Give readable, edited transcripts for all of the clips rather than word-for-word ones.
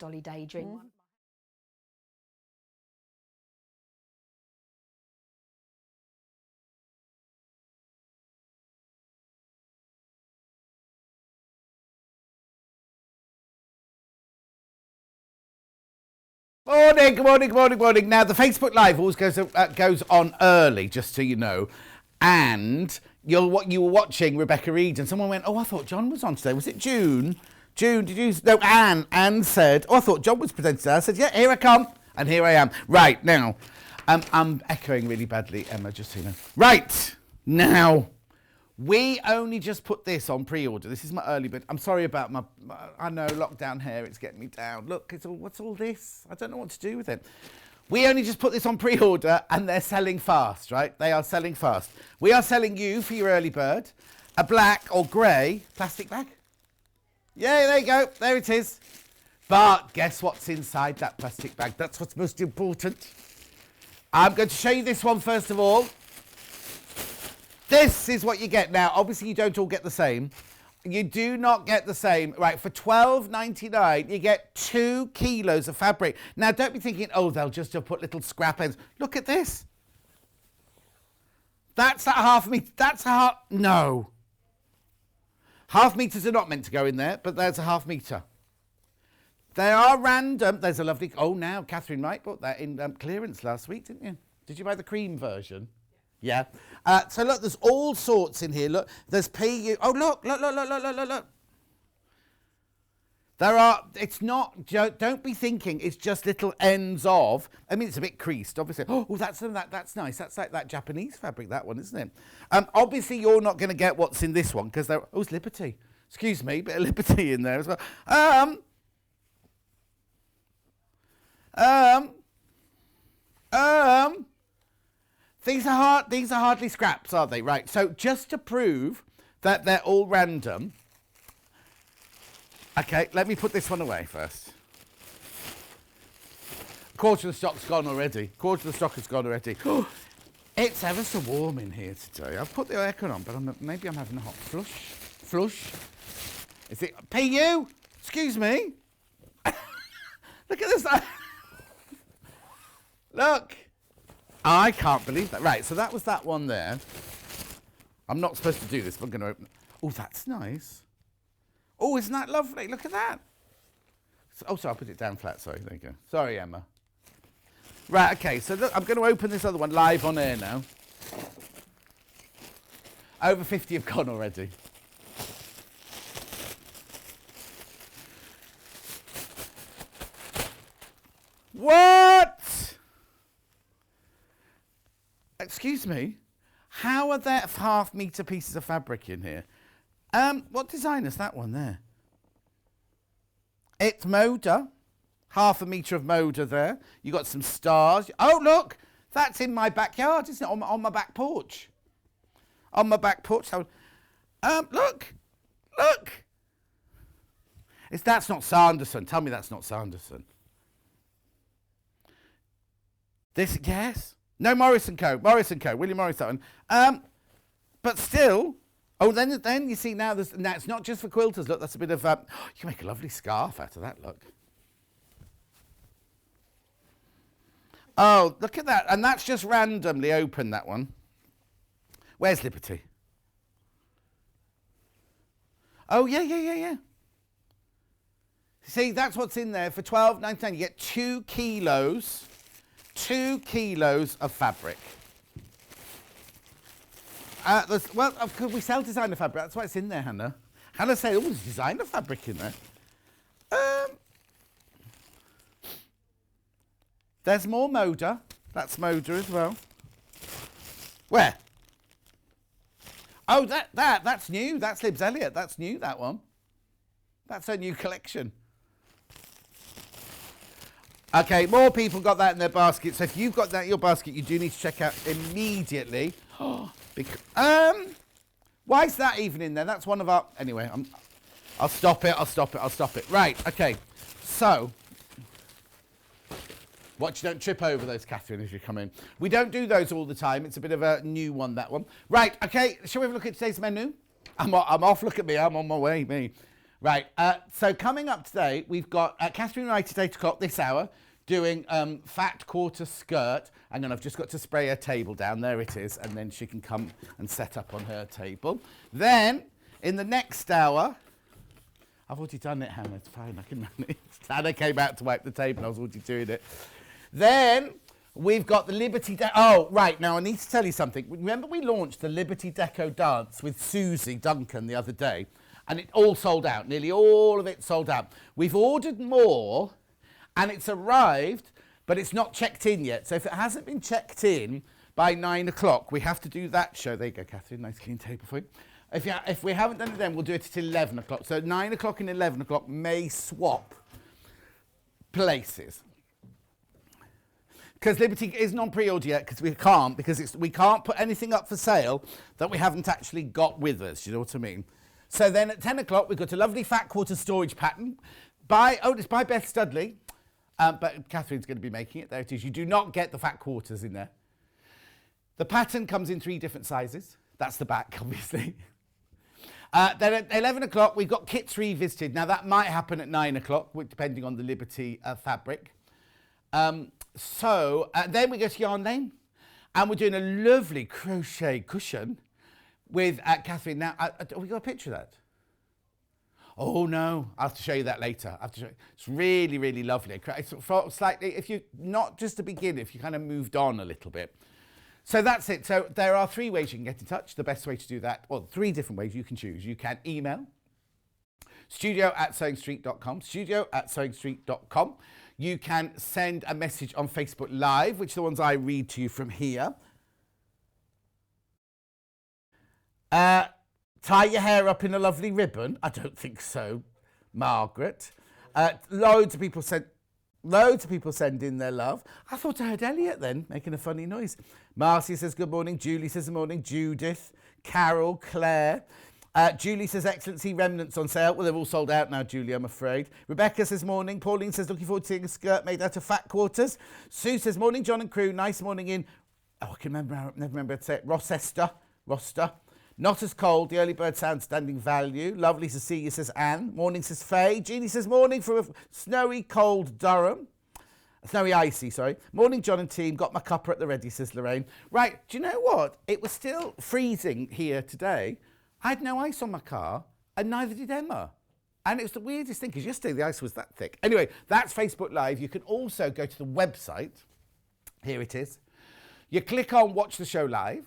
Dolly Daydream one. Morning, good morning, good morning, good morning. Now, the Facebook Live always goes on early, just so you know. And you were watching Rebecca Reed, and someone went, oh, I thought John was on today. Was it June? June, did you? No, Anne. Anne said, oh, I thought John was presenting today. I said, yeah, here I come. And here I am. Right, now, I'm echoing really badly, Emma, just so you know. Right, now, we only just put this on pre-order. This is my early bit. I'm sorry about I know, lockdown hair, it's getting me down. Look, what's all this? I don't know what to do with it. We only just put this on pre-order and they're selling fast, right? They are selling fast. We are selling you, for your early bird, a black or grey plastic bag. Yeah, there you go. There it is. But guess what's inside that plastic bag? That's what's most important. I'm going to show you this one first of all. This is what you get now. Obviously, you don't all get the same. You do not get the same. Right, for $12.99, you get 2 kilos of fabric. Now, don't be thinking, oh, they'll just have put little scrap ends. Look at this. That's that half metre. That's a half... No. Half metres are not meant to go in there, but there's a half metre. They are random. There's a lovely... Oh, now, Katharine Wright bought that in clearance last week, didn't you? Did you buy the cream version? Yeah. So look, there's all sorts in here. Look, there's PU. Oh, look. There are, it's not, don't be thinking it's just little ends of, I mean, it's a bit creased, obviously. Oh, that's nice. That's like that Japanese fabric, that one, isn't it? Obviously, you're not going to get what's in this one because there, oh, it's Liberty. Excuse me, bit of Liberty in there as well. These are hardly scraps, are they? Right, so just to prove that they're all random, okay, let me put this one away first. Quarter of the stock's gone already. Quarter of the stock has gone already. It's ever so warm in here today. I've put the aircon on, but maybe I'm having a hot flush. Is it PU? Excuse me. Look at this. Look. I can't believe that. Right, so that was that one there. I'm not supposed to do this, but I'm going to open it. Oh, that's nice. Oh, isn't that lovely? Look at that. Oh, sorry, I'll put it down flat. Sorry, there you go. Sorry, Emma. Right, okay, so look, I'm going to open this other one live on air now. Over 50 have gone already. What? Excuse me, how are there half-metre pieces of fabric in here? What design is that one there? It's Moda, half a metre of Moda there. You got some stars. Oh, look, that's in my backyard, isn't it? On my back porch. On my back porch. So, look. That's not Sanderson. Tell me that's not Sanderson. This, yes. No, Morris & Co. William Morris, that one. But still, oh, then you see now it's not just for quilters. Look, that's a bit of, you can make a lovely scarf out of that, look. Oh, look at that. And that's just randomly open, that one. Where's Liberty? Oh, yeah. See, that's what's in there. For $12.99, you get 2 kilos. 2 kilos of fabric. Well, of course, we sell designer fabric. That's why it's in there, Hannah. Hannah said, oh, there's designer fabric in there. There's more Moda. That's Moda as well. Where? Oh, that's new. That's Libs Elliott. That's new, that one. That's her new collection. Okay, more people got that in their basket. So if you've got that in your basket, you do need to check out immediately. Why is that even in there? That's one of our... Anyway, I'll stop it. Right, okay. So, watch, don't trip over those, Katharine, as you come in. We don't do those all the time. It's a bit of a new one, that one. Right, okay, shall we have a look at today's menu? I'm off, look at me, I'm on my way, me. Right, so coming up today, we've got Katharine Wright at 8 o'clock this hour doing fat quarter skirt. And then I've just got to spray her table down. There it is. And then she can come and set up on her table. Then, in the next hour, I've already done it, Hannah. It's fine. I can manage. Hannah came out to wipe the table. I was already doing it. Then we've got the Liberty Deco. Oh, right. Now, I need to tell you something. Remember we launched the Liberty Deco dance with Susie Duncan the other day? And it all sold out. Nearly all of it sold out. We've ordered more, and it's arrived, but it's not checked in yet. So if it hasn't been checked in by 9 o'clock, we have to do that show. There you go, Katharine. Nice clean table for you. If we haven't done it then, we'll do it at 11 o'clock. So 9 o'clock and 11 o'clock may swap places. Because Liberty isn't on pre-order yet, because we can't put anything up for sale that we haven't actually got with us. You know what I mean? So then at 10 o'clock, we've got a lovely fat quarter storage pattern. It's by Beth Studley, but Catherine's going to be making it. There it is. You do not get the fat quarters in there. The pattern comes in 3 different sizes. That's the back, obviously. Then at 11 o'clock, we've got kits revisited. Now, that might happen at 9 o'clock, depending on the Liberty fabric. Then we go to Yarn Lane, and we're doing a lovely crochet cushion with Katharine. Now, have we got a picture of that? Oh, no. I have to show you that later. It's really, really lovely. It's slightly, if you're not just a beginner, if you kind of moved on a little bit. So that's it. So there are 3 ways you can get in touch. The best way to do that, well, 3 different ways you can choose. You can email studio@sewingstreet.com, studio@sewingstreet.com. You can send a message on Facebook Live, which are the ones I read to you from here. Tie your hair up in a lovely ribbon. I don't think so, Margaret. Loads of people send in their love. I thought I heard Elliot then making a funny noise. Marcy says good morning. Julie says good morning. Judith, Carol, Claire. Julie says Excellency remnants on sale. Well, they're all sold out now, Julie, I'm afraid. Rebecca says morning. Pauline says looking forward to seeing a skirt made out of fat quarters. Sue says morning, John and crew. Nice morning in. Oh, I never remember how to say it. Roster. Not as cold. The early bird sound standing value. Lovely to see you, says Anne. Morning, says Faye. Jeannie says morning from a snowy, cold Durham. Snowy, icy, sorry. Morning, John and team. Got my cuppa at the ready, says Lorraine. Right, do you know what? It was still freezing here today. I had no ice on my car, and neither did Emma. And it was the weirdest thing, because yesterday the ice was that thick. Anyway, that's Facebook Live. You can also go to the website. Here it is. You click on Watch the Show Live.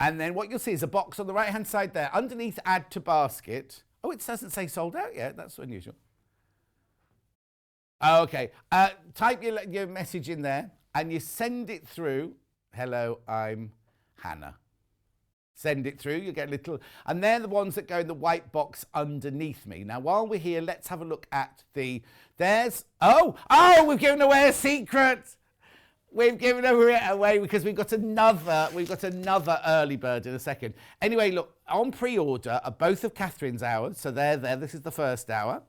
And then what you'll see is a box on the right-hand side there. Underneath, add to basket. Oh, it doesn't say sold out yet. That's unusual. Oh, okay. Type your message in there, and you send it through. Hello, I'm Hannah. Send it through. You get a little... And they're the ones that go in the white box underneath me. Now, while we're here, let's have a look at the... There's... Oh, we've given away a secret. We've given it away because we've got another early bird in a second. Anyway, look, on pre-order are both of Catherine's hours. So they're there. This is the first hour.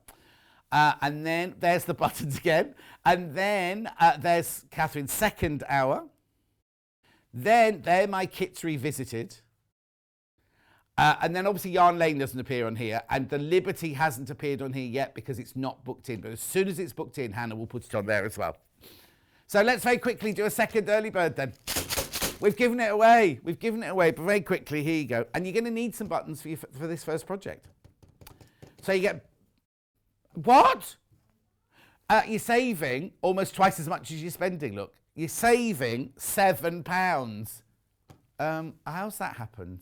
And then there's the buttons again. And then there's Catherine's second hour. Then they're my kits revisited. And then obviously Yarn Lane doesn't appear on here. And the Liberty hasn't appeared on here yet because it's not booked in. But as soon as it's booked in, Hannah will put it on there as well. So let's very quickly do a second early bird then. We've given it away. But very quickly, here you go. And you're going to need some buttons for this first project. So you get... What? You're saving almost twice as much as you're spending, look. You're saving £7. How's that happened?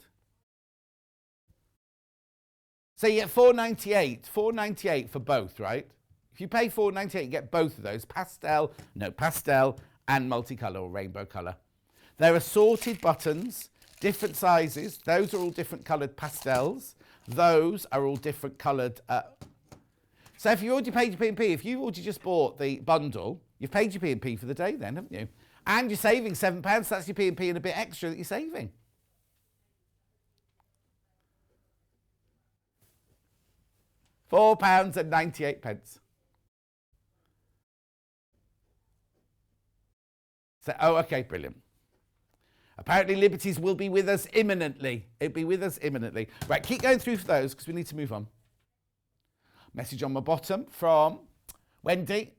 So you get £4.98 for both, right? If you pay $4.98, you get both of those, pastel and multicolour or rainbow colour. They're assorted buttons, different sizes. Those are all different coloured pastels. Those are all different coloured... So if you already paid your P&P, if you already just bought the bundle, you've paid your P&P for the day then, haven't you? And you're saving £7, so that's your P&P and a bit extra that you're saving. £4.98. So, okay, brilliant. Apparently Liberties will be with us imminently. It'll be with us imminently. Right, keep going through for those because we need to move on. Message on my bottom from Wendy.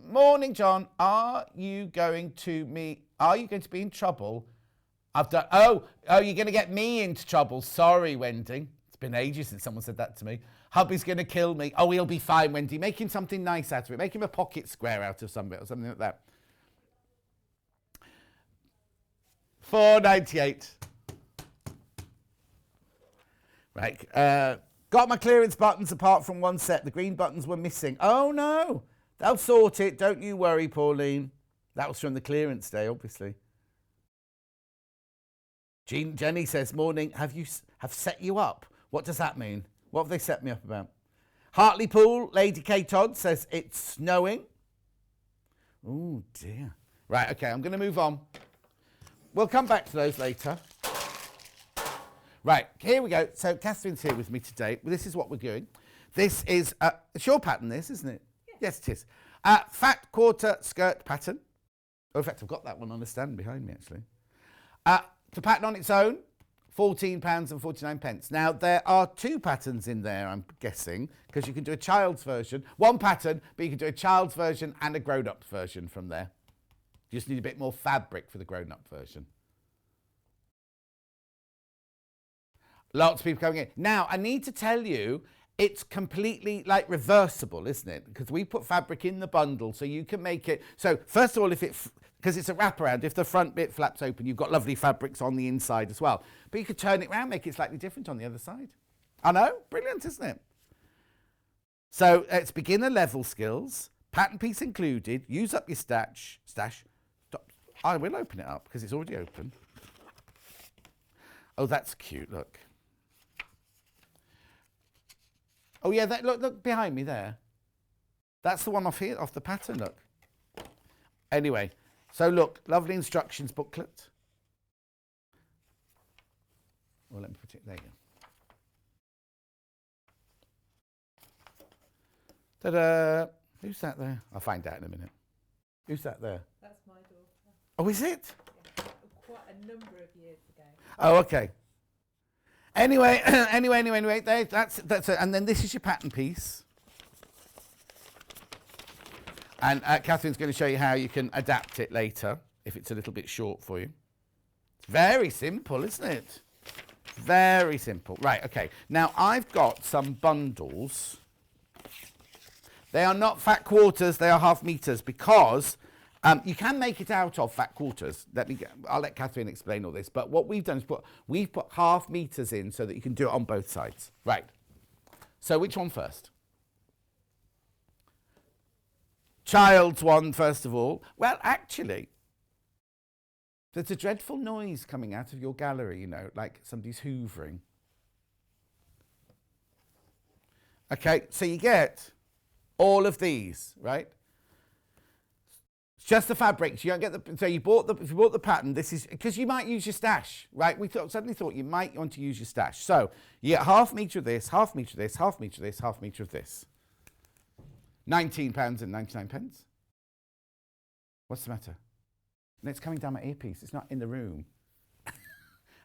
Morning, John. Are you going to be in trouble? You're going to get me into trouble. Sorry, Wendy. It's been ages since someone said that to me. Hubby's going to kill me. Oh, he'll be fine, Wendy. Make him something nice out of it. Make him a pocket square out of something or something like that. $4.98. Right. Got my clearance buttons apart from one set. The green buttons were missing. Oh, no. They'll sort it. Don't you worry, Pauline. That was from the clearance day, obviously. Jenny says, morning, have set you up? What does that mean? What have they set me up about? Hartlepool, Lady K. Todd says it's snowing. Oh, dear. Right, okay, I'm going to move on. We'll come back to those later. Right, here we go. So Catherine's here with me today. This is what we're doing. This is, it's your pattern, this, isn't it? Yes, it is. Fat quarter skirt pattern. Oh, in fact, I've got that one on the stand behind me, actually. The pattern on its own, £14.49. Now, there are two patterns in there, I'm guessing, because you can do a child's version. One pattern, but you can do a child's version and a grown-up version from there. You just need a bit more fabric for the grown-up version. Lots of people coming in. Now, I need to tell you, it's completely like reversible, isn't it? Because we put fabric in the bundle so you can make it. So first of all, because it's a wraparound, if the front bit flaps open, you've got lovely fabrics on the inside as well. But you could turn it around, make it slightly different on the other side. I know, brilliant, isn't it? So it's beginner level skills, pattern piece included, use up your stash. I will open it up because it's already open. Oh, that's cute, look. Oh yeah, look behind me there. That's the one off here, off the pattern, look. Anyway, so look, lovely instructions booklet. Well, let me put it there. Ta-da! Who's that there? I'll find out in a minute. Who's that there? That's my daughter. Oh, is it? Yeah, quite a number of years ago. Oh, okay. Anyway, that's it. And then this is your pattern piece. And Catherine's going to show you how you can adapt it later, if it's a little bit short for you. It's very simple, isn't it? Very simple. Right, okay. Now, I've got some bundles. They are not fat quarters, they are half meters, because you can make it out of fat quarters. I'll let Katharine explain all this. But what we've done is we've put half meters in so that you can do it on both sides. Right. So which one first? Child's one, first of all. Well, actually, there's a dreadful noise coming out of your gallery, you know, like somebody's hoovering. Okay, so you get all of these, right? It's just the fabrics. You don't get the. So if you bought the pattern, this is because you might use your stash, right? We suddenly thought you might want to use your stash. So you get half metre of this, half metre of this, half metre of this, half metre of this. £19.99. What's the matter? And it's coming down my earpiece. It's not in the room.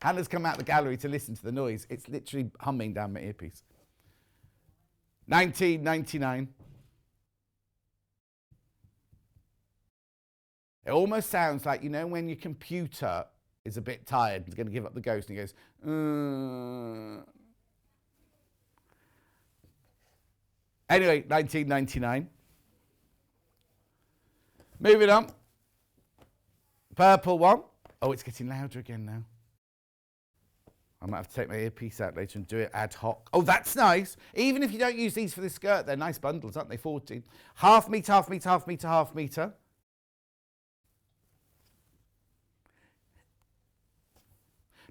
Hannah's come out the gallery to listen to the noise. It's literally humming down my earpiece. £19.99. It almost sounds like, you know, when your computer is a bit tired and is going to give up the ghost and he goes, Anyway, £19.99. Moving on. Purple one. Oh, it's getting louder again now. I might have to take my earpiece out later and do it ad hoc. Oh, that's nice. Even if you don't use these for this skirt, they're nice bundles, aren't they? 14. Half metre, half metre, half metre, half metre.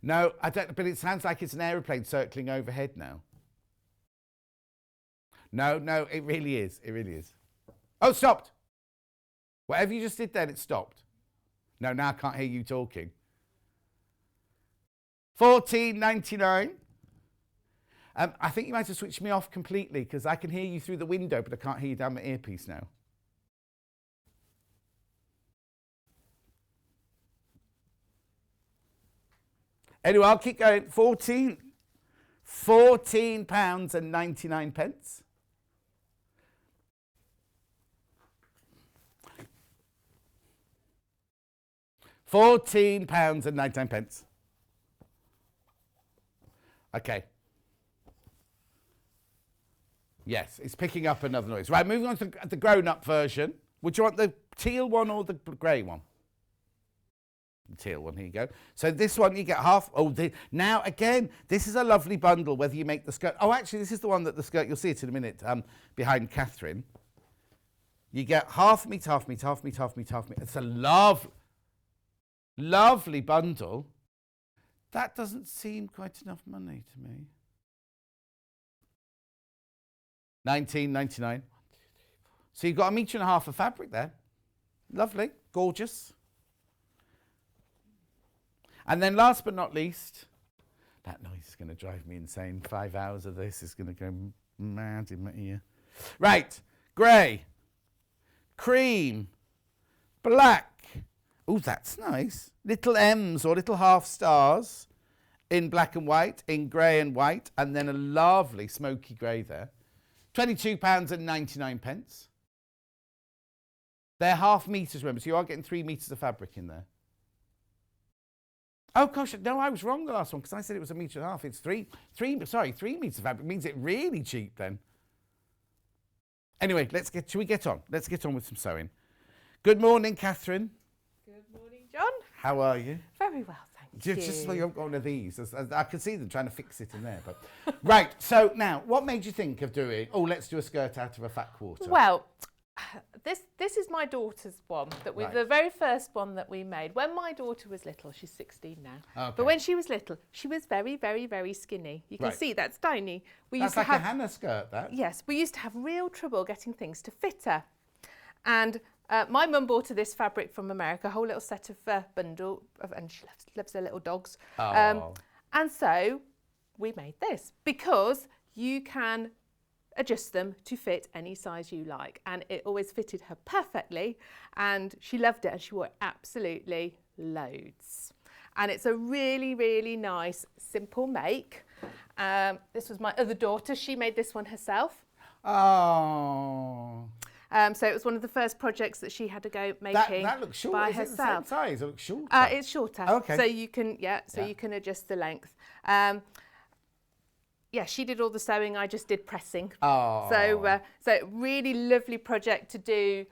No, I don't, but it sounds like it's an aeroplane circling overhead now. No, it really is. It really is. Oh, stopped. Whatever you just did then, it stopped. No, now I can't hear you talking. $14.99. I think you might have switched me off completely because I can hear you through the window, but I can't hear you down my earpiece now. Anyway, I'll keep going. £14.99. £14.99. Okay. Yes, it's picking up another noise. Right, moving on to the grown-up version. Would you want the teal one or the grey one? The teal one, here you go. So this one, you get half. Now, again, this is a lovely bundle, whether you make the skirt. Oh, actually, this is the one that the skirt, you'll see it in a minute, behind Katharine. You get half meat, half meat, half meat, half meat, half meat. It's a lovely bundle. That doesn't seem quite enough money to me. $19.99. So you've got 1.5 meters of fabric there. Lovely, gorgeous. And then last but not least, that noise is going to drive me insane. 5 hours of this is going to go mad in my ear. Right, grey, cream, black. Oh, that's nice. Little M's or little half stars in black and white, in grey and white, and then a lovely smoky grey there. £22.99. They're half meters, remember, so you are getting 3 meters of fabric in there. Oh gosh, no, I was wrong the last one because I said it was 1.5 meters. It's 3 meters of fabric. Means it's really cheap then. Anyway, shall we get on? Let's get on with some sewing. Good morning, Katharine. Good morning, John. How are you? Very well, thank you. Just like you haven't got one of these. I can see them trying to fix it in there. But right, so now, what made you think of doing, let's do a skirt out of a fat quarter? Well, this is my daughter's one, Right. the very first one that we made. When my daughter was little, she's 16 now, Okay. but when she was little, she was very, very, very skinny. You can Right. see that's tiny. That's like a Hannah skirt, that. Yes, we used to have real trouble getting things to fit her. And my mum bought her this fabric from America, a whole little set of bundle, and she loves her little dogs. Oh. And so we made this because you can adjust them to fit any size you like. And it always fitted her perfectly. And she loved it and she wore it absolutely loads. And it's a really, really nice, simple make. This was my other daughter. She made this one herself. Oh. So it was one of the first projects that she had to go making that looks short. by Is herself. it the same size? It looks shorter. It's shorter. Okay. So you can, you can adjust the length. She did all the sewing. I just did pressing. Oh. So really lovely project to do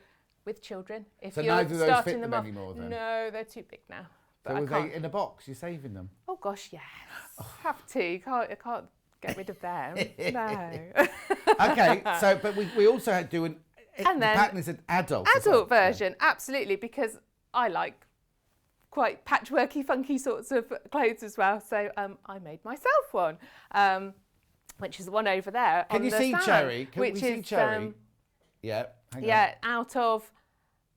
with children. If So you're neither of those starting fit them off, anymore then? No, they're too big now. But So I were can't. they in a box? You're saving them? Oh gosh, yes. Have to. I can't get rid of them. No. Okay. So, but we also had to do the And then pattern is an adult. as well. Adult version, absolutely, because I like quite patchworky, funky sorts of clothes as well. So I made myself one, which is the one over there. Can on you the see stand, Cherry? Can which we see is, Cherry? Yeah. Hang on. out of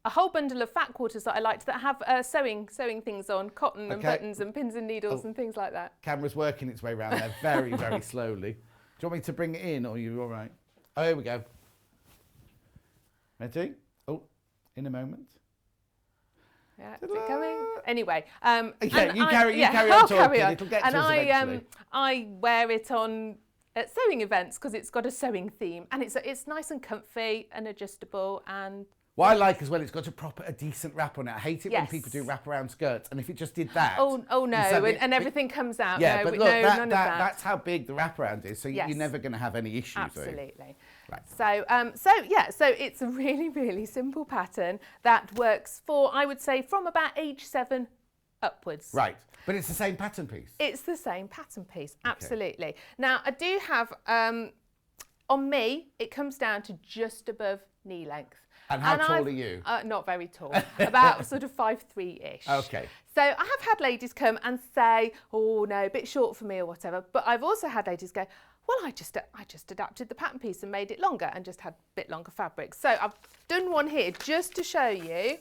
a whole bundle of fat quarters that I liked that have sewing things on, cotton and Okay. buttons and pins and needles and things like that. Camera's working its way around there very, very slowly. Do you want me to bring it in, or are you all right? Oh, here we go. Ready? Oh, in a moment. Yeah, is it coming? Anyway, Okay, and you carry I'll on talking. carry on. It'll get And to us eventually. I wear it on at sewing events because it's got a sewing theme and it's nice and comfy and adjustable and. What I like as well, it's got a decent wrap on it. I hate it when Yes. people do wrap-around skirts, and if it just did that. Oh no, instead of and everything comes out. Yeah, no, but no, look, none of that. that's how big the wraparound is, so Yes. you're never going to have any issues. Absolutely. Right. So it's a really, really simple pattern that works for, I would say, from about age 7 upwards. Right, but it's the same pattern piece. It's the same pattern piece, absolutely. Now, I do have, on me, it comes down to just above knee length. And how tall are you? Not very tall, about sort of 5'3"-ish. Okay. So I have had ladies come and say, oh no, a bit short for me or whatever. But I've also had ladies go, well, I just adapted the pattern piece and made it longer and just had a bit longer fabric. So I've done one here just to show you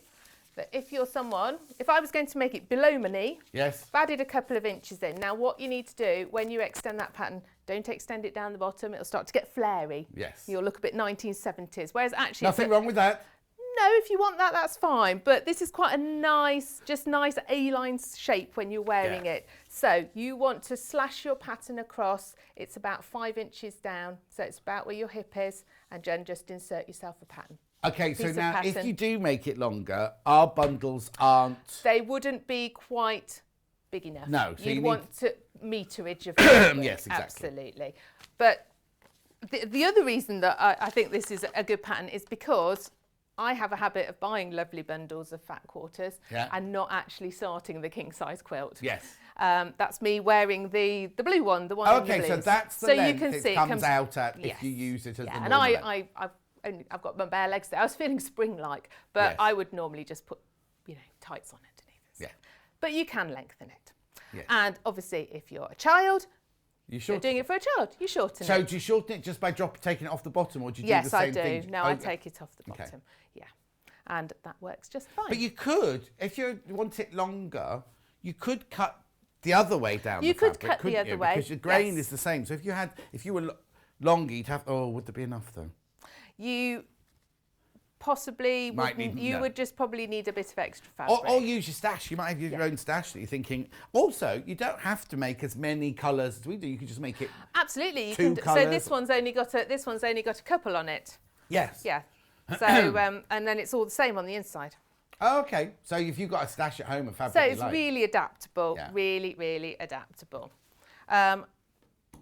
that if I was going to make it below my knee, Yes. I've added a couple of inches in. Now, what you need to do when you extend that pattern, don't extend it down the bottom. It'll start to get flary. Yes. You'll look a bit 1970s. Whereas actually... Nothing wrong with that. No, if you want that, that's fine. But this is quite a nice A-line shape when you're wearing it. So you want to slash your pattern across. It's about 5 inches down. So it's about where your hip is. And then just insert yourself a pattern. Okay, so piece of now pattern. if you do make it longer, our bundles aren't... They wouldn't be quite big enough. No, so You'd you want to meterage of fabric. Yes, exactly. Absolutely. But the other reason that I think this is a good pattern is because I have a habit of buying lovely bundles of fat quarters and not actually starting the king size quilt. Yes. That's me wearing the blue one, the one in the Okay, so blues. that's the so length you can see it comes out at if you use it as the and normal length. I've got my bare legs there. I was feeling spring-like, but Yes. I would normally just put, tights on underneath. Yeah. But you can lengthen it. Yes. And obviously, if you're a child, you're doing it for a child, you shorten it. So do you shorten it just by taking it off the bottom, or do you do the Yes, same I thing? do. No, I take it off the bottom. Okay. Yeah. And that works just fine. But you could, if you want it longer, you could cut the other way down the fabric, cut the other way, because your grain yes. is the same. So if you were longer, you'd have... Oh, would there be enough, though? You possibly would just probably need a bit of extra fabric. Or use your stash. You might have your own stash that you're thinking. Also, you don't have to make as many colours as we do. You can just make it absolutely. two So colours. this one's only got a couple on it. Yes. Yeah. So and then it's all the same on the inside. Oh, okay. So if you've got a stash at home of fabric, So you it's like. really adaptable. Yeah. Really, really adaptable.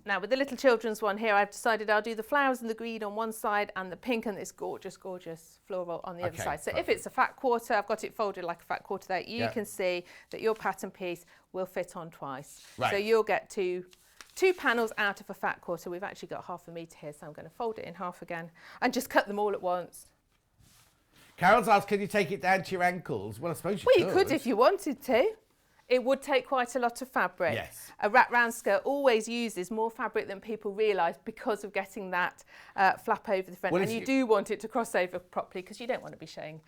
Now with the little children's one here, I've decided I'll do the flowers and the green on one side and the pink and this gorgeous, gorgeous floral on the other side. So if it's a fat quarter, I've got it folded like a fat quarter there, you can see that your pattern piece will fit on twice. Right. So you'll get two panels out of a fat quarter. We've actually got 1/2 metre here, so I'm going to fold it in half again and just cut them all at once. Carol's asked, can you take it down to your ankles? Well, I suppose you could. Well, you could if you wanted to. It would take quite a lot of fabric. Yes. A wrap-round skirt always uses more fabric than people realise because of getting that flap over the front. Well, and you do want it to cross over properly because you don't want to be showing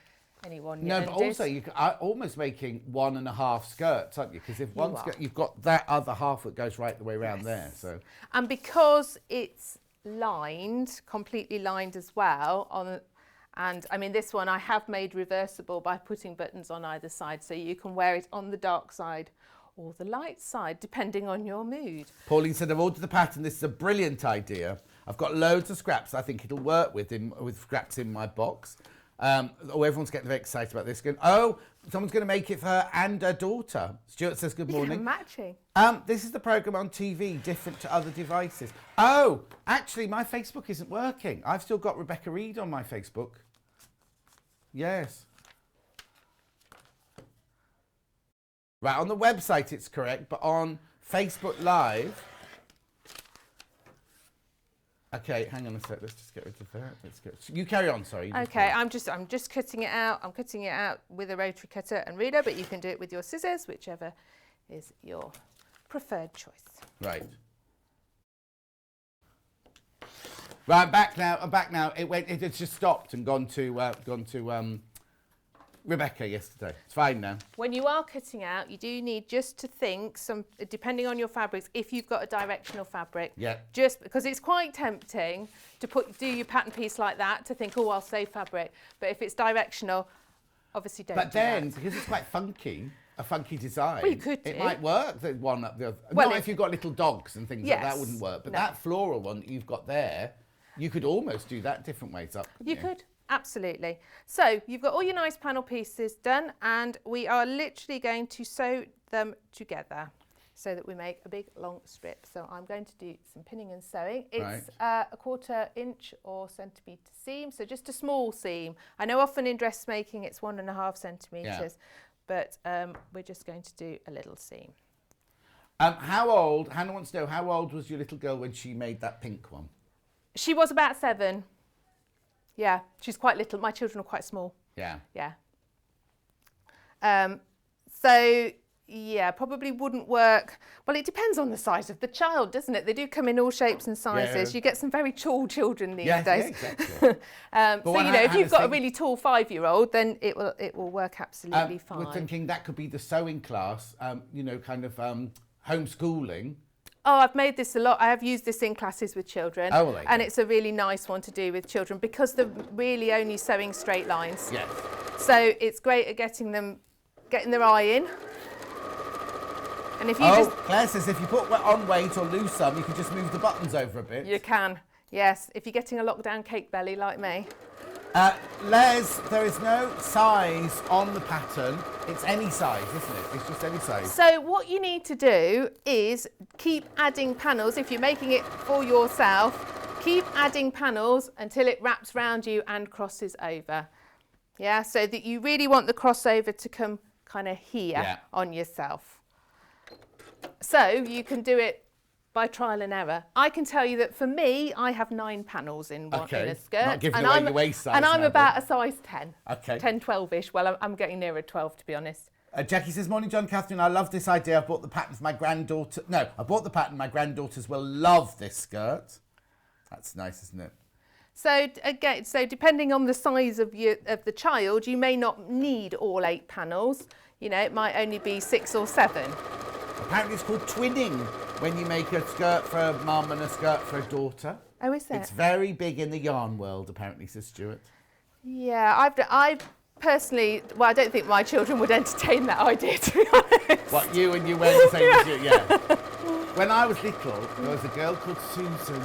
anyone your No, but undies. also you're almost making 1.5 skirts, aren't you? Because if one skirt, you've got that other half that goes right the way around there. So. And because it's lined, completely lined as well, and I mean this one I have made reversible by putting buttons on either side, so you can wear it on the dark side or the light side, depending on your mood. Pauline said, I've ordered the pattern. This is a brilliant idea. I've got loads of scraps I think it'll work with scraps in my box. Everyone's getting very excited about this. Going, someone's going to make it for her and her daughter. Stuart says, good morning. Matching. This is the programme on TV, different to other devices. Oh, actually, my Facebook isn't working. I've still got Rebecca Reed on my Facebook. Yes. Right, on the website it's correct, but on Facebook Live... Okay, hang on a sec. Let's just get rid of that. Let's go. You carry on. Sorry. Okay, I'm just cutting it out. I'm cutting it out with a rotary cutter and ruler, but you can do it with your scissors, whichever is your preferred choice. Right. Right, I'm back now. I'm back now. It's just stopped and gone to Rebecca yesterday. It's fine now. When you are cutting out, you do need just to think, depending on your fabrics, if you've got a directional fabric, just because it's quite tempting to do your pattern piece like that, to think, oh, I'll save fabric. But if it's directional, obviously don't But do then, that. because it's quite funky, a funky design, Well, you could it do. might work, the one up the other. Well, Not if you've got little dogs and things like that, wouldn't work. But that floral one that you've got there, you could almost do that different ways up, couldn't you? You could. Absolutely. So you've got all your nice panel pieces done, and we are literally going to sew them together so that we make a big long strip. So I'm going to do some pinning and sewing. It's a 1/4 inch or centimetre seam, so just a small seam. I know often in dressmaking it's 1.5 centimetres, but we're just going to do a little seam. How old, Hannah wants to know, how old was your little girl when she made that pink one? She was about 7. Yeah, she's quite little. My children are quite small. Yeah. Yeah. So, yeah, probably wouldn't work. Well, it depends on the size of the child, doesn't it? They do come in all shapes and sizes. You get some very tall children these days. Yeah, exactly. So, if you've got a really tall 5-year-old, then it will work absolutely fine. We're thinking that could be the sewing class, homeschooling. Oh, I've made this a lot. I have used this in classes with children. Oh, well, and it's a really nice one to do with children because they're really only sewing straight lines. Yes. So it's great at getting their eye in. And if you Claire says if you put on weight or lose some, you can just move the buttons over a bit. You can, yes. If you're getting a lockdown cake belly like me. Les, there is no size on the pattern. It's any size, isn't it? It's just any size. So what you need to do is keep adding panels. If you're making it for yourself, keep adding panels until it wraps round you and crosses over. Yeah, so that you really want the crossover to come kind of here on yourself. So you can do it by trial and error. I can tell you that for me, I have 9 panels in a skirt. Not giving away your waist size. And I'm about a size 10. Okay. 10, 12-ish. Well, I'm getting nearer 12, to be honest. Jackie says, morning, John, Catherine. I love this idea. I bought the pattern for my granddaughter. No, I bought the pattern. My granddaughters will love this skirt. That's nice, isn't it? So again, depending on the size of the child, you may not need all 8 panels. You know, it might only be 6 or 7. Apparently it's called twinning when you make a skirt for a mum and a skirt for a daughter. Oh, is it? It's very big in the yarn world, apparently, says Stuart. Yeah, I personally, well, I don't think my children would entertain that idea, to be honest. What, you and you wear the same as you? Yeah. When I was little, there was a girl called Susan,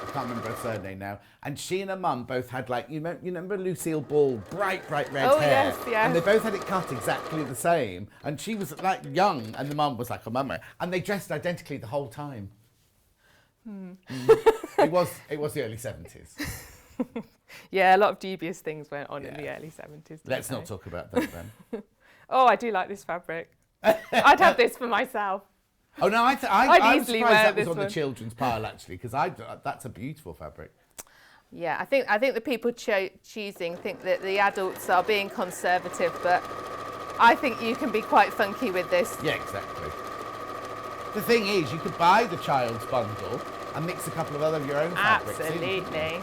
I can't remember her surname now, and she and her mum both had, like, you remember Lucille Ball, bright red hair? Oh, yes, yes. And they both had it cut exactly the same. And she was, like, young, and the mum was like a mummer. And they dressed identically the whole time. It was the early 70s. Yeah, a lot of dubious things went on in the early 70s. Let's not talk about that then. Oh, I do like this fabric. I'd have this for myself. Oh no, I'm easily surprised wear that was this on one. the children's pile actually, because that's a beautiful fabric. Yeah, I think the people choosing think that the adults are being conservative, but I think you can be quite funky with this. Yeah, exactly. The thing is, you could buy the child's bundle and mix a couple of other of your own fabrics in. Absolutely.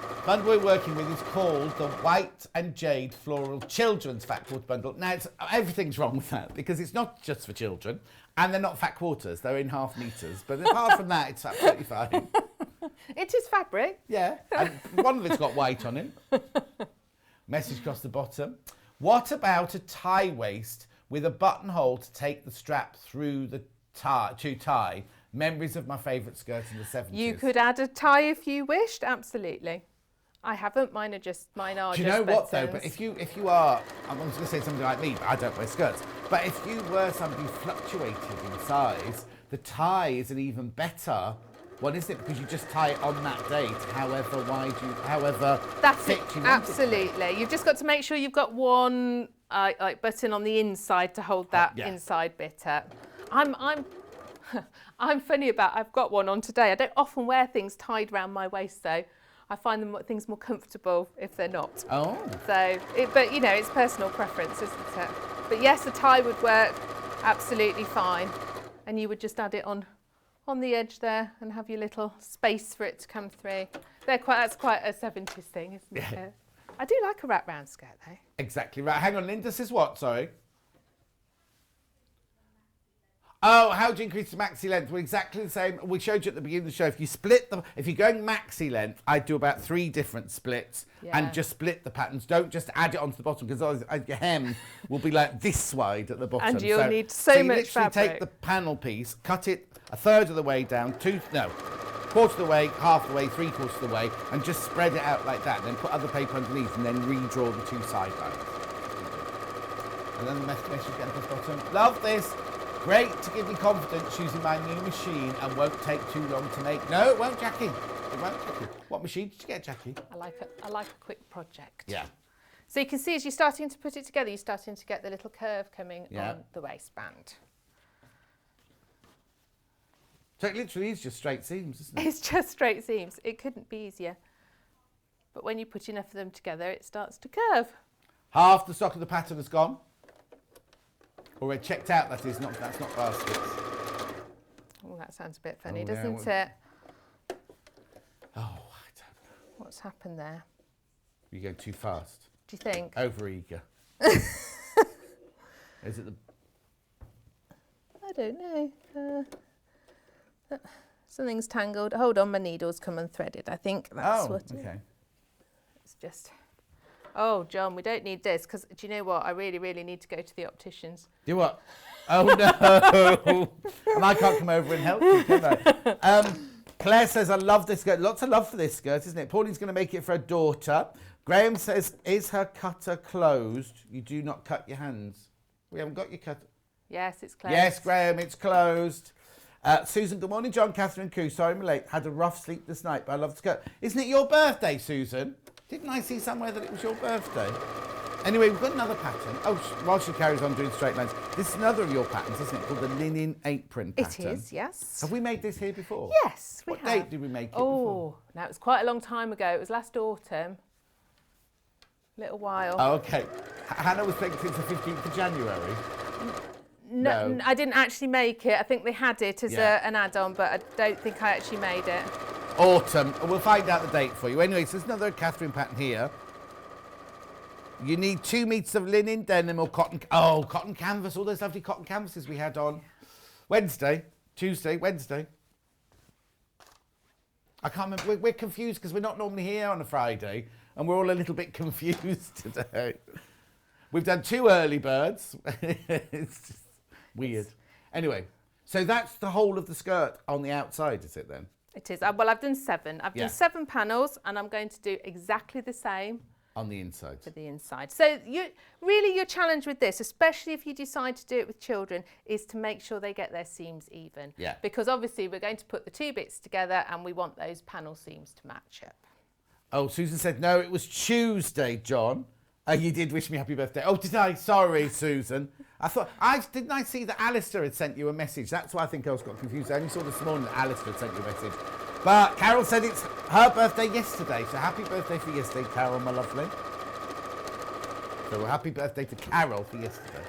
The bundle we're working with is called the White and Jade Floral Children's Fat Quarter Bundle. Now, everything's wrong with that because it's not just for children and they're not fat quarters, they're in half metres. But apart from that, it's absolutely fine. It is fabric. Yeah, and one of it's got white on it. Message across the bottom. What about a tie waist with a buttonhole to take the strap through the tie? Memories of my favourite skirt in the 70s. You could add a tie if you wished, absolutely. I haven't, mine are just Do you know what though? But if you are, I was going to say something like me, but I don't wear skirts. But if you were somebody who fluctuated in size, the tie is an even better one, isn't it? Because you just tie it on that date, however thick you want absolutely. it. You've just got to make sure you've got one like button on the inside to hold that inside bit up. I'm funny about. I've got one on today. I don't often wear things tied around my waist though. I find things more comfortable if they're not. Oh. So, but you know, it's personal preference, isn't it? But yes, a tie would work absolutely fine, and you would just add it on the edge there and have your little space for it to come through. That's quite a 70s thing, isn't it? I do like a wrap round skirt though. Exactly right. Hang on, Linda says what? Sorry. Oh, how do you increase the maxi length? Well, exactly the same. We showed you at the beginning of the show. If you split them, if you're going maxi length, I'd do about 3 different splits and just split the patterns. Don't just add it onto the bottom because otherwise your hem will be like this wide at the bottom. And you'll need so much fabric. So you literally take the panel piece, cut it a third of the way down, quarter of the way, half the way, 3/4 of the way, and just spread it out like that. Then put other paper underneath and then redraw the 2 side lines. And then the message getting to the bottom. Love this. Great to give me confidence using my new machine and won't take too long to make. No, it won't, Jackie. It won't, Jackie. What machine did you get, Jackie? I like a quick project. Yeah. So you can see as you're starting to put it together, you're starting to get the little curve coming on the waistband. So it literally is just straight seams, isn't it? It's just straight seams. It couldn't be easier. But when you put enough of them together, it starts to curve. Half the stock of the pattern has gone. Or we're checked out, that's not baskets. Oh, that sounds a bit funny, doesn't it? Oh, I don't know. What's happened there? You're going too fast. Do you think? Over-eager. Is it the... I don't know. Something's tangled. Hold on, my needle's come unthreaded. I think that's what it is. It's just... Oh, John, we don't need this because do you know what? I really, really need to go to the opticians. Do what? Oh, no. And I can't come over and help you, can I? Claire says, I love this skirt. Lots of love for this skirt, isn't it? Pauline's going to make it for her daughter. Graham says, is her cutter closed? You do not cut your hands. We haven't got your cutter. Yes, it's closed. Yes, Graham, it's closed. Susan, good morning, John, Catherine, Koo. Sorry I'm late. Had a rough sleep this night, but I love the skirt. Isn't it your birthday, Susan? Didn't I see somewhere that it was your birthday? Anyway, we've got another pattern. Oh, while she carries on doing straight lines, this is another of your patterns, isn't it? Called the linen apron pattern. It is, yes. Have we made this here before? Yes, we have. What date did we make it before? Oh, now it was quite a long time ago. It was last autumn. Little while. Oh, okay. Hannah was thinking it's the 15th of January. No, I didn't actually make it. I think they had it as an add-on, but I don't think I actually made it. Autumn. We'll find out the date for you. Anyway, so there's another Catherine pattern here. You need 2 meters of linen, denim or cotton. Oh, cotton canvas. All those lovely cotton canvases we had on Tuesday, Wednesday. I can't remember. We're confused because we're not normally here on a Friday and we're all a little bit confused today. We've done 2 early birds. It's just weird. Anyway, so that's the whole of the skirt on the outside, is it then? It is. Well, I've done 7. I've done 7 panels and I'm going to do exactly the same on the inside. For the inside. So your challenge with this, especially if you decide to do it with children, is to make sure they get their seams even. Yeah. Because obviously we're going to put the 2 bits together and we want those panel seams to match up. Oh, Susan said, no, it was Tuesday, John. You did wish me happy birthday. Oh, did I? Sorry, Susan. Didn't I see that Alistair had sent you a message? That's why I think I got confused. I only saw this morning that Alistair had sent you a message. But Carol said it's her birthday yesterday. So happy birthday for yesterday, Carol, my lovely. So happy birthday to Carol for yesterday.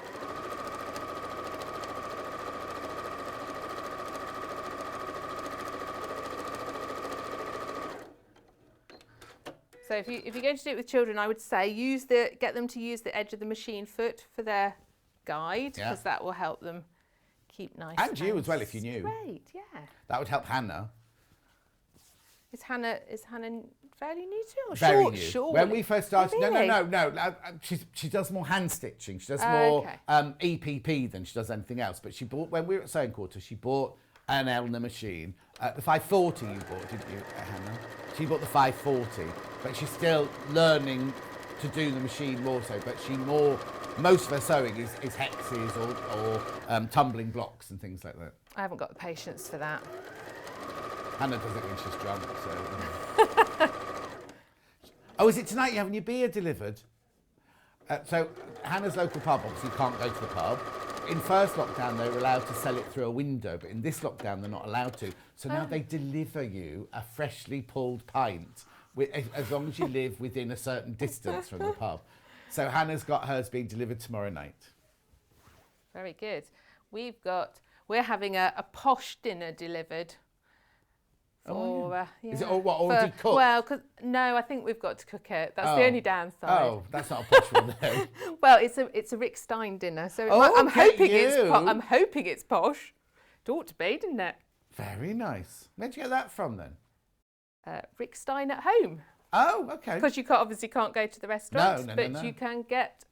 So if you're going to do it with children, I would say get them to use the edge of the machine foot for their guide, because that will help them keep nice. And you as well, if you knew. Great, yeah. That would help Hannah. Is Hannah fairly new to it? Or Very short, new. Sure. When we first started, Really? no. She does more hand stitching. She does more EPP than she does anything else. But she bought, when we were at Sewing Quarter, she bought an Elna machine. The 540 you bought, didn't you, Hannah? She bought the 540, but she's still learning to do the machine more so. But most of her sewing is hexes or tumbling blocks and things like that. I haven't got the patience for that. Hannah does it when she's drunk, so. Oh, is it tonight you're having your beer delivered? So Hannah's local pub, obviously you can't go to the pub. In first lockdown, they were allowed to sell it through a window, but in this lockdown, they're not allowed to. So now they deliver you a freshly pulled pint, as long as you live within a certain distance from the pub. So Hannah's got hers being delivered tomorrow night. Very good. We're having a posh dinner delivered. Is it already cooked? Well, no, I think we've got to cook it. That's the only downside. Oh, that's not a posh one then. Well, it's a Rick Stein dinner, so I'm hoping it's posh. It ought to be, didn't it? Very nice. Where'd you get that from then? Rick Stein at home. Oh, okay. Because you obviously can't go to the restaurant, but no. you can get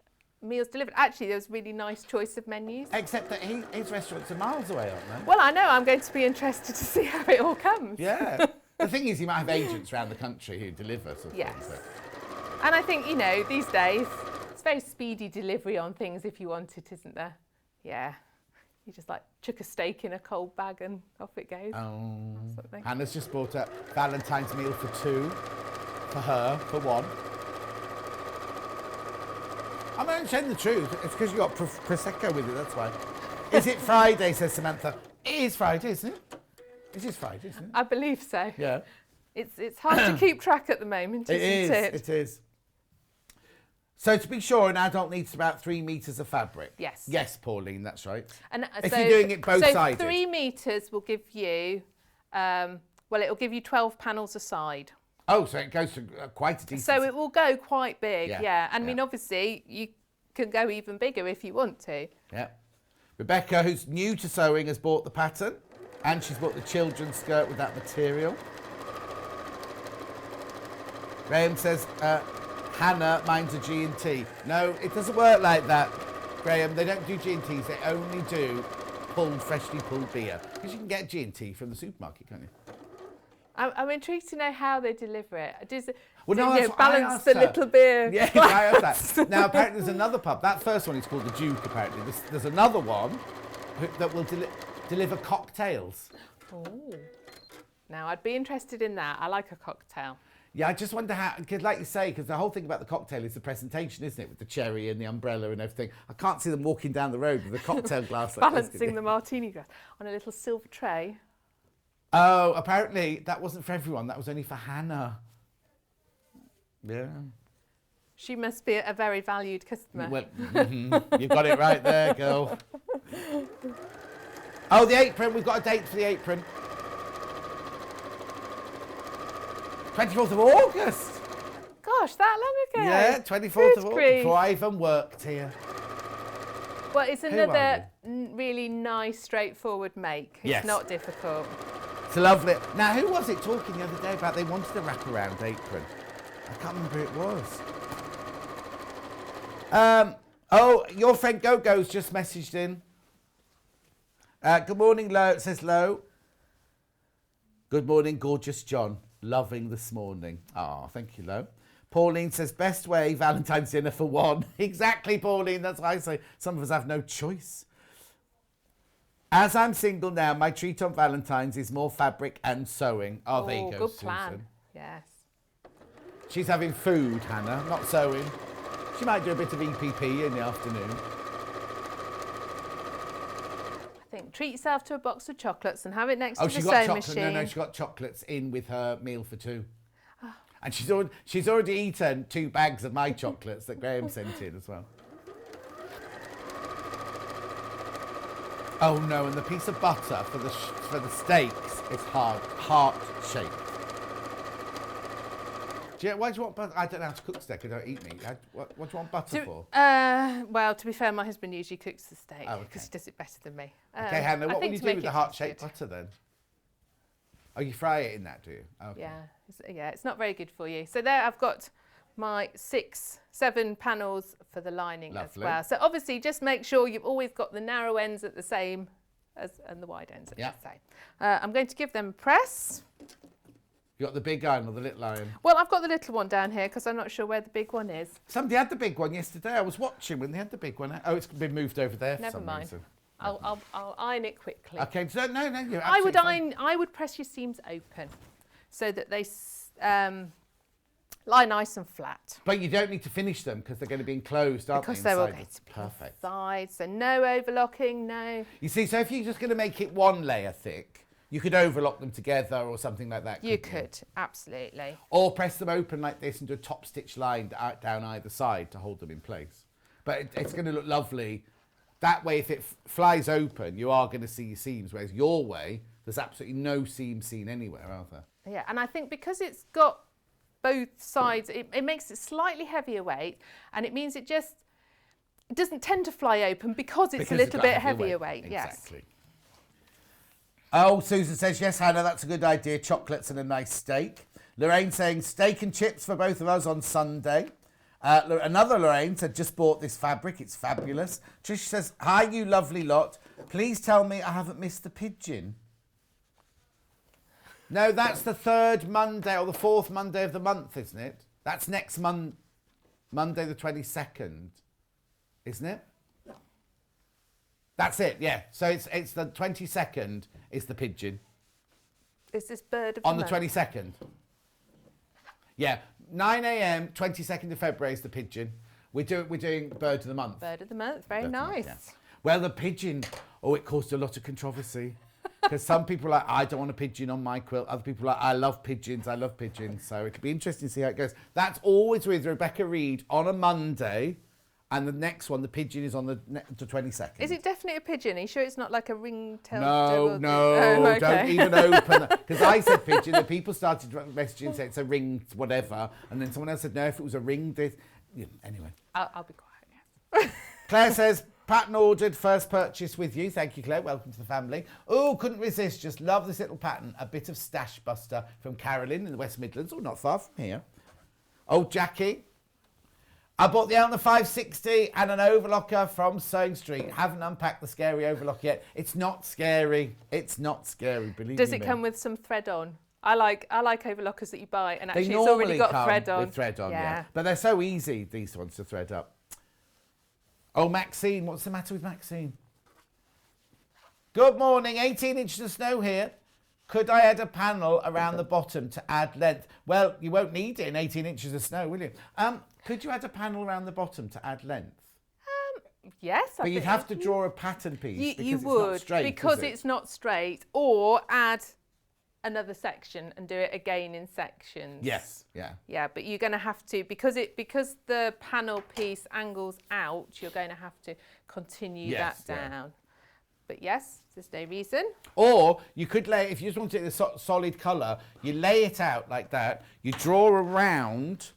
meals delivered. Actually, there was a really nice choice of menus. Except that his restaurants are miles away, aren't they? Well, I know. I'm going to be interested to see how it all comes. Yeah. The thing is, you might have agents around the country who deliver. Yes. And I think, these days, it's very speedy delivery on things if you want it, isn't there? Yeah. You just chuck a steak in a cold bag and off it goes. Oh. Hannah's just bought a Valentine's meal for 2, for her, for 1. I'm not saying the truth. It's because you got Prosecco with it, that's why. Is it Friday, says Samantha. It is Friday, isn't it? It is Friday, isn't it? I believe so. Yeah. It's hard to keep track at the moment, isn't it? It is. So to be sure, an adult needs about 3 metres of fabric. Yes. Yes, Pauline, that's right. And if you're doing it both sided. So 3 metres will give you, it'll give you 12 panels a side. Oh, so it goes to quite a decent... So it will go quite big, yeah. And I mean, obviously, you can go even bigger if you want to. Yeah. Rebecca, who's new to sewing, has bought the pattern, and she's bought the children's skirt with that material. Graham says, Hannah, mine's a G&T. No, it doesn't work like that, Graham. They don't do G&Ts. They only do freshly pulled beer. Because you can get G&T from the supermarket, can't you? I'm intrigued to know how they deliver it. Well, no, that's what I balance asked the her. little beer. Yeah, I heard that. Now, apparently there's another pub. That first one is called the Duke, apparently. There's another one that will deliver cocktails. Oh. Now, I'd be interested in that. I like a cocktail. Yeah, I just wonder how, because like you say, because the whole thing about the cocktail is the presentation, isn't it? With the cherry and the umbrella and everything. I can't see them walking down the road with a cocktail glass like this. Balancing the martini glass on a little silver tray. Oh, apparently that wasn't for everyone. That was only for Hannah. Yeah. She must be a very valued customer. Well, you've got it right there, girl. Oh, the apron. We've got a date for the apron. 24th of August. Gosh, that long ago. Yeah, 24th of August. Before I even worked here. Well, it's another really nice, straightforward make. It's Yes. not difficult. It's lovely. Now, who was it talking the other day about they wanted a wraparound apron? I can't remember who it was. Oh, your friend Go-Go's just messaged in. Good morning, Lo. It says Lo. Good morning, gorgeous John. Loving this morning. Oh, thank you, Lo. Pauline says, best way, Valentine's dinner for one. Exactly, Pauline. That's why I say some of us have no choice. As I'm single now, my treat on Valentine's is more fabric and sewing. Oh, there you go, good Susan. plan. Yes. She's having food, Hannah, not sewing. She might do a bit of EPP in the afternoon. I think treat yourself to a box of chocolates and have it next to the she got sewing chocolate. machine. No, she got chocolates in with her meal for two. And she's already eaten 2 bags of my chocolates that Graham sent in as well. Oh no, and the piece of butter for the steaks is heart-shaped. Why do you want butter? I don't know how to cook steak. I don't eat meat. What do you want butter for? Well, to be fair, my husband usually cooks the steak because okay. he does it better than me. Okay, Hannah, what will you to do make with it the heart-shaped good. butter then? Oh, you fry it in that, do you? Okay. Yeah, it's not very good for you. So there I've got my 7 panels for the lining as Lovely. well. So obviously just make sure you've always got the narrow ends at the same and the wide ends at the same. I'm going to give them a press. You got the big iron or the little iron? Well, I've got the little one down here because I'm not sure where the big one is. Somebody had the big one yesterday. I was watching when they had the big one. Oh, it's been moved over there for some reason. I'll iron it quickly. Okay, so no, you're absolutely fine. I would press your seams open so that they lie nice and flat. But you don't need to finish them because they're going to be enclosed, aren't Because they? they will inside get to be Perfect. inside, so no overlocking, no. You see, so if you're just going to make it one layer thick, you could overlock them together or something like that. You could, absolutely. Or press them open like this and do a top stitch line down either side to hold them in place. But it's going to look lovely. That way, if it flies open, you are going to see your seams, whereas your way, there's absolutely no seams seen anywhere, are there? Yeah, and I think because it's got both sides, it makes it slightly heavier weight, and it means it doesn't tend to fly open because it's a little bit heavier weight. Exactly. Yes. Oh, Susan says, yes, Hannah, that's a good idea. Chocolates and a nice steak. Lorraine saying steak and chips for both of us on Sunday. Another Lorraine said, just bought this fabric. It's fabulous. Trish says, hi, you lovely lot. Please tell me I haven't missed the pigeon. No, that's the 3rd Monday or the 4th Monday of the month, isn't it? That's next Monday the 22nd, isn't it? That's it, yeah. So it's the 22nd is the pigeon. Is this bird of the On the month? 22nd. Yeah, 9 a.m, 22nd of February is the pigeon. We're doing bird of the month. Bird of the month, very Bird of the month, nice. yeah. Well, the pigeon, it caused a lot of controversy. Because some people are like, I don't want a pigeon on my quilt. Other people are like, I love pigeons. So it'll be interesting to see how it goes. That's always with Rebecca Reed on a Monday. And the next one, the pigeon, is on the 22nd. Is it definitely a pigeon? Are you sure it's not like a ring-tailed No, Oh, okay. don't even open it. Because I said pigeon, the people started messaging and said it's a ring, whatever. And then someone else said, no, if it was a ring, this. Yeah, anyway. I'll be quiet, yes. Claire says, pattern ordered, first purchase with you. Thank you, Claire. Welcome to the family. Oh, couldn't resist. Just love this little pattern. A bit of stash buster from Carolyn in the West Midlands. Oh, not far from here. Oh, Jackie. I bought the Elna 560 and an overlocker from Sewing Street. Haven't unpacked the scary overlock yet. It's not scary. It's not scary, believe me. Does it come with some thread on? I like overlockers that you buy and actually They it's already normally got come thread on. with thread on, Yeah. But they're so easy, these ones, to thread up. Oh, Maxine, what's the matter with Maxine? Good morning, 18 inches of snow here. Could I add a panel around the bottom to add length? Well, you won't need it in 18 inches of snow, will you? Could you add a panel around the bottom to add length? Yes, But you'd have to draw a pattern piece because you it's would, not straight, because is it? it's not straight, or add another section and do it again in sections. Yes, yeah. Yeah, but you're going to have to, because the panel piece angles out, you're going to have to continue Yes, that yeah. down. But yes, there's no reason. Or you could lay, if you just want it in a solid colour, you lay it out like that, you draw around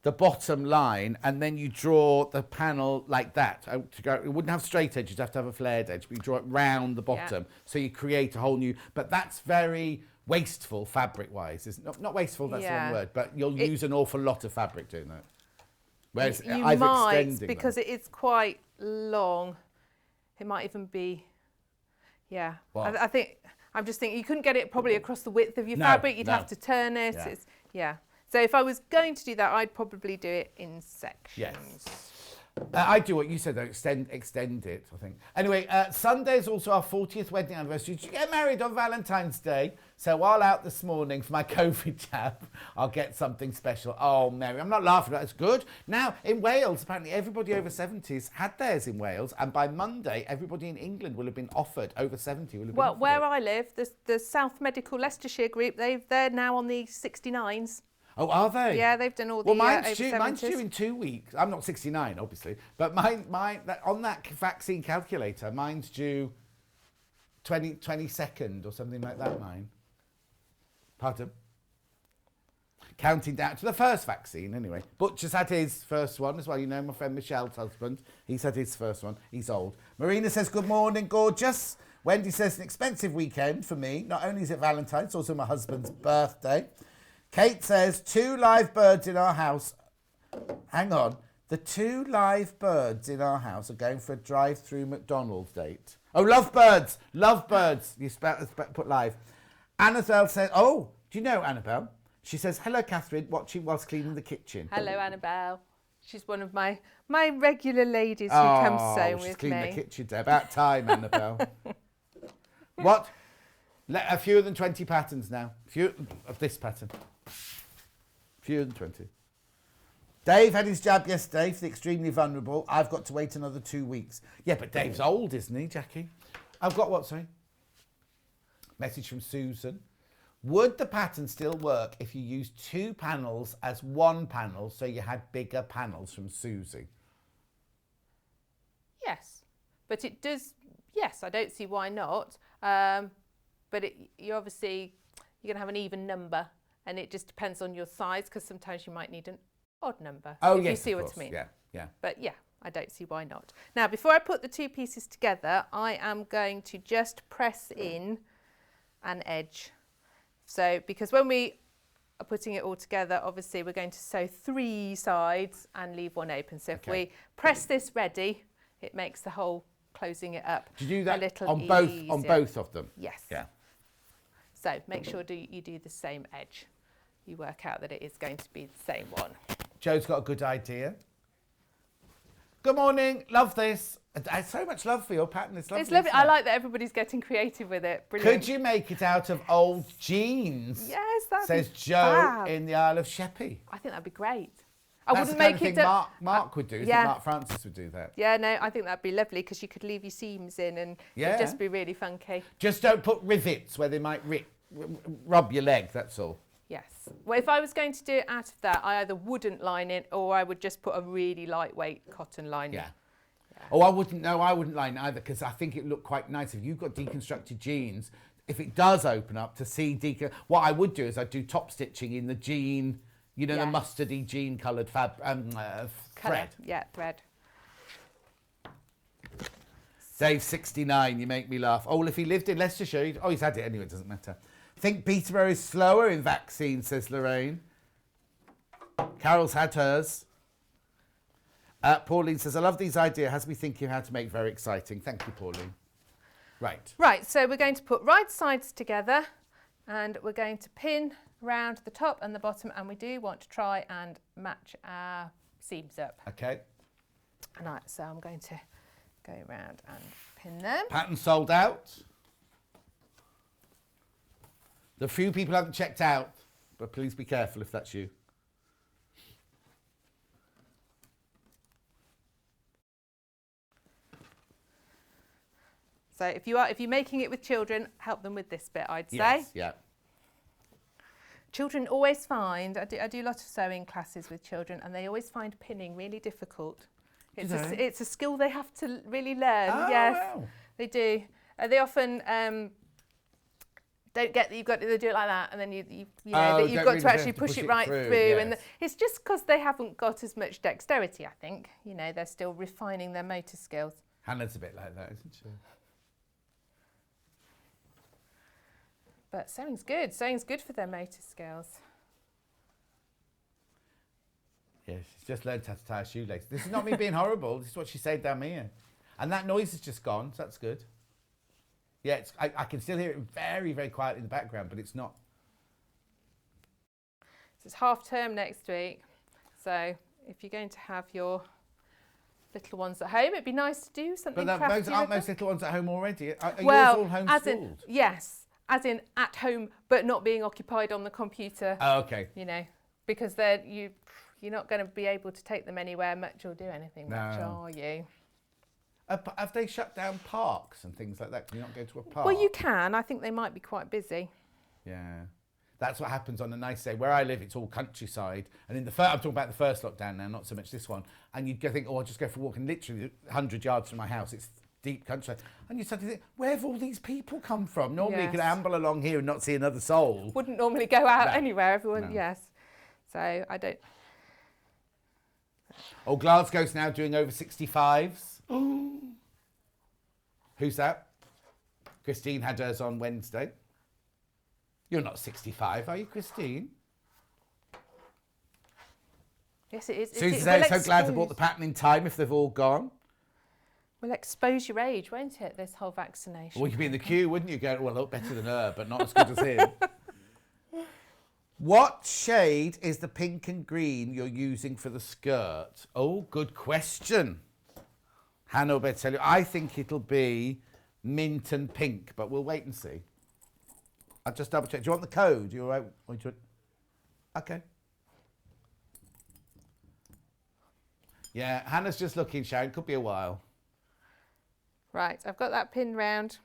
the bottom line, and then you draw the panel like that. To go, it wouldn't have straight edges, you'd have to have a flared edge, but you draw it round the bottom, so you create a whole new, but that's very wasteful fabric-wise. It's not wasteful, that's the wrong word, but you'll use an awful lot of fabric doing that. Whereas You I've might, extending because them. it is quite long. It might even be, yeah. What? I think, I'm just thinking, you couldn't get it probably across the width of your No, fabric. You'd no. have to turn it. Yeah. So if I was going to do that, I'd probably do it in sections. Yes. I do what you said, though, extend it, I think. Anyway, Sunday is also our 40th wedding anniversary. Did you get married on Valentine's Day? So while out this morning for my COVID jab, I'll get something special. Oh, Mary, I'm not laughing at that. It's good. Now, in Wales, apparently everybody over 70s had theirs in Wales. And by Monday, everybody in England will have been offered, over 70 will have been offered. Well, where I live, the South Medical Leicestershire group, they're now on the 69s. Oh, are they? Yeah, they've done all the well, mine's over due, 70s. mine's due in 2 weeks. I'm not 69, obviously, but on that vaccine calculator, mine's due 22nd or something like that. Mine. Pardon. Counting down to the first vaccine, anyway. Butcher's had his first one as well. You know, my friend Michelle's husband. He's had his first one. He's old. Marina says, good morning, gorgeous. Wendy says, an expensive weekend for me. Not only is it Valentine's, it's also my husband's birthday. Kate says, 2 live birds in our house. Hang on. The 2 live birds in our house are going for a drive-through McDonald's date. Oh, lovebirds. Lovebirds. You put live. Annabelle says, oh, do you know Annabelle? She says, hello, Catherine, watching whilst cleaning the kitchen. Hello, Annabelle. She's one of my regular ladies who comes sew with me. She's cleaning the kitchen today. About time, Annabelle. What? A fewer than 20 patterns now. Few of this pattern. Fewer than 20. Dave had his jab yesterday for the extremely vulnerable. I've got to wait another 2 weeks. Yeah, but Dave's old, isn't he, Jackie? I've got what, sorry? Message from Susan. Would the pattern still work if you used 2 panels as 1 panel so you had bigger panels, from Susie? Yes, but it does, yes, I don't see why not. But you're going to have an even number, and it just depends on your size, because sometimes you might need an odd number. Oh, if yes, you see of what course. I mean. Yeah, yeah. But yeah, I don't see why not. Now, before I put the 2 pieces together, I am going to just press in an edge. So, because when we are putting it all together, obviously we're going to sew 3 sides and leave 1 open. So if we press this ready, it makes the whole closing it up Do you do that a little on easier. both of them? Yes. Yeah. So make sure you do the same edge. You work out that it is going to be the same one. Joe's got a good idea. Good morning. Love this. I have so much love for your pattern. It's lovely. It's lovely. Isn't I it? like that everybody's getting creative with it. Brilliant. Could you make it out of old jeans? Yes, that'd Says be Joe fab. in the Isle of Sheppey. I think that'd be great. I That's wouldn't the kind make of it. thing Mark would do. Isn't yeah. it? Mark Francis would do that. Yeah, no, I think that'd be lovely, because you could leave your seams in and it'd just be really funky. Just don't put rivets where they might rub your leg. That's all. Yes. Well, if I was going to do it out of that, I either wouldn't line it, or I would just put a really lightweight cotton lining. Yeah. Oh, I wouldn't line it either, because I think it looked quite nice. If you've got deconstructed jeans, if it does open up to see what I would do is I'd do top stitching in the jean, you know, the mustardy jean coloured thread. Yeah, thread. Dave 69, you make me laugh. Oh, well, if he lived in Leicestershire, he's had it anyway, it doesn't matter. Think Peterborough is slower in vaccine, says Lorraine. Carol's had hers. Pauline says, I love these ideas. Has me thinking how to make very exciting. Thank you, Pauline. Right. Right, so we're going to put right sides together, And we're going to pin around the top and the bottom, and we do want to try and match our seams up. Okay. So I'm going to go around and pin them. Pattern sold out. The few people haven't checked out, but please be careful if that's you. So if you're making it with children, help them with this bit, I'd say. Yes, yeah. Children always find, I do a lot of sewing classes with children, and they always find pinning really difficult. It's a skill they have to really learn. Oh, yes, wow. They do. They often don't get that you've got to do it like that, and then you've got really to actually push it right through. Yes. And it's just because they haven't got as much dexterity, I think. You know, they're still refining their motor skills. Hannah's a bit like that, isn't she? But sewing's good. Sewing's good for their motor skills. Yeah, she's just learned how to tie a shoelace. This is not me being horrible. This is what she said down here. And that noise has just gone, so that's good. Yeah, I can still hear it very, very quietly in the background, but it's not. So it's half term next week. So if you're going to have your little ones at home, it'd be nice to do something crafty. But aren't most little ones at home already? Are yours all homeschooled? Yes. As in at home, but not being occupied on the computer. Oh, okay. You know, because you're not going to be able to take them anywhere much or do anything much, are you? Have they shut down parks and things like that? Can you not go to a park? Well, you can. I think they might be quite busy. Yeah. That's what happens on a nice day. Where I live, it's all countryside. And in I'm talking about the first lockdown now, not so much this one. And you'd go think, I'll just go for a walk. And literally 100 yards from my house, it's deep countryside. And you suddenly think, where have all these people come from? Normally you could amble along here and not see another soul. Wouldn't normally go out anywhere, everyone, yes. So I don't... Oh, Glasgow's now doing over 65s. Who's that? Christine had hers on Wednesday. You're not 65, are you, Christine? Yes, it is. Susan says, so glad I bought the pattern in time if they've all gone. Will expose your age, won't it, this whole vaccination? Well, you'd be in the queue, wouldn't you? Go, well, look better than her, but not as good as him. What shade is the pink and green you're using for the skirt? Oh, good question. Hannah will better tell you. I think it'll be mint and pink, but we'll wait and see. I'll just double check. Do you want the code? You all right? Okay. Yeah, Hannah's just looking, Sharon. Could be a while. Right, I've got that pinned round.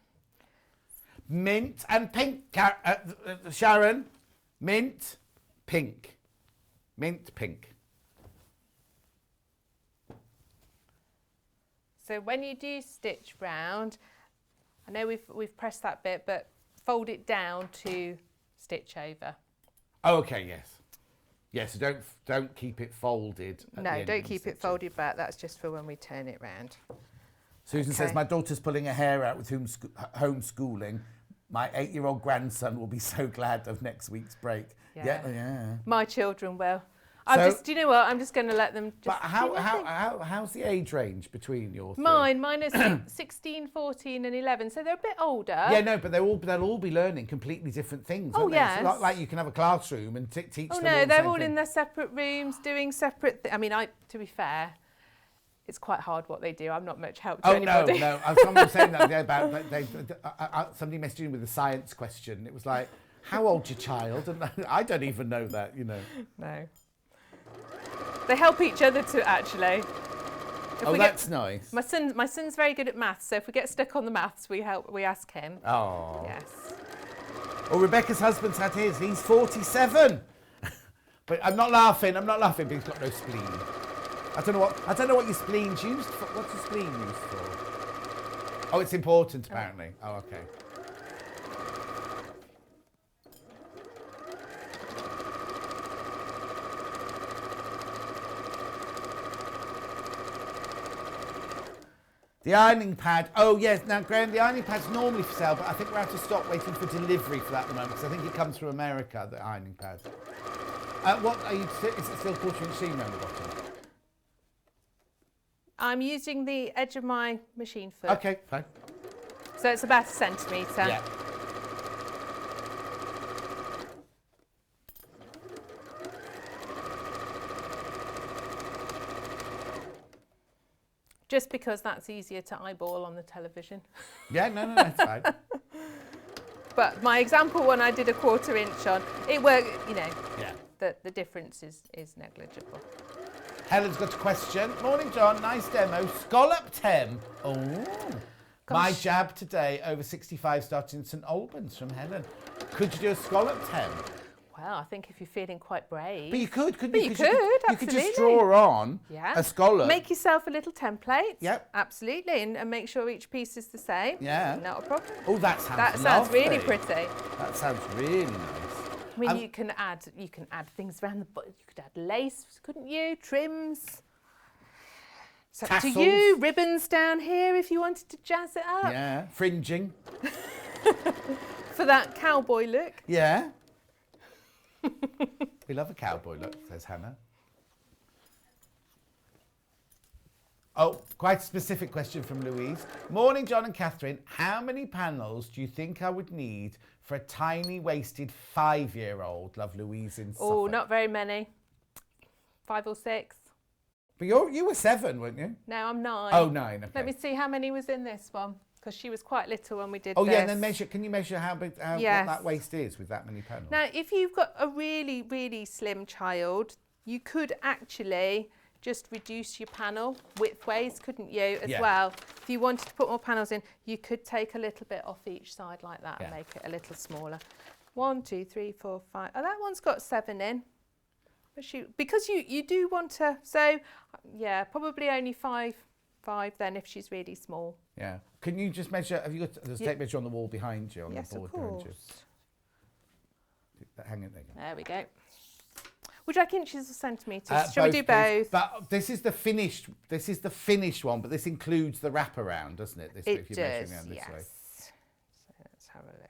Mint and pink, Sharon. Mint, pink. Mint, pink. So when you do stitch round, I know we've pressed that bit, but fold it down to stitch over. Oh, okay, yes. Yes, so don't keep it folded. No, don't keep it folded back. That's just for when we turn it round. Susan says, my daughter's pulling her hair out with homeschooling. My 8-year-old grandson will be so glad of next week's break. Yeah. My children will. Do you know what? I'm just going to let them just... But how's the age range between your three? Mine is 16, 14 and 11, so they're a bit older. Yeah, no, but they'll all be learning completely different things, won't they? Yes. It's like you can have a classroom and teach them all no, they're all thing. in their separate rooms doing separate... to be fair, it's quite hard what they do. I'm not much help to anybody. No. Someone was saying that about somebody messaged in with a science question. It was like, how old's your child? And I don't even know that, you know. No. They help each other to actually. That's nice. My son's very good at maths, so if we get stuck on the maths, we ask him. Oh. Yes. Oh, Rebecca's husband's had his. He's 47. But I'm not laughing, but he's got no spleen. I don't know what your spleen's used for. What's your spleen used for? Oh, it's important apparently. Oh, okay. The ironing pad. Oh, yes. Now, Graham, the ironing pad's normally for sale, but I think we're out of stock waiting for delivery for that at the moment, because I think it comes from America, the ironing pad. Is it still 1/4 inch seam around the bottom? I'm using the edge of my machine foot. Okay, fine. So it's about 1 centimetre. Yeah. just because that's easier to eyeball on the television. Yeah, no, that's fine. But my example one, I did a 1/4 inch on. It worked, you know. Yeah. The difference is negligible. Helen's got a question. Morning, John. Nice demo. Scallop Tem. Oh. My jab today over 65 starting in St Albans from Helen. Could you do a scallop Tem? Well, I think if you're feeling quite brave. But you could, couldn't but you? You could, you could just draw on a scallop. Make yourself a little template. Yep. Absolutely, and make sure each piece is the same. Yeah. Not a problem. Oh, that sounds That sounds lovely. really pretty. That sounds really nice. I mean, you can add things around the bottom. You could add lace, couldn't you? Trims. It's up Tassels. to you. Ribbons down here if you wanted to jazz it up. Yeah. Fringing. For that cowboy look. Yeah. We love a cowboy look, says Hannah. Oh, quite a specific question from Louise. Morning, John and Catherine. How many panels do you think I would need for a tiny-waisted 5-year-old? Love, Louise in Suffolk. Oh, not very many. 5 or 6. But you were 7, weren't you? No, I'm 9. Oh, 9, okay. Let me see how many was in this one, because she was quite little when we did Oh, this. yeah, and then can you measure how big what that waist is with that many panels? Now, if you've got a really, really slim child, you could actually just reduce your panel width-ways, couldn't you, as well? If you wanted to put more panels in, you could take a little bit off each side like that and make it a little smaller. 1, 2, 3, 4, 5. Oh, that one's got 7 in. Because you do want to, so yeah, probably only 5 then if she's really small. Yeah. Can you just measure, have you got the tape measure on the wall behind you, on the board behind you? Hang it there. There we go. Would you like inches or centimetres? Shall we do both? But this is the finished one, but this includes the wraparound, doesn't it? This It if you're does, measuring down this way. So let's have a look.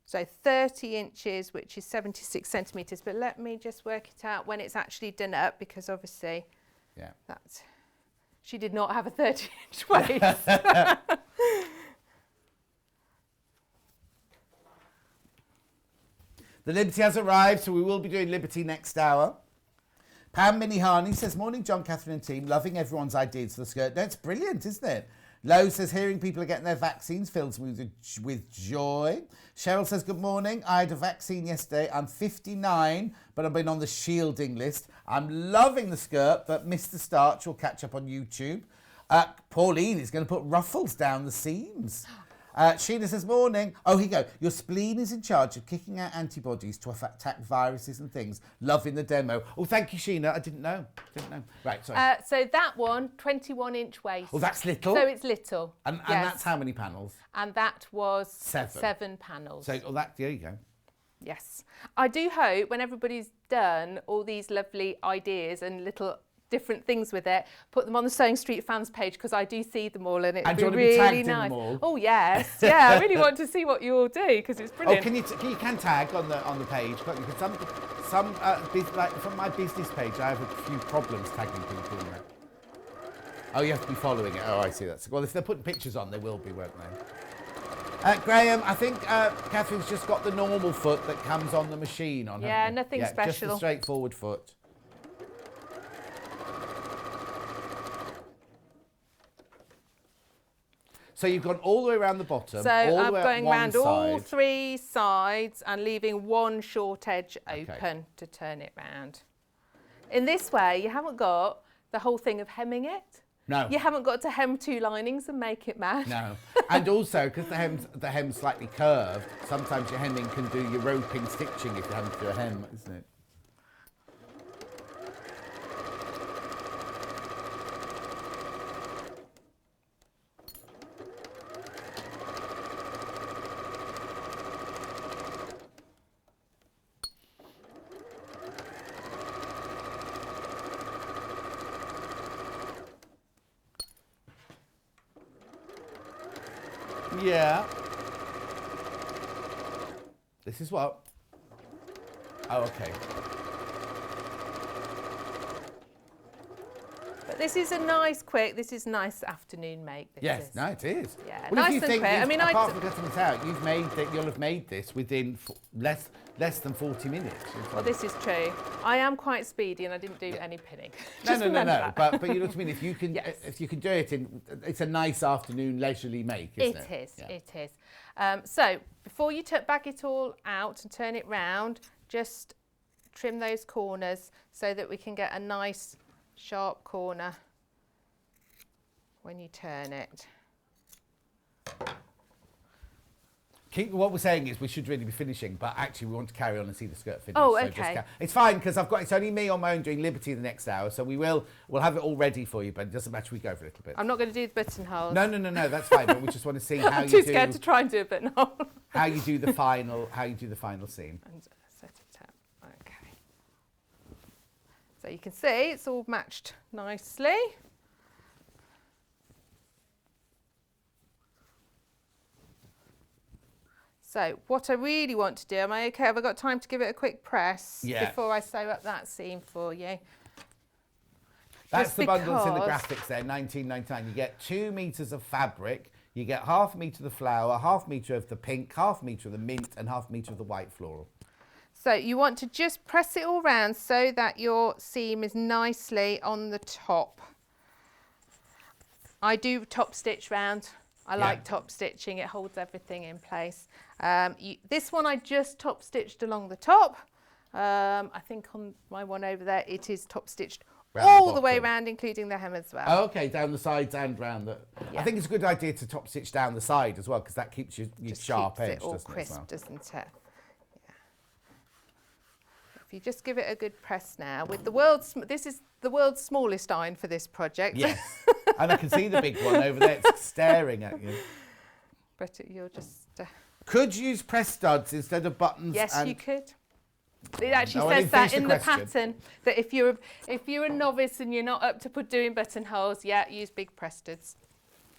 So 30 inches, which is 76 centimetres, but let me just work it out when it's actually done up, because obviously she did not have a 30-inch waist. The Liberty has arrived, so we will be doing Liberty next hour. Pam Minihani says, morning, John, Catherine and team. Loving everyone's ideas for the skirt. That's brilliant, isn't it? Lo says, hearing people are getting their vaccines fills me with joy. Cheryl says, good morning. I had a vaccine yesterday. I'm 59, but I've been on the shielding list. I'm loving the skirt, but missed the start. You'll catch up on YouTube. Pauline is going to put ruffles down the seams. Sheena says, morning. Oh, here you go. Your spleen is in charge of kicking out antibodies to attack viruses and things. Loving the demo. Oh, thank you, Sheena. I didn't know. Right, sorry. So that one, 21-inch waist. Oh, that's little? So it's little. And that's how many panels? And that was 7. 7 panels. So, there you go. Yes. I do hope when everybody's done all these lovely ideas and little different things with it, put them on the Sewing Street fans page, because I do see them all and it'd be really nice. In them all? Oh yes, yeah. I really want to see what you all do, because it's brilliant. Oh, you can tag on the page, can't you? Because like from my business page, I have a few problems tagging people in that. Oh, you have to be following it. Oh, I see that. Well, if they're putting pictures on, they will be, won't they? Graham, I think Catherine's just got the normal foot that comes on the machine on her. Yeah, nothing special. Just the straightforward foot. So you've gone all the way around the bottom. So I'm going around all 3 sides and leaving one short edge open to turn it round. In this way, you haven't got the whole thing of hemming it. No. You haven't got to hem 2 linings and make it match. No. And also, because the hem's slightly curved, sometimes your hemming can do your roping stitching if you haven't do a hem, isn't it? Yeah. This is what? Oh, okay. But this is a nice quick, this is nice afternoon make. This Yes, is. no, it is. Yeah, Well, nice if you and think quick. I mean, apart from cutting this out, you'll have made this within less than 40 minutes. Well, this is true. I am quite speedy and I didn't do any pinning. Just No. remember that. But you know what I mean. If you can, Yes. if you can do it it's a nice afternoon leisurely make, isn't it? It is. Yeah. It is. So before you bag it all out and turn it round, just trim those corners so that we can get a nice sharp corner when you turn it. What we're saying is we should really be finishing, but actually we want to carry on and see the skirt finish. Oh, so okay. It's fine because it's only me on my own doing Liberty the next hour, so we'll have it all ready for you. But it doesn't matter. We go for a little bit. I'm not going to do the buttonholes. No, that's fine. But we just want to see how I'm you too do. scared to try and do a buttonhole. How you do the final scene. And set it up. Okay. So you can see it's all matched nicely. So what I really want to do, am I okay? Have I got time to give it a quick press before I sew up that seam for you? That's Just the bundle that's in the because- graphics there, £19.99. You get 2 metres of fabric, you get half a metre of the flower, half metre of the pink, half metre of the mint, and half metre of the white floral. So you want to just press it all round so that your seam is nicely on the top. I do top stitch round. I like top stitching, it holds everything in place. This one I just top stitched along the top. I think on my one over there it is top stitched all the way around, including the hem as well. Oh, okay, down the sides and round the... Yeah. I think it's a good idea to top stitch down the side as well, because that keeps your Just sharp keeps edge, it all doesn't crisp, it? As well? doesn't it? Yeah. If you just give it a good press now, with the world's, this is the world's smallest iron for this project. Yes, and I can see the big one over there, it's staring at you. But you'll just... Could you use press studs instead of buttons? Yes, and you could. It actually No, I says didn't that finish in the the question. pattern, that if you're a novice and you're not up to doing buttonholes, use big press studs.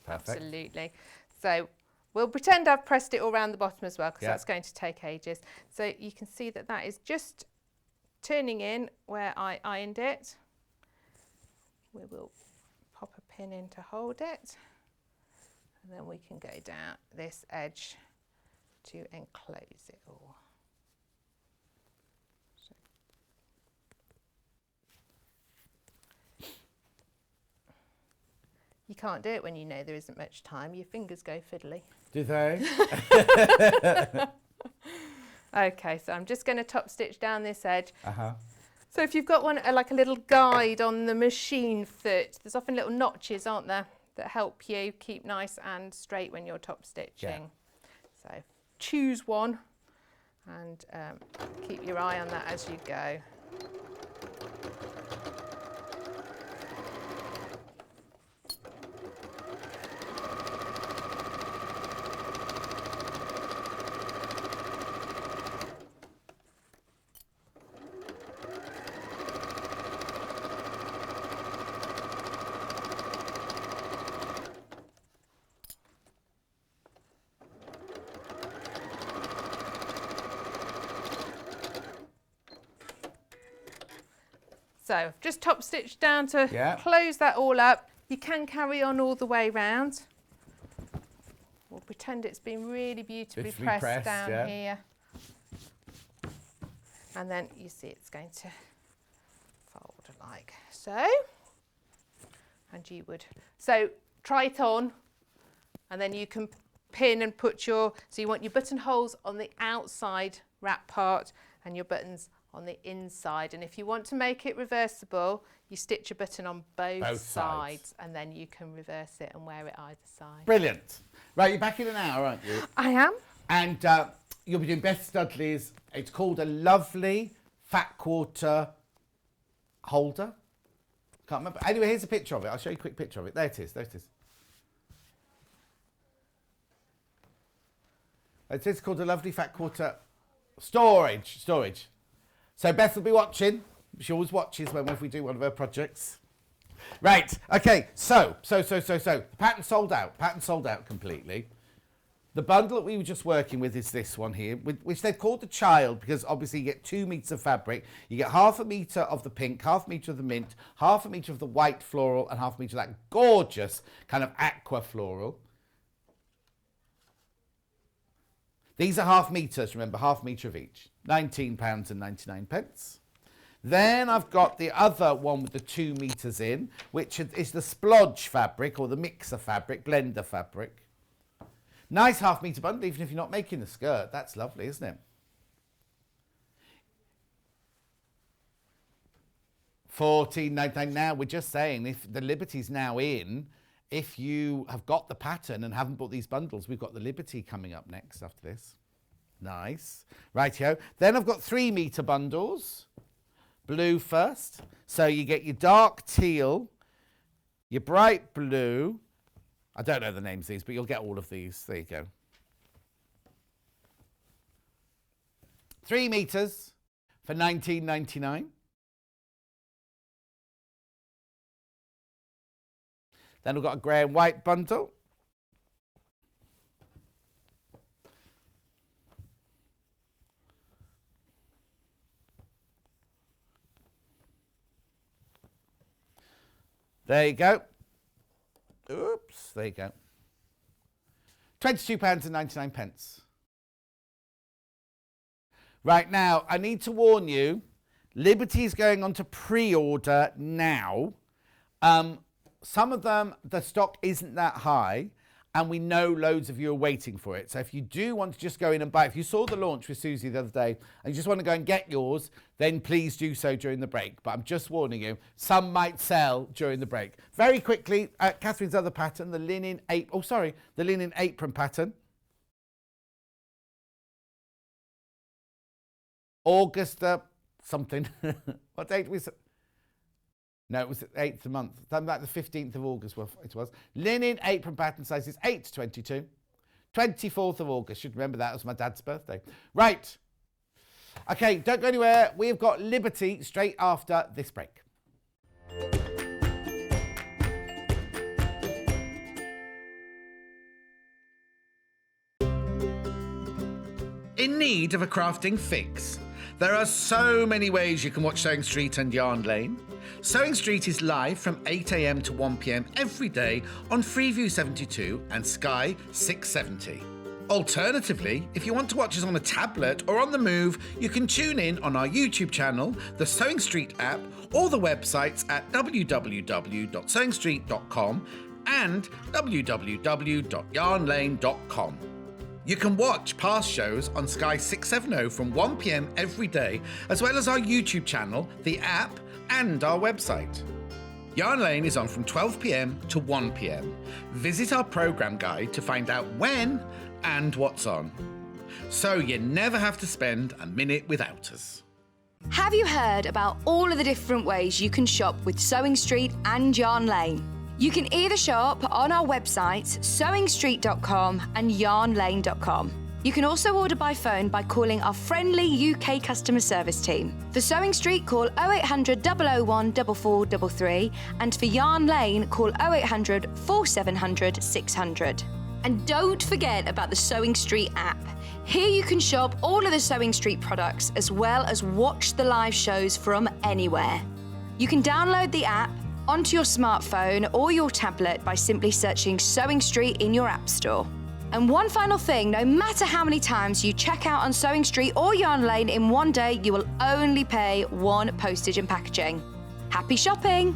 Perfect. Absolutely. So we'll pretend I've pressed it all around the bottom as well, because Yeah. that's going to take ages. So you can see that that is just turning in where I ironed it. We will pop a pin in to hold it, and then we can go down this edge to enclose it all. You can't do it when you know there isn't much time. Your fingers go fiddly. Do they? Okay, so I'm just going to top stitch down this edge. Uh-huh. So if you've got one like a little guide on the machine foot, there's often little notches, aren't there, that help you keep nice and straight when you're top stitching. So choose one and keep your eye on that as you go. So I've just top stitched down to close that all up. You can carry on all the way round. We'll pretend it's been really beautifully pressed down here. And then you see it's going to fold like so. And you would, so try it on, and then you can pin and put your, so you want your buttonholes on the outside wrap part and your buttons on the inside. And if you want to make it reversible, you stitch a button on both sides, and then you can reverse it and wear it either side. Brilliant. Right, you're back in an hour, aren't you? I am. And you'll be doing Beth Studley's, it's called a lovely fat quarter holder. Can't remember. Anyway, here's a picture of it. I'll show you a quick picture of it. There it is. There it is. It's called a lovely fat quarter storage. So Beth will be watching. She always watches whenever we do one of her projects. Right. Okay. So. The pattern sold out. Pattern sold out completely. The bundle that we were just working with is this one here, which they've called the child because obviously you get 2 meters of fabric. You get half a meter of the pink, half a meter of the mint, half a meter of the white floral, and half a meter of that gorgeous kind of aqua floral. These are half meters, remember, half meter of each. £19.99. Then I've got the other one with the 2 meters in, which is the splodge fabric or the mixer fabric, blender fabric. Nice half meter bundle, even if you're not making the skirt. That's lovely, isn't it? £14.99. Now, we're just saying, if the Liberty's now in, if you have got the pattern and haven't bought these bundles, we've got the Liberty coming up next after this. Nice. Rightio. Then I've got 3 meter bundles. Blue first. So you get your dark teal, your bright blue. I don't know the names of these, but you'll get all of these. There you go. 3 meters for £19.99. Then we've got a grey and white bundle. There you go. Oops, there you go. £22.99. Right now, I need to warn you, Liberty's going on to pre-order now. Some of them, the stock isn't that high, and we know loads of you are waiting for it. So if you do want to just go in and buy, if you saw the launch with Susie the other day and you just want to go and get yours, then please do so during the break. But I'm just warning you, some might sell during the break. Very quickly, Catherine's other pattern, the linen apron pattern. August something. What date was it? No, it was the 8th of the month. Something like the 15th of August it was. Linen apron pattern sizes 8 to 22. 24th of August. Should remember that. It was my dad's birthday. Right. Okay, don't go anywhere. We've got Liberty straight after this break. In need of a crafting fix? There are so many ways you can watch Sewing Street and Yarn Lane. Sewing Street is live from 8 a.m. to 1 p.m. every day on Freeview 72 and Sky 670. Alternatively, if you want to watch us on a tablet or on the move, you can tune in on our YouTube channel, the Sewing Street app, or the websites at www.sewingstreet.com and www.yarnlane.com. You can watch past shows on Sky 670 from 1 p.m. every day, as well as our YouTube channel, the app, and our website. Yarn Lane is on from 12 p.m. to 1 p.m. Visit our programme guide to find out when and what's on. So you never have to spend a minute without us. Have you heard about all of the different ways you can shop with Sewing Street and Yarn Lane? You can either shop on our websites, sewingstreet.com and yarnlane.com. You can also order by phone by calling our friendly UK customer service team. For Sewing Street, call 0800 001 4433, and for Yarn Lane, call 0800 4700 600. And don't forget about the Sewing Street app. Here you can shop all of the Sewing Street products as well as watch the live shows from anywhere. You can download the app onto your smartphone or your tablet by simply searching Sewing Street in your app store. And one final thing, no matter how many times you check out on Sewing Street or Yarn Lane in one day, you will only pay 1 postage and packaging. Happy shopping!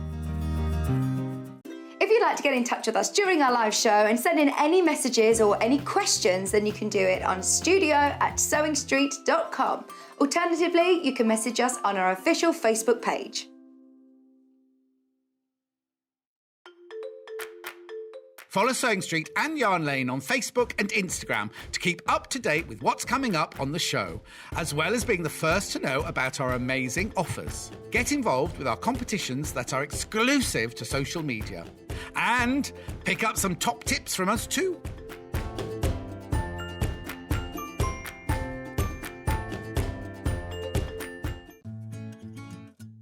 If you'd like to get in touch with us during our live show and send in any messages or any questions, then you can do it on studio@sewingstreet.com. Alternatively, you can message us on our official Facebook page. Follow Sewing Street and Yarn Lane on Facebook and Instagram to keep up to date with what's coming up on the show, as well as being the first to know about our amazing offers. Get involved with our competitions that are exclusive to social media. And pick up some top tips from us too.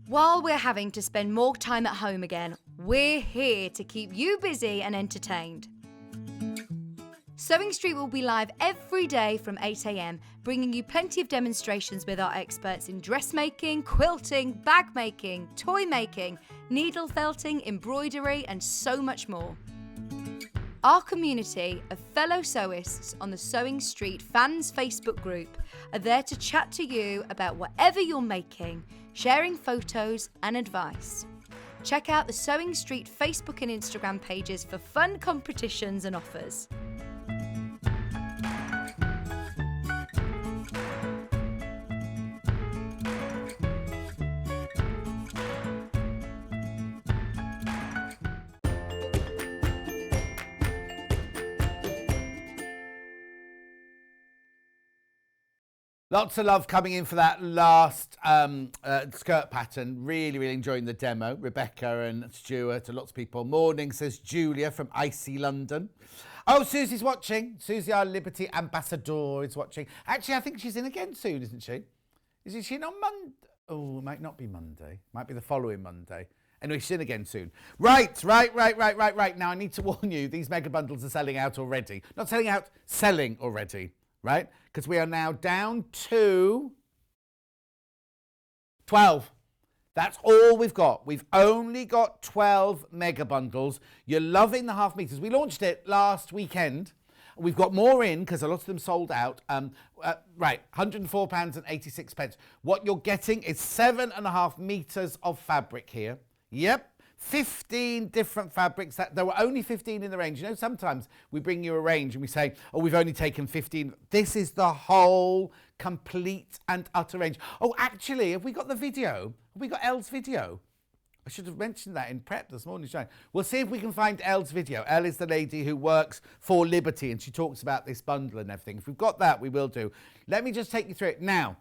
While we're having to spend more time at home again, we're here to keep you busy and entertained. Sewing Street will be live every day from 8 a.m, bringing you plenty of demonstrations with our experts in dressmaking, quilting, bag making, toy making, needle felting, embroidery, and so much more. Our community of fellow sewists on the Sewing Street fans Facebook group are there to chat to you about whatever you're making, sharing photos and advice. Check out the Sewing Street Facebook and Instagram pages for fun competitions and offers. Lots of love coming in for that last skirt pattern. Really, really enjoying the demo. Rebecca and Stuart and lots of people. Morning, says Julia from Icy London. Oh, Susie's watching. Susie, our Liberty ambassador, is watching. Actually, I think she's in again soon, isn't she? Isn't she on Monday? Oh, it might not be Monday. Might be the following Monday. Anyway, she's in again soon. Right. Now, I need to warn you, these mega bundles are selling out already. Not selling out, selling already. Right? Because we are now down to 12. That's all we've got. We've only got 12 mega bundles. You're loving the half meters. We launched it last weekend. We've got more in because a lot of them sold out. Right, £104.86. What you're getting is 7.5 meters of fabric here. Yep. 15 different fabrics. There were only 15 in the range. You know, sometimes we bring you a range and we say, oh, we've only taken 15. This is the whole complete and utter range. Oh, actually, have we got the video? Have we got Elle's video? I should have mentioned that in prep this morning. We'll see if we can find Elle's video. Elle is the lady who works for Liberty and she talks about this bundle and everything. If we've got that, we will do. Let me just take you through it. Now,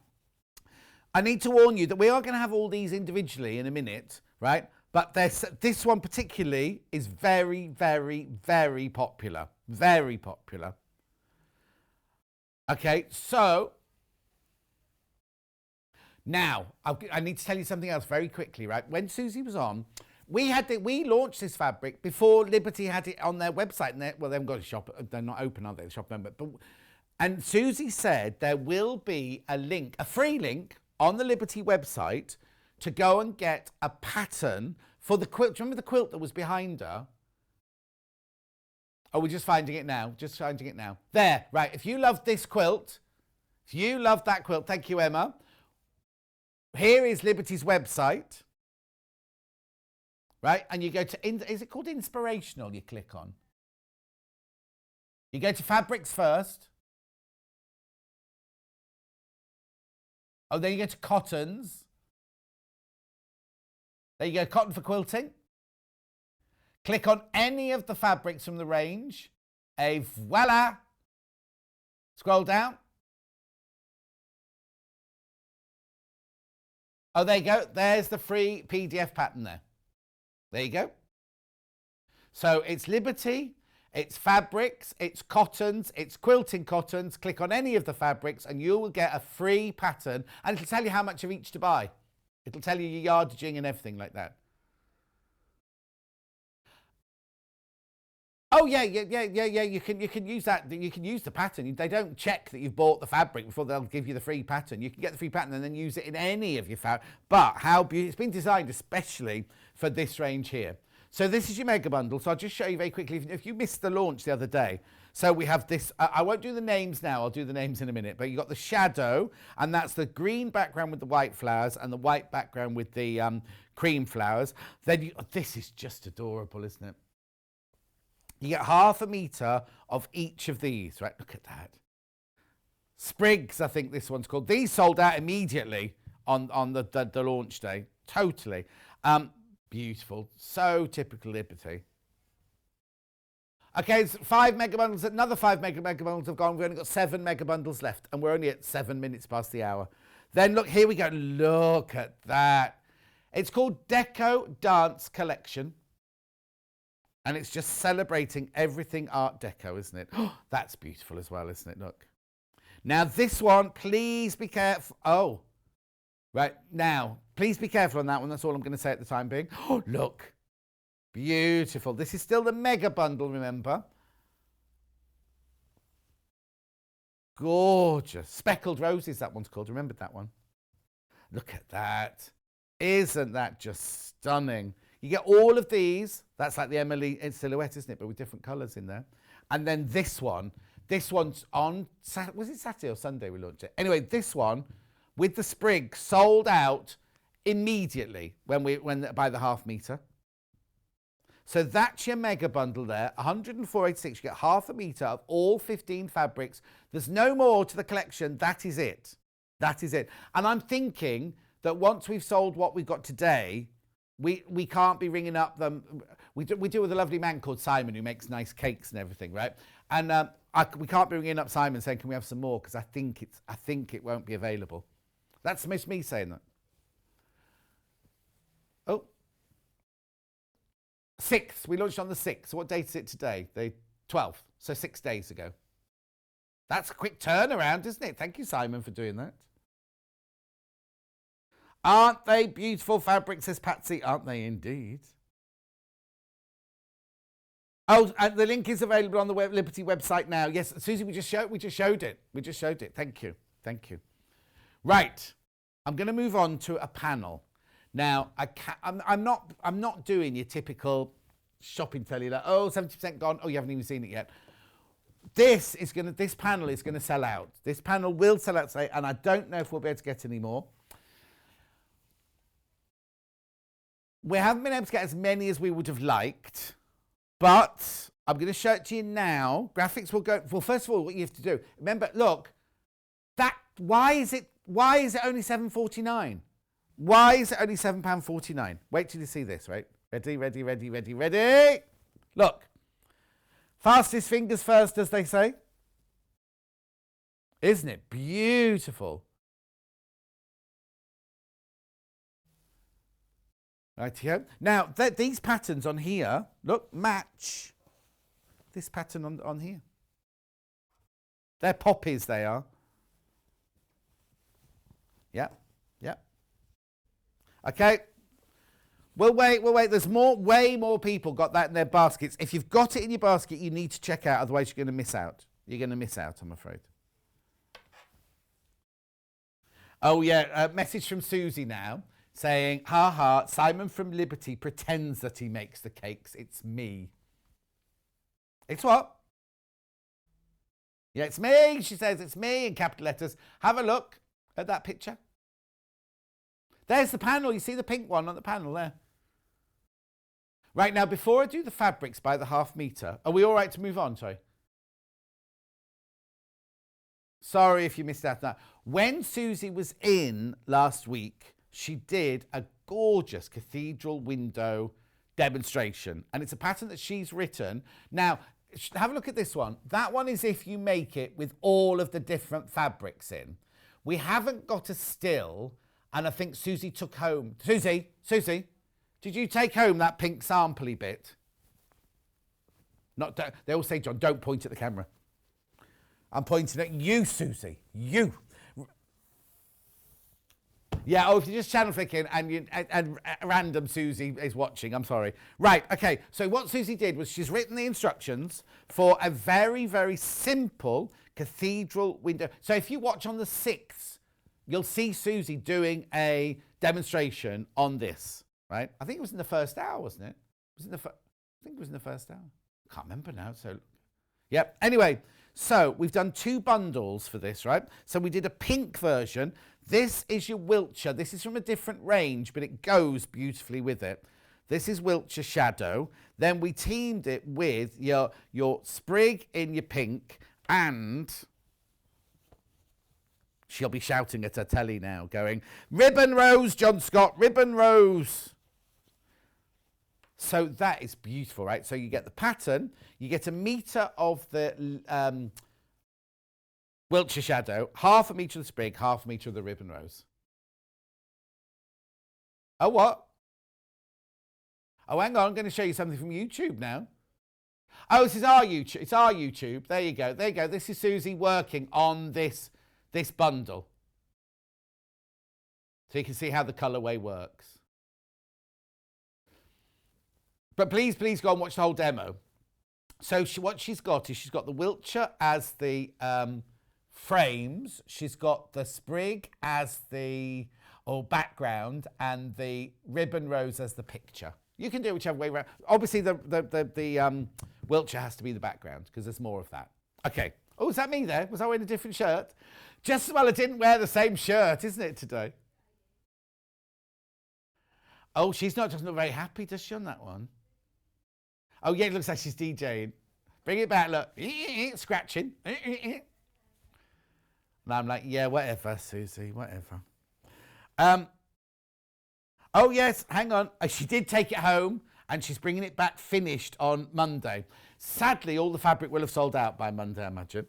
I need to warn you that we are going to have all these individually in a minute, right? But this one particularly is very, very, very popular. Very popular. Okay, so now I need to tell you something else very quickly, right? When Susie was on, we launched this fabric before Liberty had it on their website. And well, they haven't got a shop. They're not open, are they? The shop member. And Susie said there will be a link, a free link on the Liberty website to go and get a pattern for the quilt. Do you remember the quilt that was behind her? Oh, we're just finding it now. Just finding it now. There, right. If you love this quilt, if you love that quilt, thank you, Emma. Here is Liberty's website. Right? And you go to, is it called Inspirational you click on? You go to Fabrics first. Oh, then you go to Cottons. There you go, cotton for quilting. Click on any of the fabrics from the range. Et voila. Scroll down. Oh, there you go. There's the free PDF pattern there. There you go. So it's Liberty, it's fabrics, it's cottons, it's quilting cottons. Click on any of the fabrics and you will get a free pattern and it'll tell you how much of each to buy. It'll tell you your yardaging and everything like that. Oh yeah. You can use that. You can use the pattern. They don't check that you've bought the fabric before they'll give you the free pattern. You can get the free pattern and then use it in any of your fabric. But how beautiful! It's been designed especially for this range here. So this is your mega bundle. So I'll just show you very quickly. If you missed the launch the other day, so we have this. I won't do the names now. I'll do the names in a minute. But you got the shadow, and that's the green background with the white flowers, and the white background with the cream flowers. Then this is just adorable, isn't it? You get 1/2 meter of each of these, right? Look at that. Sprigs, I think this one's called. These sold out immediately on the launch day. Totally. Beautiful. So typical Liberty. Okay, it's 5 mega bundles. Another 5 mega bundles have gone. We've only got 7 mega bundles left, and we're only at 7 minutes past the hour. Then look, here we go. Look at that. It's called Deco Dance Collection. And it's just celebrating everything Art Deco, isn't it? Oh, that's beautiful as well, isn't it? Look. Now, this one, please be careful. Oh, right. Now, please be careful on that one. That's all I'm going to say at the time being. Oh, look. Beautiful. This is still the mega bundle, remember? Gorgeous. Speckled Roses, that one's called. Remember that one? Look at that. Isn't that just stunning? You get all of these. That's like the Emily silhouette, isn't it? But with different colours in there. And then this one. This one's on, was it Saturday or Sunday we launched it? Anyway, this one with the sprig sold out immediately by the half metre. So that's your mega bundle there, 104.86. You get half a metre of all 15 fabrics. There's no more to the collection. That is it. That is it. And I'm thinking that once we've sold what we've got today, we can't be ringing up them. We deal with a lovely man called Simon who makes nice cakes and everything, right? And we can't be ringing up Simon saying, can we have some more? Because I think it won't be available. That's me saying that. Oh. 6th. We launched on the 6th. So what date is it today? The 12th. So 6 days ago. That's a quick turnaround, isn't it? Thank you, Simon, for doing that. Aren't they beautiful fabrics, says Patsy? Aren't they indeed? Oh, and the link is available on the Liberty website now. Yes, Susie, we just showed it. We just showed it. Thank you. Thank you. Right. I'm going to move on to a panel. Now, I'm not doing your typical shopping telly like, oh, 70% gone. Oh, you haven't even seen it yet. This panel is going to sell out. This panel will sell out today, and I don't know if we'll be able to get any more. We haven't been able to get as many as we would have liked, but I'm going to show it to you now. Graphics will go. Well, first of all, what you have to do, remember, look, why is it only £7.49? Why is it only £7.49? Wait till you see this, right? Ready, ready, ready, ready, ready. Look. Fastest fingers first, as they say. Isn't it beautiful? Right here. Now, these patterns on here, look, match this pattern on here. They're poppies, they are. Yeah, yeah. Okay. We'll wait. There's way more people got that in their baskets. If you've got it in your basket, you need to check out, otherwise you're going to miss out. You're going to miss out, I'm afraid. Oh, yeah, a message from Susie now saying, ha ha, Simon from Liberty pretends that he makes the cakes. It's me. It's what? Yeah, it's me. She says it's me in capital letters. Have a look at that picture. There's the panel. You see the pink one on the panel there. Right, now, before I do the fabrics by the half metre, are we all right to move on? Sorry if you missed out on that. When Susie was in last week, she did a gorgeous cathedral window demonstration. And it's a pattern that she's written. Now, have a look at this one. That one is if you make it with all of the different fabrics in. We haven't got a still, and I think Susie took home. Susie, did you take home that pink sample-y bit? They all say, John, don't point at the camera. I'm pointing at you, Susie. You. Yeah, if you're just channel flicking and random Susie is watching, I'm sorry. Right, okay, so what Susie did was she's written the instructions for a very, very simple cathedral window. So if you watch on the 6th, you'll see Susie doing a demonstration on this, right? I think it was in the first hour, wasn't it? I think it was in the first hour. I can't remember now, so... Yep, anyway, so we've done 2 bundles for this, right? So we did a pink version. This is your Wiltshire. This is from a different range, but it goes beautifully with it. This is Wiltshire Shadow. Then we teamed it with your sprig in your pink, and she'll be shouting at her telly now, going, Ribbon Rose, John Scott, Ribbon Rose. So that is beautiful, right? So you get the pattern, you get a metre of the Wiltshire Shadow, half a metre of the sprig, half a metre of the Ribbon Rose. Oh, what? Oh, hang on, I'm going to show you something from YouTube now. Oh, this is our YouTube. It's our YouTube. There you go. There you go. This is Susie working on this bundle. So you can see how the colourway works. But please go and watch the whole demo. So what she's got is she's got the Wiltshire as the frames. She's got the sprig as the background and the ribbon rose as the picture. You can do it whichever way around. Obviously, the Wiltshire has to be the background because there's more of that. Okay. Oh, is that me there? Was I wearing a different shirt? Just as well I didn't wear the same shirt, isn't it, today? Oh, she's not very happy, does she, on that one? Oh, yeah, it looks like she's DJing. Bring it back, look. Scratching. And I'm like, yeah, whatever, Susie, whatever. Oh, yes, hang on. She did take it home, and she's bringing it back finished on Monday. Sadly, all the fabric will have sold out by Monday, I imagine.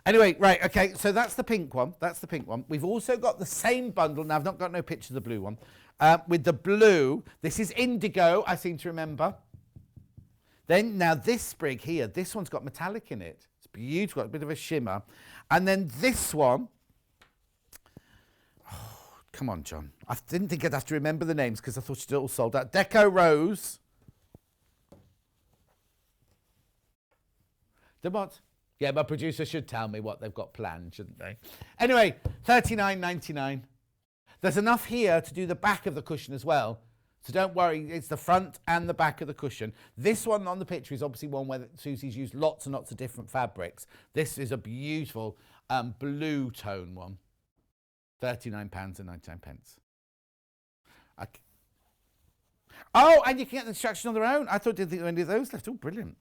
Anyway, right, okay, so that's the pink one. That's the pink one. We've also got the same bundle. Now, I've not got no picture of the blue one. With the blue, this is indigo, I seem to remember. Then, now this sprig here, this one's got metallic in it. It's beautiful, got a bit of a shimmer. And then this one, oh, come on, John. I didn't think I'd have to remember the names because I thought she'd all sold out. Deco Rose. The what? Yeah, my producer should tell me what they've got planned, shouldn't they? Anyway, $39.99. There's enough here to do the back of the cushion as well. So don't worry, it's the front and the back of the cushion. This one on the picture is obviously one where Susie's used lots and lots of different fabrics. This is a beautiful blue tone one. £39.99. Okay. Oh, and you can get the instructions on their own. I thought, didn't think there were any of those left. Oh, brilliant.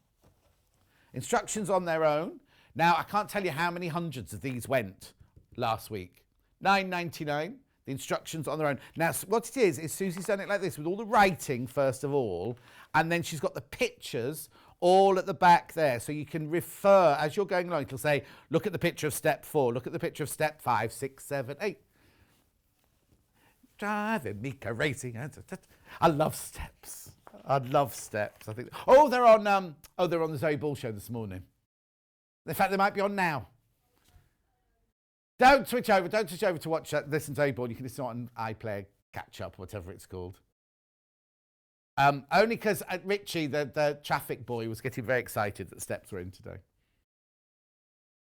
Instructions on their own. Now, I can't tell you how many hundreds of these went last week. $9.99, the instructions on their own. Now, what it is Susie's done it like this with all the writing, first of all, and then she's got the pictures all at the back there. So you can refer, as you're going along, it'll say, look at the picture of step 4, look at the picture of step 5, 6, 7, 8. Driving me crazy. I love steps. I love steps. I think. Oh, they're on the Zoe Ball show this morning. In fact, they might be on now. Don't switch over to watch listen to Zoe Ball. You can listen on iPlayer, Catch Up, whatever it's called. Only because Richie, the traffic boy, was getting very excited that steps were in today.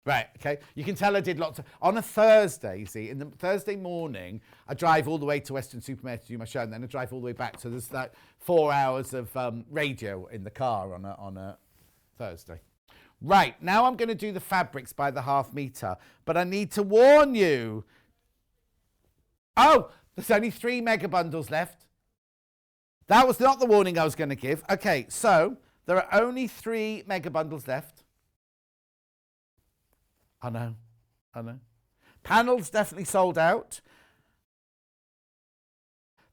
Right, okay. You can tell I did lots of... On a Thursday, you see, in the Thursday morning, I drive all the way to Weston-super-Mare to do my show, and then I drive all the way back. So there's like 4 hours of radio in the car on a Thursday. Right, now I'm going to do the fabrics by the half metre, but I need to warn you. Oh, there's only 3 mega bundles left. That was not the warning I was going to give. Okay, so there are only 3 mega bundles left. I know. Panels definitely sold out.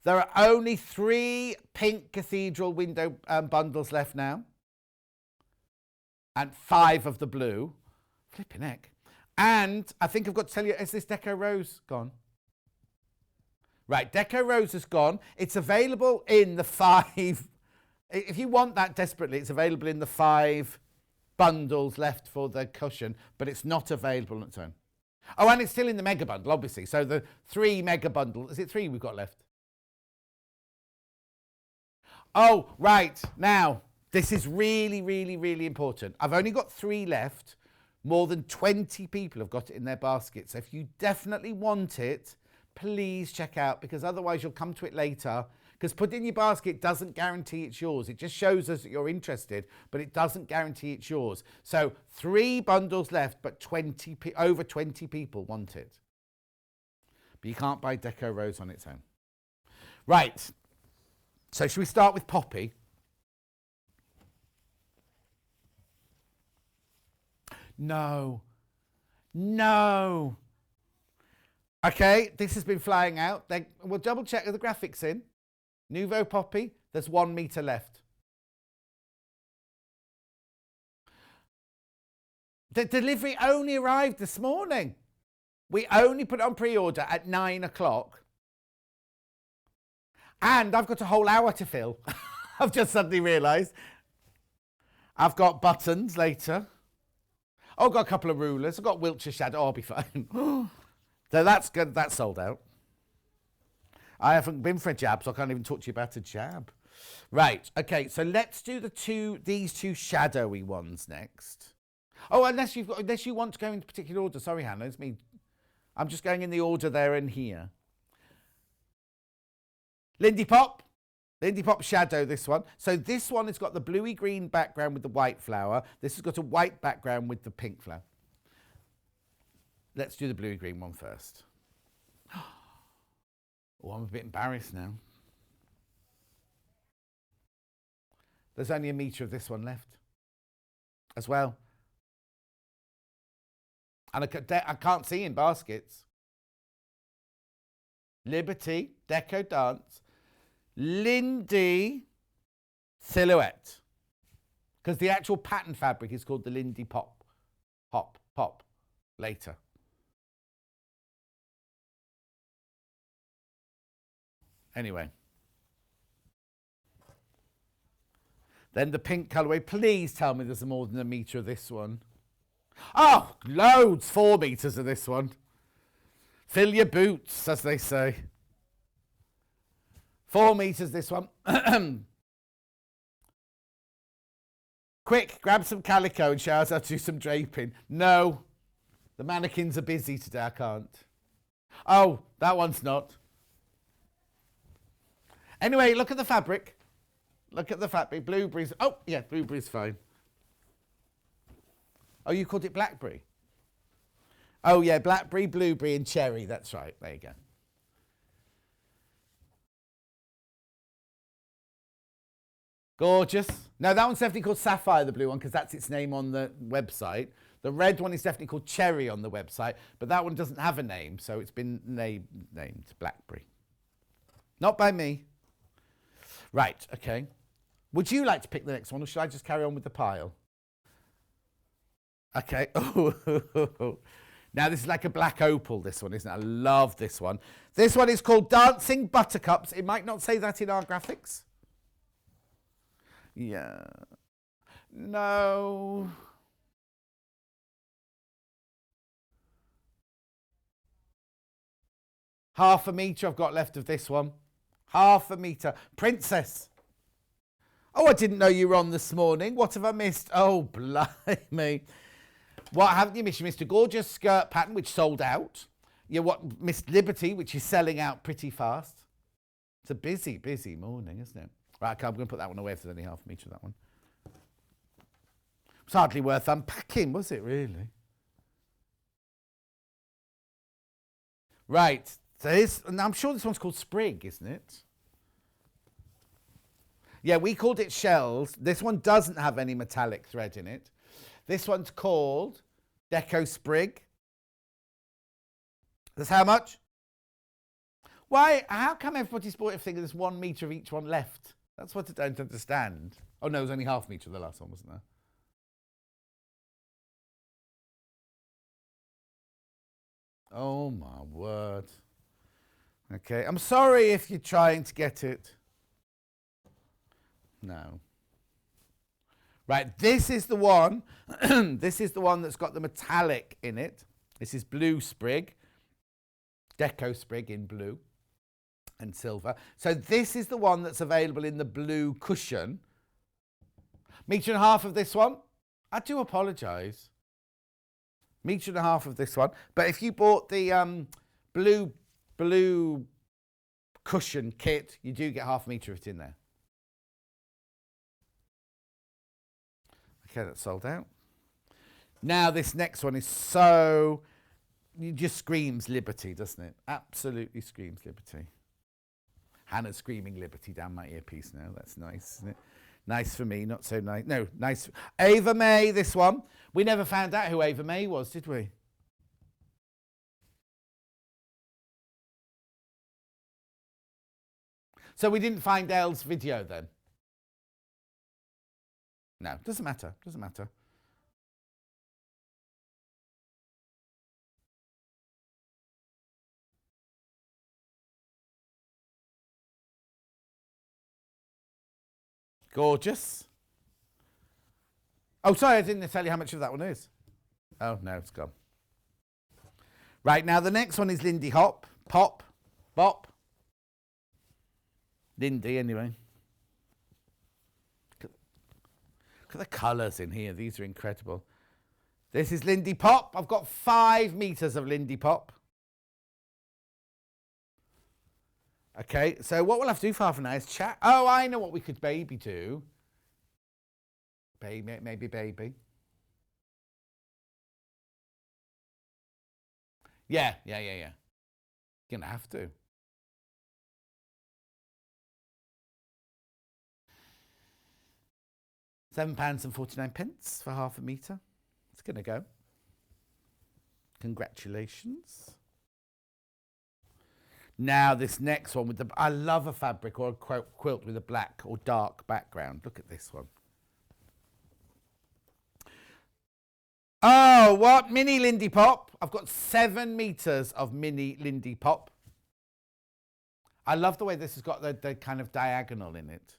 There are only 3 pink cathedral window bundles left now. And 5 of the blue. Flipping heck. And I think I've got to tell you, is this Deco Rose gone? Right, Deco Rose is gone. It's available in the 5. If you want that desperately, it's available in the 5 bundles left for the cushion, but it's not available on its own. Oh, and it's still in the mega bundle, obviously. So the 3 mega bundle, is it 3 we've got left? Oh, right. Now, this is really, really, really important. I've only got 3 left. More than 20 people have got it in their basket. So if you definitely want it, please check out, because otherwise you'll come to it later. Because put it in your basket doesn't guarantee it's yours. It just shows us that you're interested, but it doesn't guarantee it's yours. So 3 bundles left, but over 20 people want it. But you can't buy Deco Rose on its own. Right. So should we start with Poppy? No. Okay, this has been flying out. We'll double check the graphics in. Nouveau Poppy, there's 1 metre left. The delivery only arrived this morning. We only put it on pre-order at 9 o'clock. And I've got a whole hour to fill. I've just suddenly realised. I've got buttons later. Oh, I've got a couple of rulers. I've got Wiltshire Shadow. Oh, I'll be fine. So that's good. That's sold out. I haven't been for a jab, so I can't even talk to you about a jab. Right, okay, so let's do these two shadowy ones next. Oh, unless you want to go in particular order. Sorry, Hannah, it's me. I'm just going in the order there and here. Lindy Pop Shadow, this one. So this one has got the bluey green background with the white flower. This has got a white background with the pink flower. Let's do the bluey green one first. Oh, I'm a bit embarrassed now. There's only a metre of this one left as well. And I can't see in baskets. Liberty, Deco Dance, Lindy Silhouette. Because the actual pattern fabric is called the Lindy Pop. Pop. Later. Anyway. Then the pink colourway. Please tell me there's more than a metre of this one. Oh, loads. 4 metres of this one. Fill your boots, as they say. 4 metres this one. Quick, grab some calico and show us how to do some draping. No, the mannequins are busy today. I can't. Oh, that one's not. Anyway, look at the fabric. Look at the fabric. Blueberries. Oh, yeah, blueberries fine. Oh, you called it blackberry? Oh, yeah, blackberry, blueberry and cherry. That's right. There you go. Gorgeous. Now, that one's definitely called Sapphire, the blue one, because that's its name on the website. The red one is definitely called Cherry on the website, but that one doesn't have a name, so it's been named Blackberry. Not by me. Right, okay. Would you like to pick the next one, or should I just carry on with the pile? Okay. Now, this is like a black opal, this one, isn't it? I love this one. This one is called Dancing Buttercups. It might not say that in our graphics. Yeah. No. Half a metre I've got left of this one. Half a metre. Princess. Oh, I didn't know you were on this morning. What have I missed? Oh, blimey. What haven't you missed? You missed a gorgeous skirt pattern, which sold out. You missed Liberty, which is selling out pretty fast. It's a busy, busy morning, isn't it? Right, okay, I'm going to put that one away if there's only half a metre of that one. It's hardly worth unpacking, was it, really? Right, so and I'm sure this one's called Sprig, isn't it? Yeah, we called it Shells. This one doesn't have any metallic thread in it. This one's called Deco Sprig. That's how much? Why? How come everybody's bought a thing and there's 1 metre of each one left? That's what I don't understand. Oh, no, it was only half a metre of the last one, wasn't there? Oh, my word. Okay, I'm sorry if you're trying to get it. No. Right, this is the one. This is the one that's got the metallic in it. This is Blue Sprig. Deco Sprig in blue and silver. So this is the one that's available in the blue cushion. 1.5 metres of this one. I do apologise. 1.5 metres of this one. But if you bought the blue cushion kit, you do get 0.5 metre of it in there. Okay, that's sold out. Now this next one is so... It just screams Liberty, doesn't it? Absolutely screams Liberty. Hannah's screaming Liberty down my earpiece now. That's nice, isn't it? Nice for me, not so nice. No, nice. Ava May, this one. We never found out who Ava May was, did we? So we didn't find Elle's video then? No, doesn't matter. Doesn't matter. Gorgeous. Oh, sorry, I didn't tell you how much of that one is. Oh, no, it's gone. Right, now the next one is Lindy Hop. Pop. Bop. Lindy, anyway. Look at the colours in here. These are incredible. This is Lindy Pop. I've got 5 meters of Lindy Pop. Okay, so what we'll have to do for half an hour is chat. Oh, I know what we could maybe do. Maybe baby. Yeah. You're going to have to. £7.49 for half a metre. It's going to go. Congratulations. Now this next one with the, I love a fabric or a quilt with a black or dark background. Look at this one. Oh, what? Mini Lindy Pop. I've got 7 meters of mini Lindy Pop. I love the way this has got the kind of diagonal in it.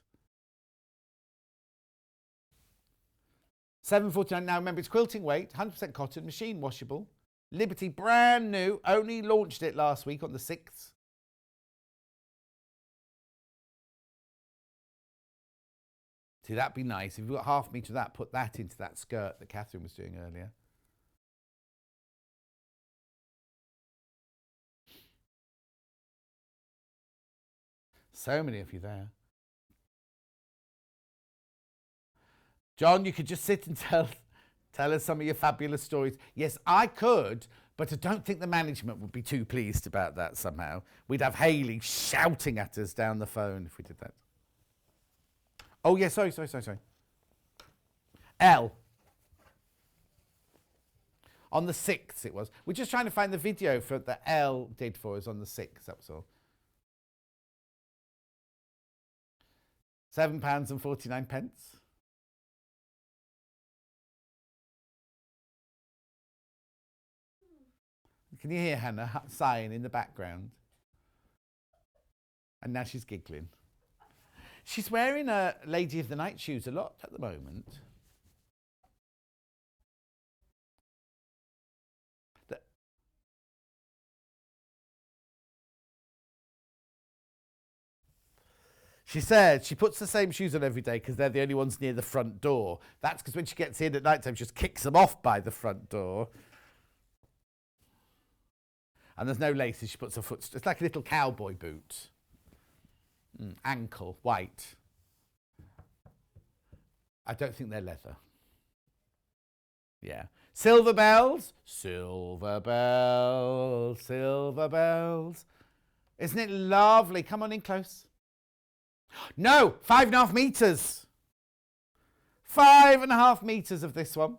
£7.49. Now remember, it's quilting weight, 100% cotton, machine washable. Liberty, brand new. Only launched it last week on the 6th. See, that'd be nice. If you've got half a metre of that, put that into that skirt that Katharine was doing earlier. So many of you there. John, you could just sit and tell us some of your fabulous stories. Yes, I could, but I don't think the management would be too pleased about that somehow. We'd have Hayley shouting at us down the phone if we did that. Oh, yeah, sorry. L. On the 6th it was. We're just trying to find the video for that L did for us on the 6th, that was all. £7.49. Can you hear Hannah sighing in the background? And now she's giggling. She's wearing a Lady of the Night shoes a lot at the moment. She said she puts the same shoes on every day because they're the only ones near the front door. That's because when she gets in at night time, she just kicks them off by the front door. And there's no laces. She puts her foot. It's like a little cowboy boot. Ankle, white. I don't think they're leather. Yeah. Silver bells. Silver bells. Silver bells. Isn't it lovely? Come on in close. No, 5.5 meters. 5.5 meters of this one.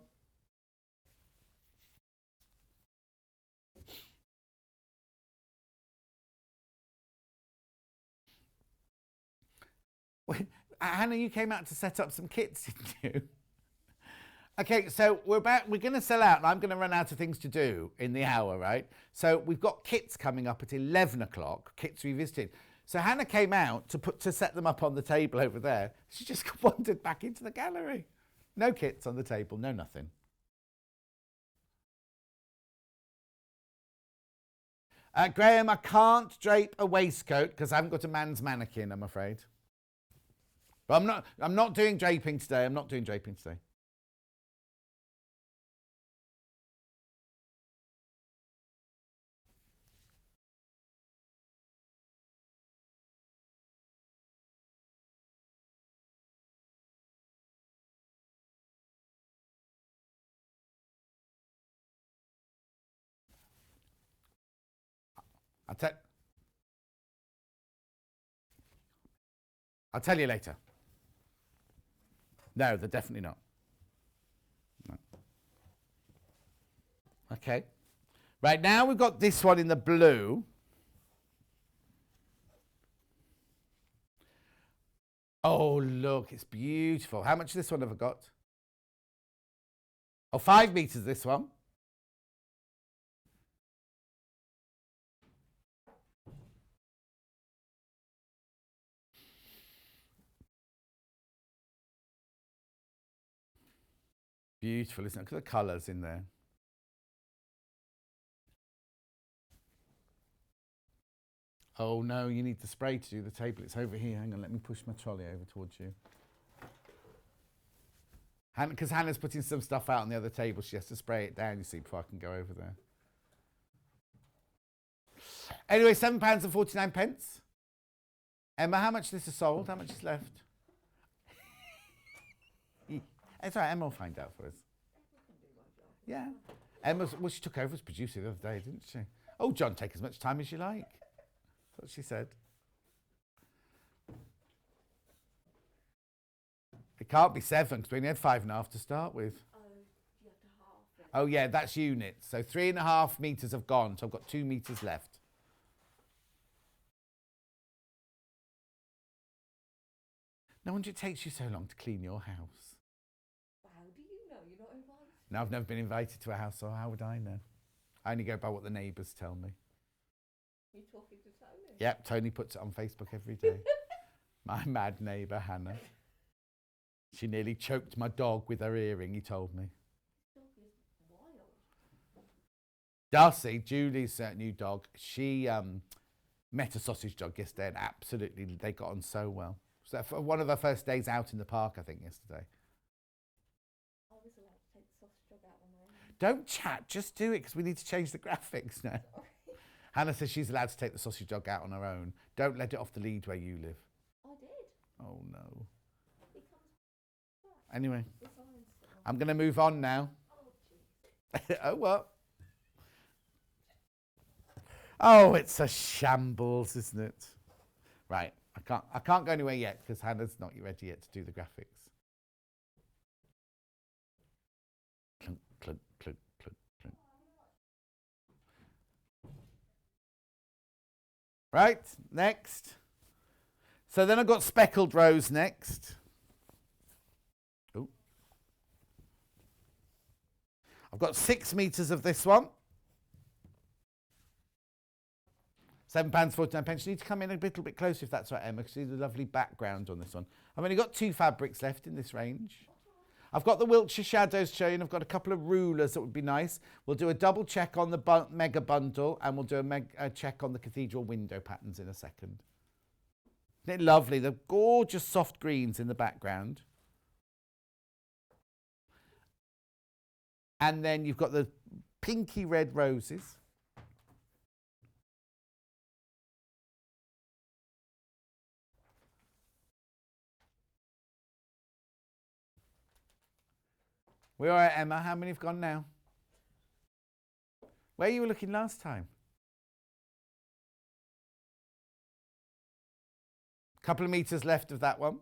Hannah, you came out to set up some kits, didn't you? Okay, so we're going to sell out, and I'm going to run out of things to do in the hour, right? So we've got kits coming up at 11 o'clock, kits revisited. So Hannah came out to set them up on the table over there. She just wandered back into the gallery. No kits on the table, no nothing. Graham, I can't drape a waistcoat because I haven't got a man's mannequin, I'm afraid. But I'm not doing draping today. I'm not doing draping today. I'll tell you later. No, they're definitely not. No. Okay. Right, now we've got this one in the blue. Oh, look, it's beautiful. How much of this one have I got? Oh, 5 meters this one. Beautiful, isn't it? Look at the colours in there. Oh no, you need the spray to do the table. It's over here. Hang on, let me push my trolley over towards you. Because Hannah's putting some stuff out on the other table. She has to spray it down, you see, before I can go over there. Anyway, £7.49. Emma, how much this is sold? How much is left? It's all right, Emma will find out for us. Yeah. Emma, well, she took over as producer the other day, didn't she? Oh, John, take as much time as you like. That's what she said. It can't be 7 because we only had 5.5 to start with. Oh, you have to half it. Oh, yeah, that's units. So 3.5 metres have gone, so I've got 2 metres left. No wonder it takes you so long to clean your house. How do you know? You're not invited? No, I've never been invited to a house, so how would I know? I only go by what the neighbours tell me. You're talking to Tony? Yep, Tony puts it on Facebook every day. My mad neighbour, Hannah. She nearly choked my dog with her earring, he told me. Dog is wild. Darcy, Julie's new dog, she met a sausage dog yesterday and absolutely, they got on so well. So for one of her first days out in the park, I think, yesterday. I was allowed to take the sausage dog out on my own. Don't chat, just do it because we need to change the graphics now. Sorry. Hannah says she's allowed to take the sausage dog out on her own. Don't let it off the lead where you live. I did. Oh, no. He comes back. Anyway, His iron's still on. I'm going to move on now. Oh, jeez. Oh, what? Oh, it's a shambles, isn't it? Right, I can't go anywhere yet because Hannah's not ready yet to do the graphics. Clunk, clunk, clunk, clunk, clunk. Right, next. So then I've got speckled rose next. Oh. I've got 6 metres of this one. £7.49. You need to come in a little bit closer if that's right, Emma, because there's a lovely background on this one. I've only got 2 fabrics left in this range. I've got the Wiltshire Shadows showing. I've got a couple of rulers that would be nice. We'll do a double check on the mega bundle and we'll do a check on the cathedral window patterns in a second. Isn't it lovely? The gorgeous soft greens in the background. And then you've got the pinky red roses. We're all right, Emma. How many have gone now? Where you were looking last time? Couple of metres left of that one.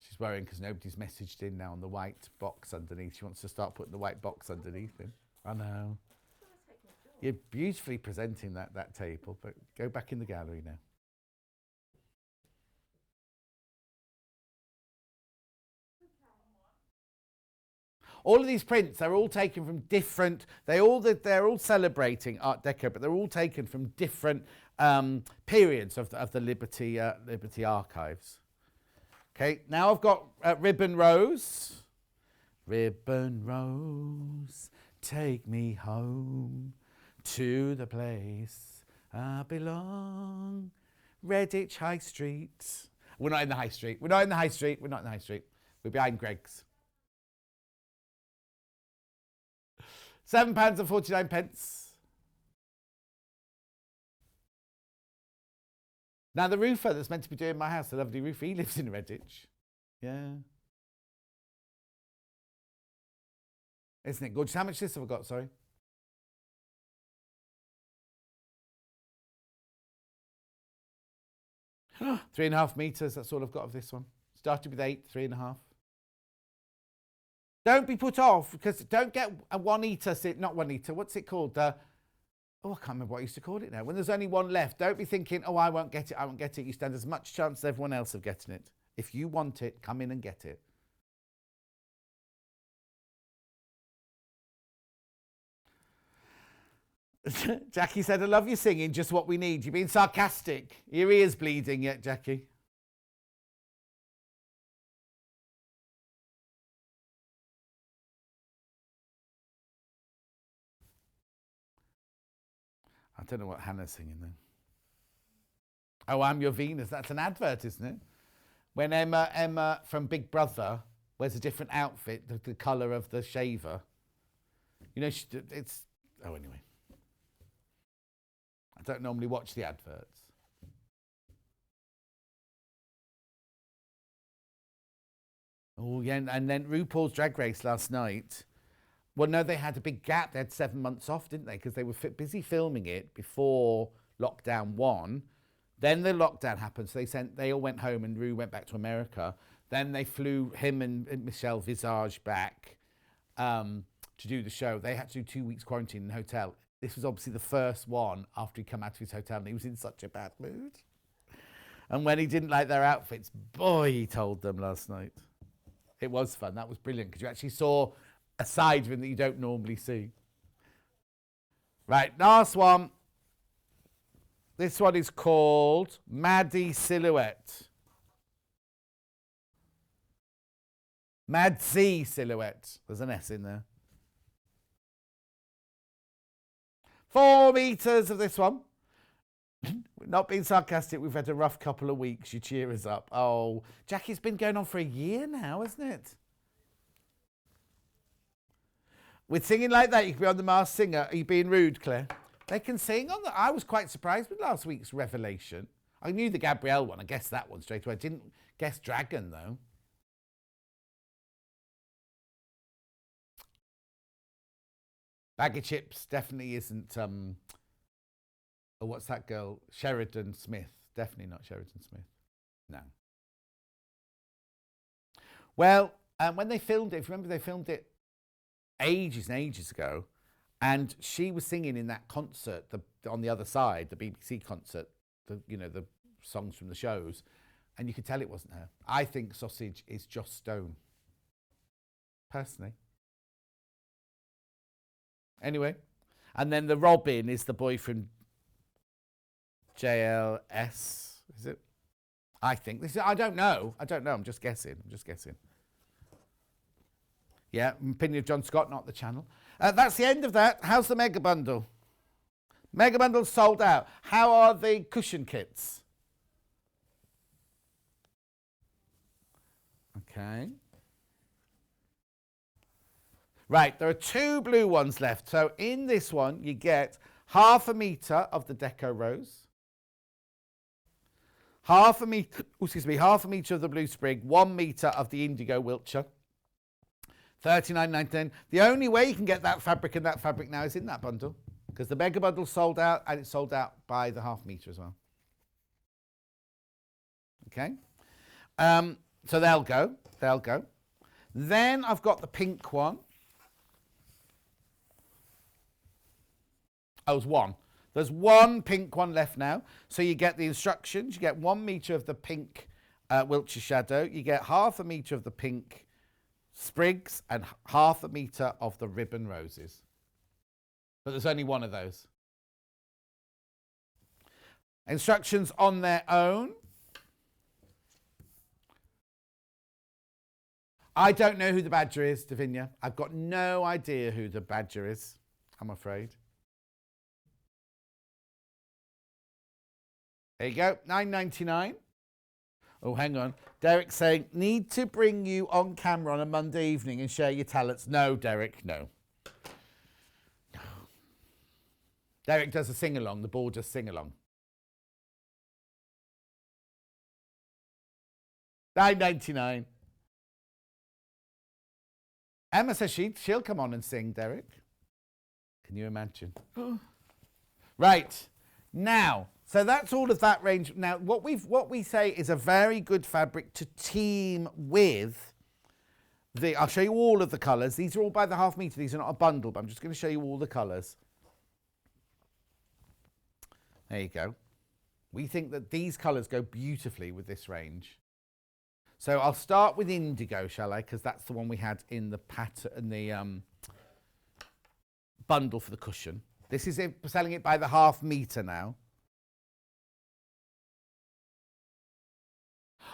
She's worrying because nobody's messaged in now on the white box underneath. She wants to start putting the white box underneath him. I know. You're beautifully presenting that table, but go back in the gallery now. All of these prints, they're all taken from different, they're all celebrating Art Deco, but they're all taken from different periods of the Liberty archives. Okay, now I've got Ribbon Rose. Ribbon Rose, take me home to the place I belong. Redditch High Street. We're not in the High Street. We're not in the High Street. We're not in the High Street. We're behind Greg's. £7.49. Now the roofer that's meant to be doing my house, the lovely roofer, he lives in Redditch. Yeah. Isn't it gorgeous? How much this have I got, sorry? Three and a half metres, that's all I've got of this one. Started with 8, 3.5. Don't be put off, because don't get a one-eater, not one-eater, what's it called? I can't remember what I used to call it now. When there's only one left, don't be thinking, oh, I won't get it, I won't get it. You stand as much chance as everyone else of getting it. If you want it, come in and get it. Jackie said, I love you singing, just what we need. You're being sarcastic. Your ear's bleeding yet, Jackie? I don't know what Hannah's singing then. Oh, I'm Your Venus. That's an advert, isn't it? When Emma from Big Brother wears a different outfit, the colour of the shaver. You know, it's... Oh, anyway. I don't normally watch the adverts. Oh, yeah, and then RuPaul's Drag Race last night. Well, no, they had a big gap. They had 7 months off, didn't they? Because they were busy filming it before lockdown 1. Then the lockdown happened, so they all went home and Ru went back to America. Then they flew him and Michelle Visage back to do the show. They had to do 2 weeks quarantine in a hotel. This was obviously the first one after he'd come out of his hotel and he was in such a bad mood. And when he didn't like their outfits, boy, he told them last night. It was fun. That was brilliant because you actually saw a side of him that you don't normally see. Right, last one. This one is called Maddie Silhouette. Madsy Silhouette. There's an S in there. 4 meters of this one. Not being sarcastic, we've had a rough couple of weeks. You cheer us up. Oh, Jackie's been going on for a year now, hasn't it? With singing like that, you can be on The Masked Singer. Are you being rude, Claire? They can sing on that. I was quite surprised with last week's revelation. I knew the Gabrielle one. I guessed that one straight away. I didn't guess Dragon, though. Bag of Chips definitely isn't... Oh, what's that girl? Sheridan Smith. Definitely not Sheridan Smith. No. Well, when they filmed it, if you remember, they filmed it ages and ages ago, and she was singing in that concert on the other side, the BBC concert, the songs from the shows, and you could tell it wasn't her. I think Sausage is Joss Stone, personally. Anyway, and then the Robin is the boy from JLS, is it? I think. I don't know. I'm just guessing. Yeah, opinion of John Scott, not the channel. That's the end of that. How's the Mega Bundle? Mega Bundle's sold out. How are the cushion kits? Okay. Right, there are 2 blue ones left. So in this one, you get half a metre of the Deco Rose. Half a metre of the Blue Sprig, 1 metre of the Indigo Wiltshire. $39.99. The only way you can get that fabric and that fabric now is in that bundle, because the Mega Bundle sold out, and it's sold out by the half metre as well. Okay. So they'll go. Then I've got the pink one. Oh, there's one. There's 1 pink one left now. So you get the instructions. You get 1 metre of the pink Wiltshire Shadow. You get half a metre of the pink Sprigs and half a metre of the Ribbon Roses. But there's only one of those. Instructions on their own. I don't know who the badger is, Davinia. I've got no idea who the badger is, I'm afraid. There you go, $9.99. Oh, hang on. Derek's saying, need to bring you on camera on a Monday evening and share your talents. No, Derek, no. No. Derek does a sing-along. The ball does sing-along. $9.99. Emma says she'll come on and sing, Derek. Can you imagine? Right. Now, so that's all of that range. Now, what we say is a very good fabric to team with. I'll show you all of the colours. These are all by the half metre. These are not a bundle, but I'm just going to show you all the colours. There you go. We think that these colours go beautifully with this range. So I'll start with indigo, shall I? Because that's the one we had in the bundle for the cushion. This is selling it by the half metre now.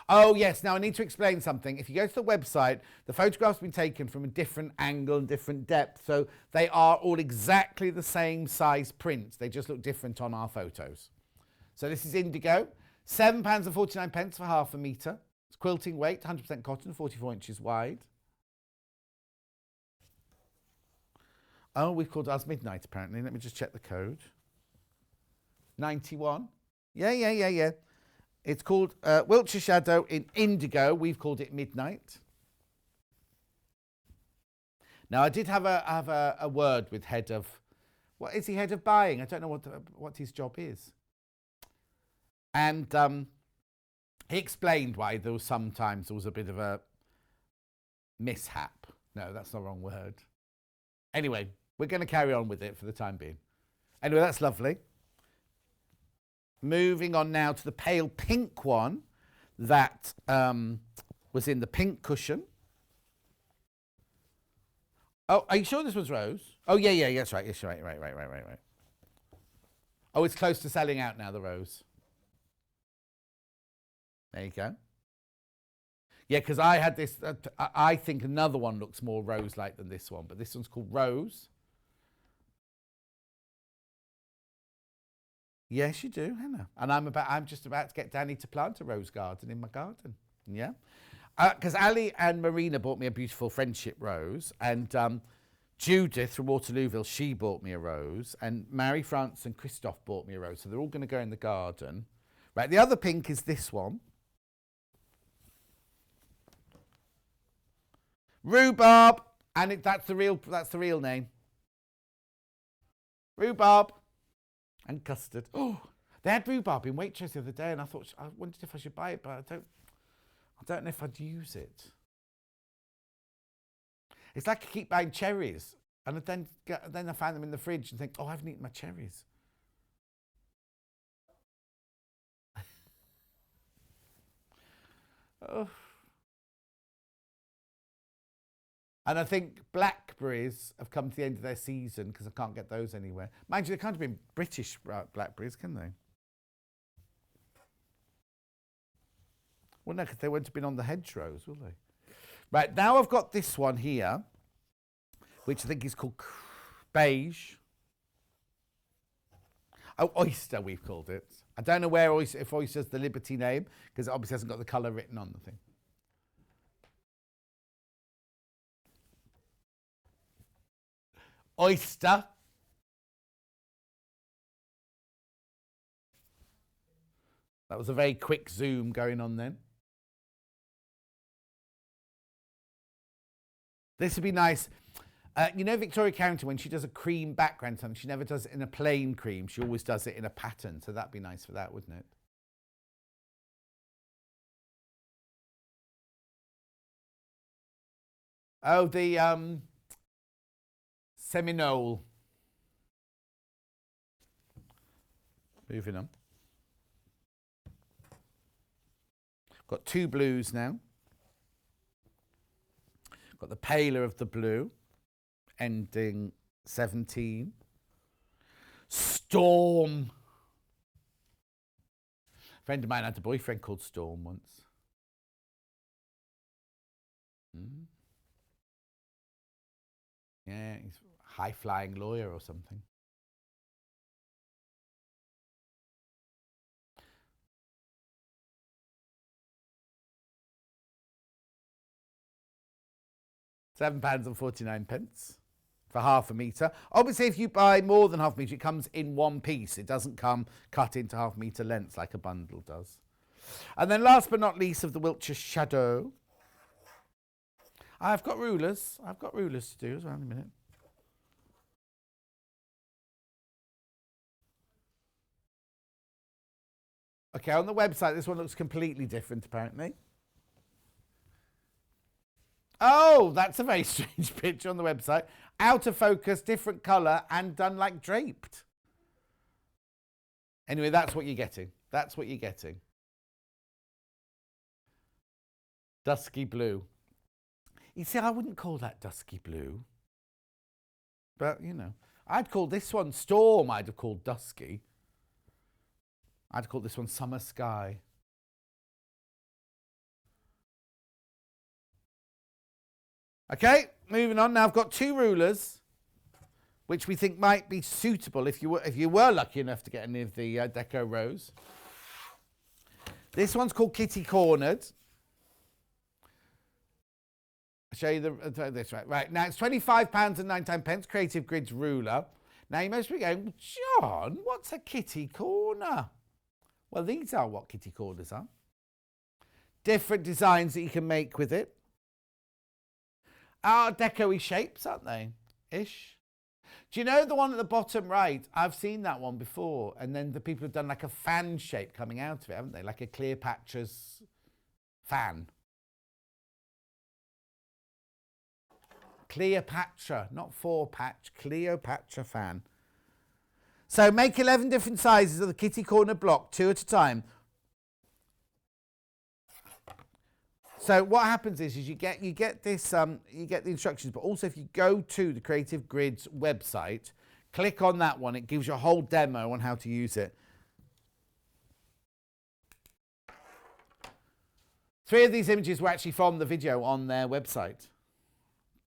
Oh, yes. Now, I need to explain something. If you go to the website, the photographs have been taken from a different angle and different depth. So they are all exactly the same size prints. They just look different on our photos. So this is indigo. £7.49 for half a metre. It's quilting weight, 100% cotton, 44 inches wide. Oh, we've called ours Midnight, apparently. Let me just check the code. 91. Yeah. It's called Wiltshire Shadow in indigo. We've called it Midnight. Now, I did have a word with head of... What is he, head of buying? I don't know what his job is. And he explained why there was a bit of a mishap. No, that's the wrong word. Anyway, we're going to carry on with it for the time being. Anyway, that's lovely. Moving on now to the pale pink one that was in the pink cushion. Oh, are you sure this was rose? Oh, yeah, that's right. Yes, right. Oh, it's close to selling out now, the rose. There you go. Yeah, because I had this, I think another one looks more rose-like than this one, but this one's called Rose. Yes, you do, Hannah. And I'm just about to get Danny to plant a rose garden in my garden. Yeah. Because Ali and Marina bought me a beautiful friendship rose, and Judith from Waterlooville, she bought me a rose, and Mary France and Christophe bought me a rose. So they're all going to go in the garden. Right, the other pink is this one. Rhubarb, and that's the real name. Rhubarb and custard. Oh, they had rhubarb in Waitrose the other day, and I wondered if I should buy it, but I don't know if I'd use it. It's like I keep buying cherries, and then I find them in the fridge and think, oh, I haven't eaten my cherries. Oh. And I think blackberries have come to the end of their season because I can't get those anywhere. Mind you, they can't have been British blackberries, can they? Well, no, because they wouldn't have been on the hedgerows, will they? Right, now I've got this one here, which I think is called beige. Oh, oyster, we've called it. I don't know where if oyster's the Liberty name, because it obviously hasn't got the colour written on the thing. Oyster. That was a very quick zoom going on then. This would be nice. You know Victoria Carrington, when she does a cream background something, she never does it in a plain cream. She always does it in a pattern. So that'd be nice for that, wouldn't it? Oh, the Seminole. Moving on. Got two blues now. Got the paler of the blue, ending 17. Storm. A friend of mine had a boyfriend called Storm once. Yeah, he's a high-flying lawyer or something. £7.49 for half a metre. Obviously, if you buy more than half a metre, it comes in one piece. It doesn't come cut into half metre lengths like a bundle does. And then last but not least of the Wiltshire Shadow. I've got rulers. I've got rulers to do as well in a minute. Okay, on the website, this one looks completely different, apparently. Oh, that's a very strange picture on the website. Out of focus, different colour, and done like draped. Anyway, that's what you're getting. That's what you're getting. Dusky blue. You see, I wouldn't call that dusky blue. But, you know, I'd call this one Storm. I'd have called dusky. I'd call this one Summer Sky. Okay, moving on. Now I've got 2 rulers, which we think might be suitable if you were lucky enough to get any of the Deco rows. This one's called Kitty Cornered. I'll show you this right now. It's £25.99. Creative Grids ruler. Now you must be going, John, what's a kitty corner? Well, these are what kitty corners are. Different designs that you can make with it. Art Deco-y shapes, aren't they? Ish. Do you know the one at the bottom right? I've seen that one before. And then the people have done like a fan shape coming out of it, haven't they? Like a Cleopatra's fan. Cleopatra, not 4-patch, Cleopatra fan. So make 11 different sizes of the kitty corner block, 2 at a time. So what happens is you get this you get the instructions, but also if you go to the Creative Grids website, click on that one, it gives you a whole demo on how to use it. 3 of these images were actually from the video on their website.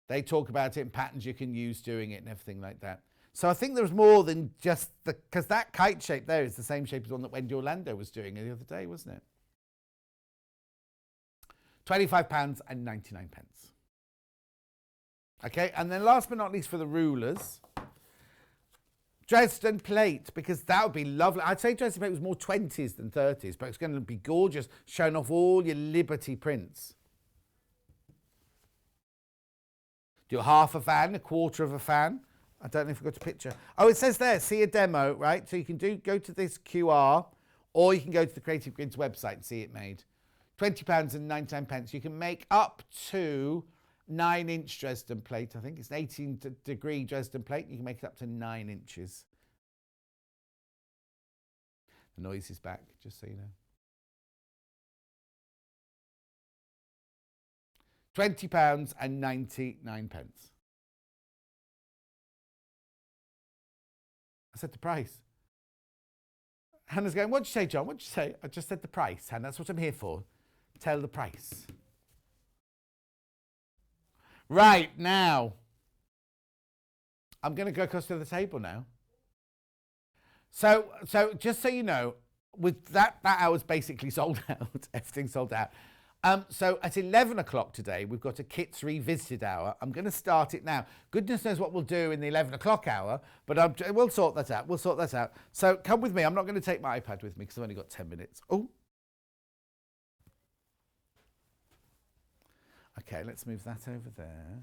They talk about it and patterns you can use doing it and everything like that. So I think there's more than just because that kite shape there is the same shape as the one that Wendy Orlando was doing the other day, wasn't it? £25.99. Okay, and then last but not least for the rulers, Dresden plate, because that would be lovely. I'd say Dresden plate was more 20s than 30s, but it's going to be gorgeous, showing off all your Liberty prints. Do half a fan, a quarter of a fan. I don't know if we've got a picture. Oh, it says there, see a demo, right? So you can go to this QR, or you can go to the Creative Grids website and see it made. £20.99. You can make up to 9-inch Dresden plate. I think it's an 18-degree Dresden plate. You can make it up to 9 inches. The noise is back, just so you know. £20.99. I said the price. Hannah's going, what'd you say, John? What'd you say? I just said the price, Hannah. That's what I'm here for. Tell the price. Right, now. I'm going to go across to the table now. So just so you know, with that hour's basically sold out. Everything's sold out. So at 11 o'clock today, we've got a Kits Revisited hour. I'm going to start it now. Goodness knows what we'll do in the 11 o'clock hour, but we'll sort that out. We'll sort that out. So come with me. I'm not going to take my iPad with me because I've only got 10 minutes. Oh. Okay, let's move that over there.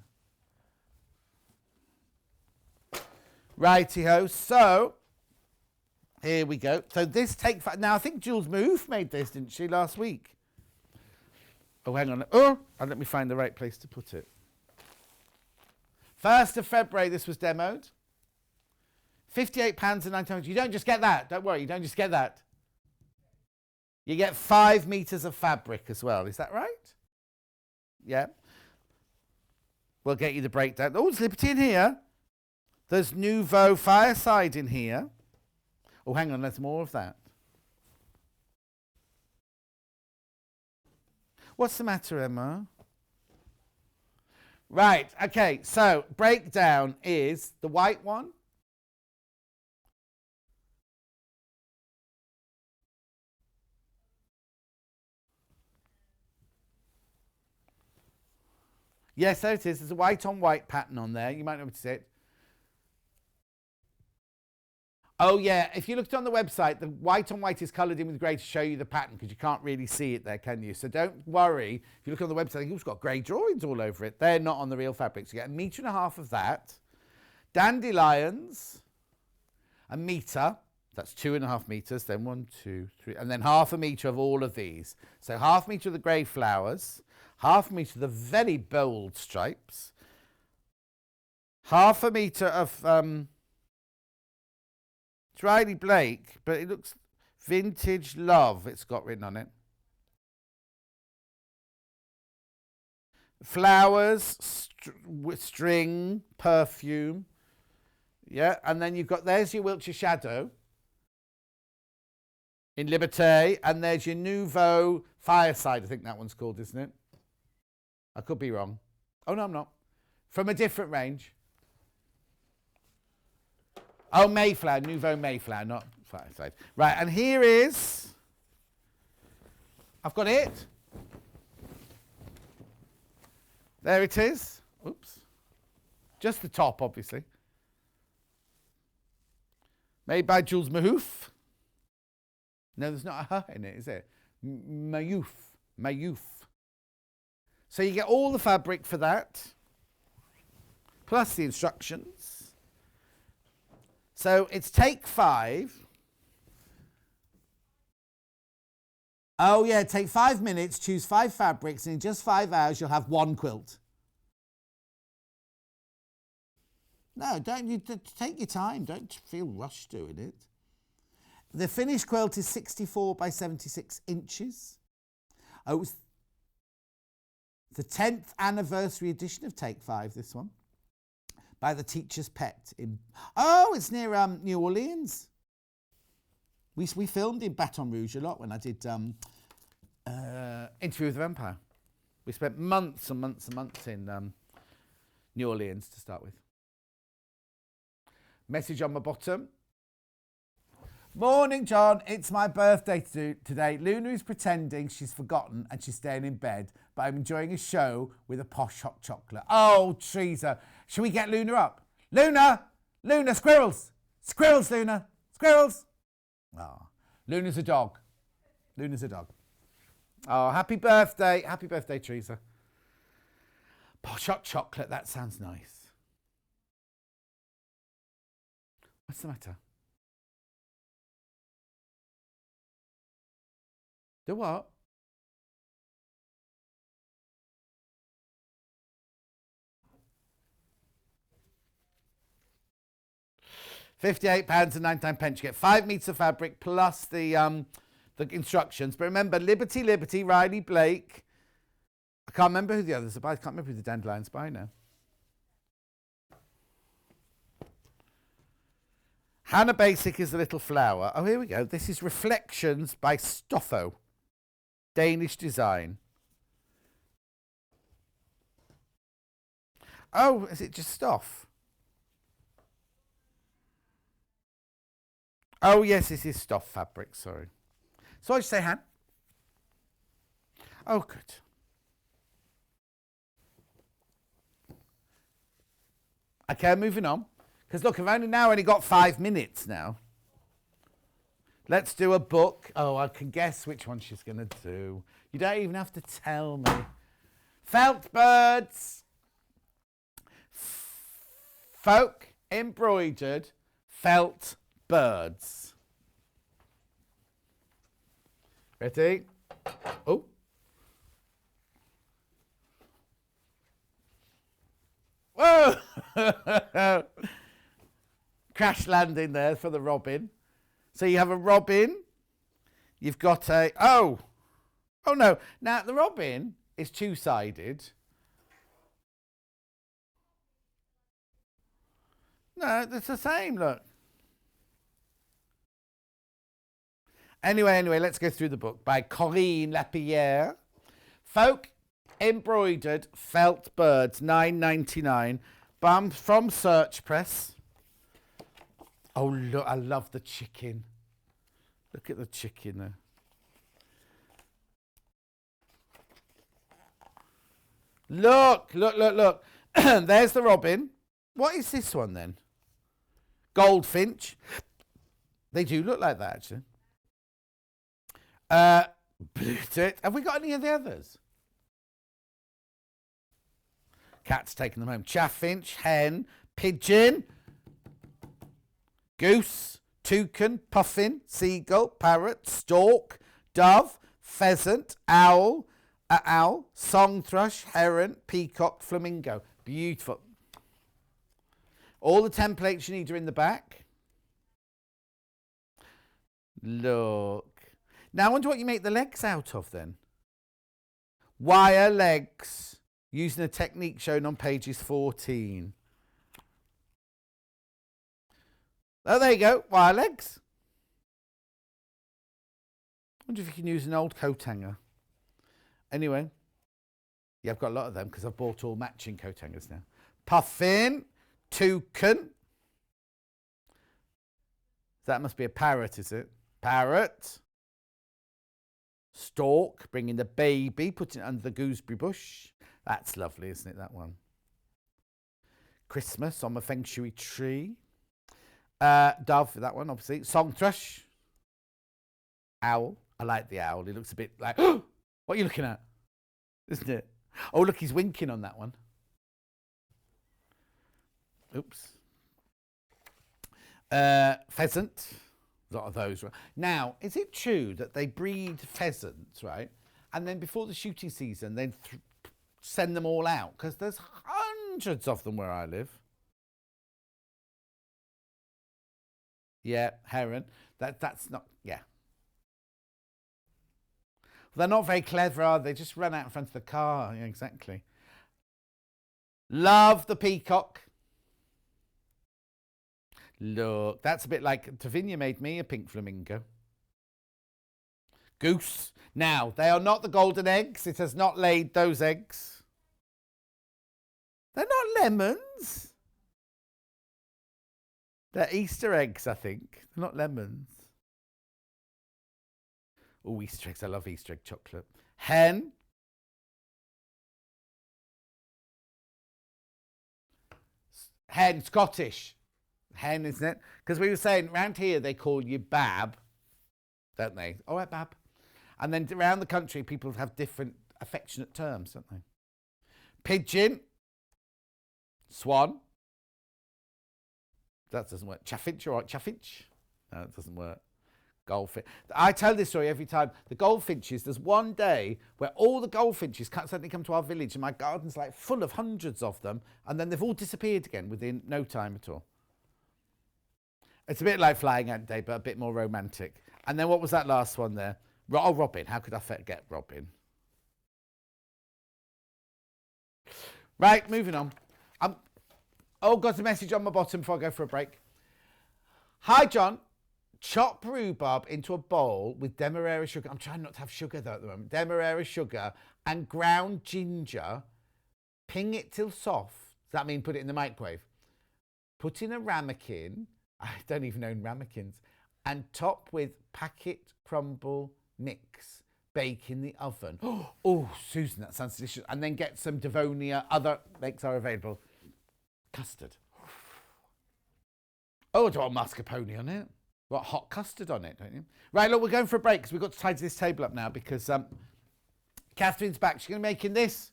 Righty-ho. So here we go. So this now I think Jules Move made this, didn't she, last week? Oh, hang on. Oh, and let me find the right place to put it. 1st of February, this was demoed. £58.99. You don't just get that. Don't worry, you don't just get that. You get 5 meters of fabric as well. Is that right? Yeah. We'll get you the breakdown. Oh, there's Liberty in here. There's Nouveau Fireside in here. Oh, hang on. There's more of that. What's the matter, Emma? Right, okay, so breakdown is the white one. Yes, there it is. There's a white on white pattern on there. You might notice it. Oh, yeah. If you looked on the website, the white on white is coloured in with grey to show you the pattern because you can't really see it there, can you? So don't worry. If you look on the website, it's got grey drawings all over it. They're not on the real fabrics. You get 1.5 meters of that. Dandelions, 1 meter. That's 2.5 meters. Then 1, 2, 3. And then 0.5 meter of all of these. So 0.5 meter of the grey flowers. 0.5 meter of the very bold stripes. 0.5 meter of... It's Riley Blake, but it looks Vintage Love, it's got written on it. Flowers, string, perfume. Yeah, and then you've got, there's your Wiltshire Shadow in Liberté, and there's your Nouveau Fireside, I think that one's called, isn't it? I could be wrong. Oh, no, I'm not. From a different range. Oh, Mayflower, Nouveau Mayflower, not Fireside. Right, and here is, I've got it. There it is. Oops. Just the top, obviously. Made by Jules Mahouf. No, there's not a H in it, is it? Mayouf. Mayouf. So you get all the fabric for that, plus the instructions. So it's take 5. Oh yeah, take 5 minutes, choose 5 fabrics, and in just 5 hours you'll have 1 quilt. No, don't you take your time. Don't feel rushed doing it. The finished quilt is 64 by 76 inches. Oh, it was the 10th anniversary edition of Take 5, this one, by the Teacher's Pet. It's near New Orleans. We filmed in Baton Rouge a lot when I did Interview with the Vampire. We spent months and months and months in New Orleans to start with. Message on my bottom. Morning, John. It's my birthday today. Luna is pretending she's forgotten and she's staying in bed, but I'm enjoying a show with a posh hot chocolate. Oh, Teresa. Shall we get Luna up? Luna! Luna, squirrels! Squirrels, Luna! Squirrels! Oh, Luna's a dog. Luna's a dog. Oh, happy birthday. Happy birthday, Teresa. Posh hot chocolate. That sounds nice. What's the matter? The what? £58.99. You get 5 meters of fabric plus the instructions. But remember, Liberty, Liberty, Riley Blake. I can't remember who the others are by. I can't remember who the Dandelion's by now. Hannah Basic is the little flower. Oh, here we go. This is Reflections by Stoffo. Danish design. Oh, is it just Stoff? Oh, yes, this is Stoff fabric, sorry. So what did you say, Han? Oh, good. Okay, moving on. Because look, I've only got 5 minutes now. Let's do a book. Oh, I can guess which one she's going to do. You don't even have to tell me. Felt birds. Folk embroidered felt birds. Ready? Oh. Whoa! Crash landing there for the robin. So you have a robin. You've got a... Oh no. Now, the robin is two-sided. No, it's the same, look. Anyway, let's go through the book by Corinne Lapierre. Folk embroidered felt birds, $9.99. From Search Press. Oh, look, I love the chicken. Look at the chicken there. Look. There's the robin. What is this one then? Goldfinch. They do look like that, actually. Have we got any of the others? Cat's taking them home. Chaffinch, hen, pigeon, goose, toucan, puffin, seagull, parrot, stork, dove, pheasant, owl, song thrush, heron, peacock, flamingo. Beautiful. All the templates you need are in the back. Look. Now I wonder what you make the legs out of then. Wire legs, using a technique shown on pages 14. Oh, there you go, wire legs. I wonder if you can use an old coat hanger. Anyway, yeah, I've got a lot of them because I've bought all matching coat hangers now. Puffin, toucan. That must be a parrot, is it? Parrot. Stork, bringing the baby, putting it under the gooseberry bush. That's lovely, isn't it, that one? Christmas on the feng shui tree. Dove, that one, obviously. Song thrush. Owl. I like the owl. He looks a bit like, what are you looking at? Isn't it? Oh, look, he's winking on that one. Oops. Pheasant. A lot of those. Now, is it true that they breed pheasants, right? And then before the shooting season, they send them all out? Because there's hundreds of them where I live. Yeah, heron. That's not, yeah. They're not very clever, are they? Just run out in front of the car. Yeah, exactly. Love the peacock. Look, that's a bit like Tavinia made me a pink flamingo. Goose. Now, they are not the golden eggs. It has not laid those eggs. They're not lemons. They're Easter eggs, I think. They're not lemons. Oh, Easter eggs. I love Easter egg chocolate. Hen. Hen, Scottish. Hen, isn't it? Because we were saying, around here, they call you Bab, don't they? All right, Bab. And then around the country, people have different affectionate terms, don't they? Pigeon. Swan. That doesn't work. Chaffinch, all right, chaffinch. No, it doesn't work. Goldfinch. I tell this story every time. The goldfinches, there's one day where all the goldfinches suddenly come to our village and my garden's like full of hundreds of them, and then they've all disappeared again within no time at all. It's a bit like Flying Ant Day, but a bit more romantic. And then what was that last one there? Oh, Robin. How could I forget Robin? Right, moving on. Oh, got a message on my bottom before I go for a break. Hi, John. Chop rhubarb into a bowl with demerara sugar. I'm trying not to have sugar, though, at the moment. Demerara sugar and ground ginger. Ping it till soft. Does that mean put it in the microwave? Put in a ramekin. I don't even own ramekins. And top with packet crumble mix. Bake in the oven. Oh, Susan, that sounds delicious. And then get some Devonia. Other bakes are available. Custard. Oh, I don't want mascarpone on it. Got hot custard on it, don't you? Right, look, we're going for a break because we've got to tidy this table up now because Catherine's back. She's going to be making this.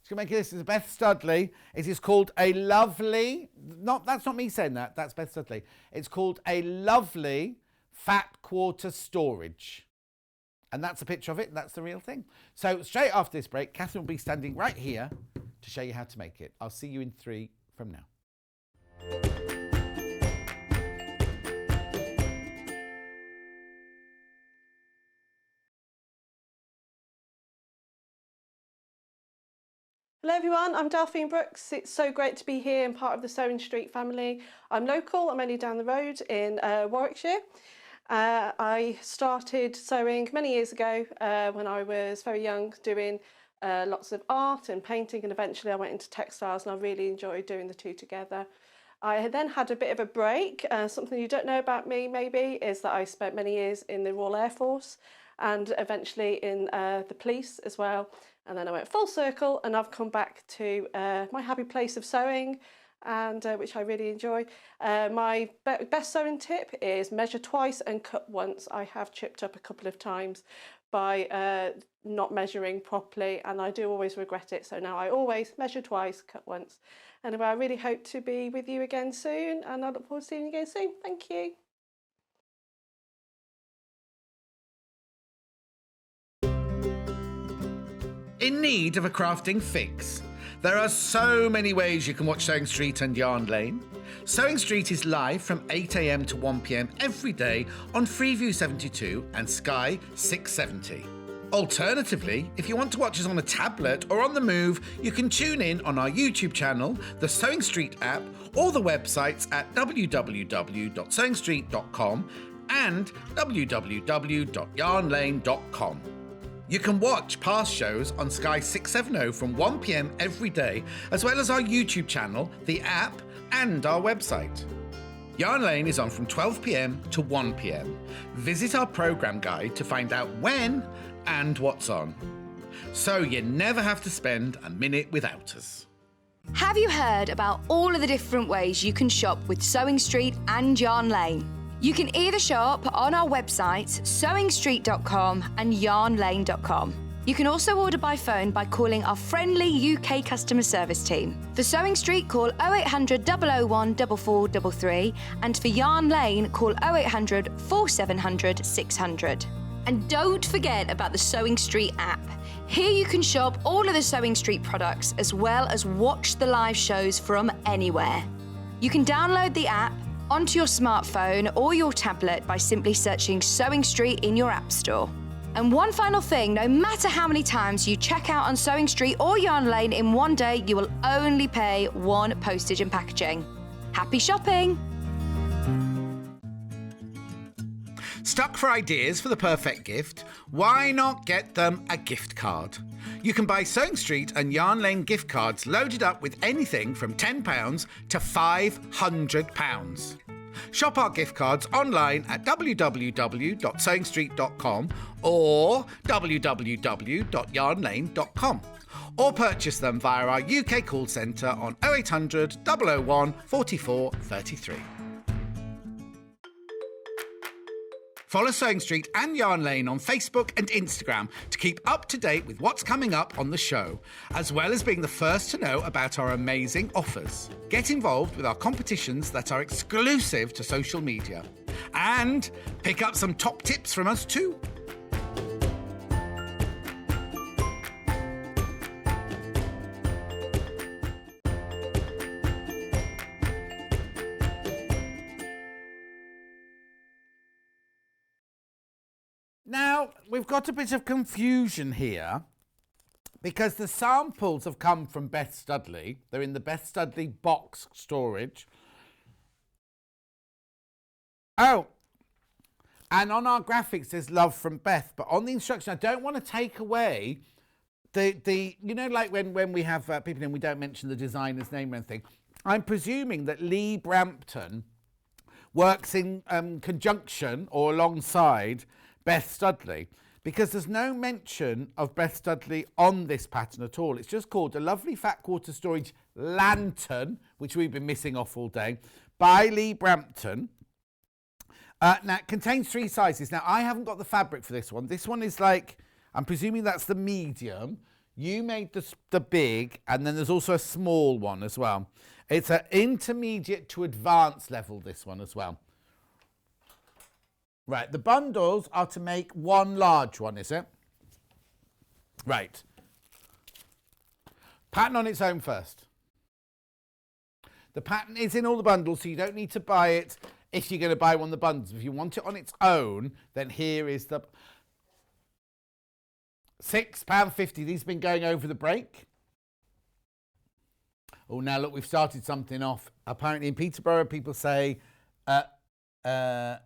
She's going to make this. It's Beth Studley. It is called a lovely... That's not me saying that. That's Beth Studley. It's called a lovely fat quarter storage. And that's a picture of it. And that's the real thing. So straight after this break, Katharine will be standing right here to show you how to make it. I'll see you in 3 from now. Hello everyone, I'm Delphine Brooks. It's so great to be here and part of the Sewing Street family. I'm local, I'm only down the road in Warwickshire. I started sewing many years ago when I was very young, doing lots of art and painting, and eventually I went into textiles and I really enjoyed doing the two together. I then had a bit of a break. Something you don't know about me maybe is that I spent many years in the Royal Air Force and eventually in the police as well. And then I went full circle and I've come back to my happy place of sewing, and which I really enjoy. My best sewing tip is measure twice and cut once. I have chipped up a couple of times by not measuring properly, and I do always regret it. So now I always measure twice, cut once. Anyway, I really hope to be with you again soon, and I look forward to seeing you again soon. Thank you. In need of a crafting fix? There are so many ways you can watch Sewing Street and Yarn Lane. Sewing Street is live from 8 a.m. to 1 p.m. every day on Freeview 72 and Sky 670. Alternatively, if you want to watch us on a tablet or on the move, you can tune in on our YouTube channel, the Sewing Street app, or the websites at www.sewingstreet.com and www.yarnlane.com. You can watch past shows on Sky 670 from 1 p.m. every day, as well as our YouTube channel, the app, and our website. Yarn Lane is on from 12 p.m. to 1 p.m. Visit our programme guide to find out when and what's on. So you never have to spend a minute without us. Have you heard about all of the different ways you can shop with Sewing Street and Yarn Lane? You can either shop on our websites, sewingstreet.com and yarnlane.com. You can also order by phone by calling our friendly UK customer service team. For Sewing Street, call 0800 001 4433, and for Yarn Lane, call 0800 4700 600. And don't forget about the Sewing Street app. Here you can shop all of the Sewing Street products as well as watch the live shows from anywhere. You can download the app onto your smartphone or your tablet by simply searching Sewing Street in your app store. And one final thing, no matter how many times you check out on Sewing Street or Yarn Lane in one day, you will only pay one postage and packaging. Happy shopping! Stuck for ideas for the perfect gift? Why not get them a gift card? You can buy Sewing Street and Yarn Lane gift cards loaded up with anything from £10 to £500. Shop our gift cards online at www.sewingstreet.com or www.yarnlane.com, or purchase them via our UK call centre on 0800 001 44 33. Follow Sewing Street and Yarn Lane on Facebook and Instagram to keep up to date with what's coming up on the show, as well as being the first to know about our amazing offers. Get involved with our competitions that are exclusive to social media. And pick up some top tips from us too. Now, we've got a bit of confusion here because the samples have come from Beth Studley. They're in the Beth Studley box storage. Oh, and on our graphics there's love from Beth, but on the instruction I don't want to take away the you know, like when we have people in, we don't mention the designer's name or anything. I'm presuming that Lee Brampton works in conjunction or alongside Beth Studley, because there's no mention of Beth Studley on this pattern at all. It's just called a lovely fat quarter storage lantern, which we've been missing off all day, by Lee Brampton. Now, it contains 3 sizes. Now, I haven't got the fabric for this one. This one is like, I'm presuming that's the medium. You made the big, and then there's also a small one as well. It's an intermediate to advanced level, this one as well. Right, the bundles are to make one large one, is it? Right. Pattern on its own first. The pattern is in all the bundles, so you don't need to buy it if you're going to buy one of the bundles. If you want it on its own, then here is the £6.50. These have been going over the break. Oh, now look, we've started something off. Apparently in Peterborough, people say, oh,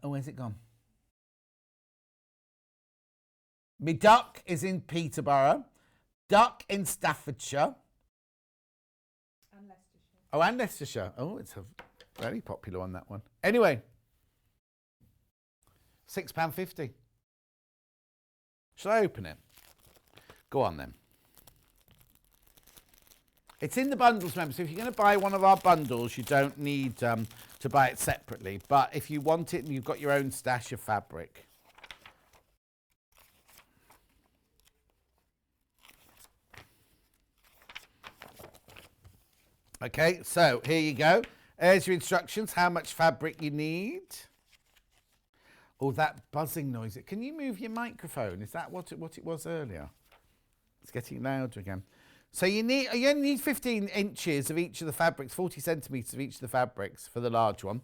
where's it gone? Me duck is in Peterborough, duck in Staffordshire. And Leicestershire. Oh, and Leicestershire. Oh, it's a very popular one, that one. Anyway, £6.50. Shall I open it? Go on then. It's in the bundles, remember, so if you're going to buy one of our bundles, you don't need to buy it separately. But if you want it and you've got your own stash of fabric. Okay, so here you go. There's your instructions, how much fabric you need. Oh, that buzzing noise. Can you move your microphone? Is that what it was earlier? It's getting louder again. So you only need 15 inches of each of the fabrics, 40 centimetres of each of the fabrics for the large one.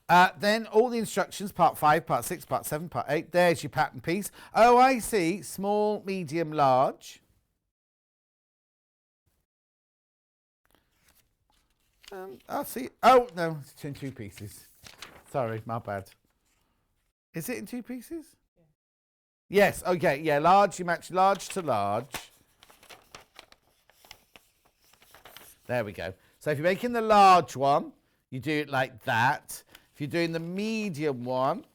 Then all the instructions, part 5, part 6, part 7, part 8. There's your pattern piece. Oh, I see. Small, medium, large. I'll see. Oh, no, it's in 2 pieces. Sorry, my bad. Is it in 2 pieces? Yes, okay, yeah, large, you match large to large. There we go. So if you're making the large one, you do it like that. If you're doing the medium one,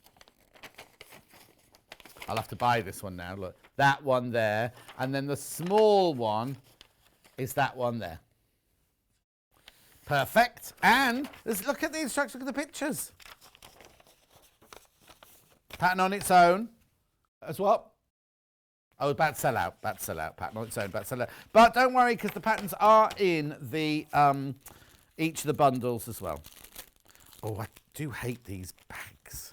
I'll have to buy this one now, look. That one there. And then the small one is that one there. Perfect. And look at the instructions, look at the pictures. Pattern on its own. As what? Oh, about to sell out. About to sell out. Pattern on its own. About to sell out. But don't worry, because the patterns are in the each of the bundles as well. Oh, I do hate these bags.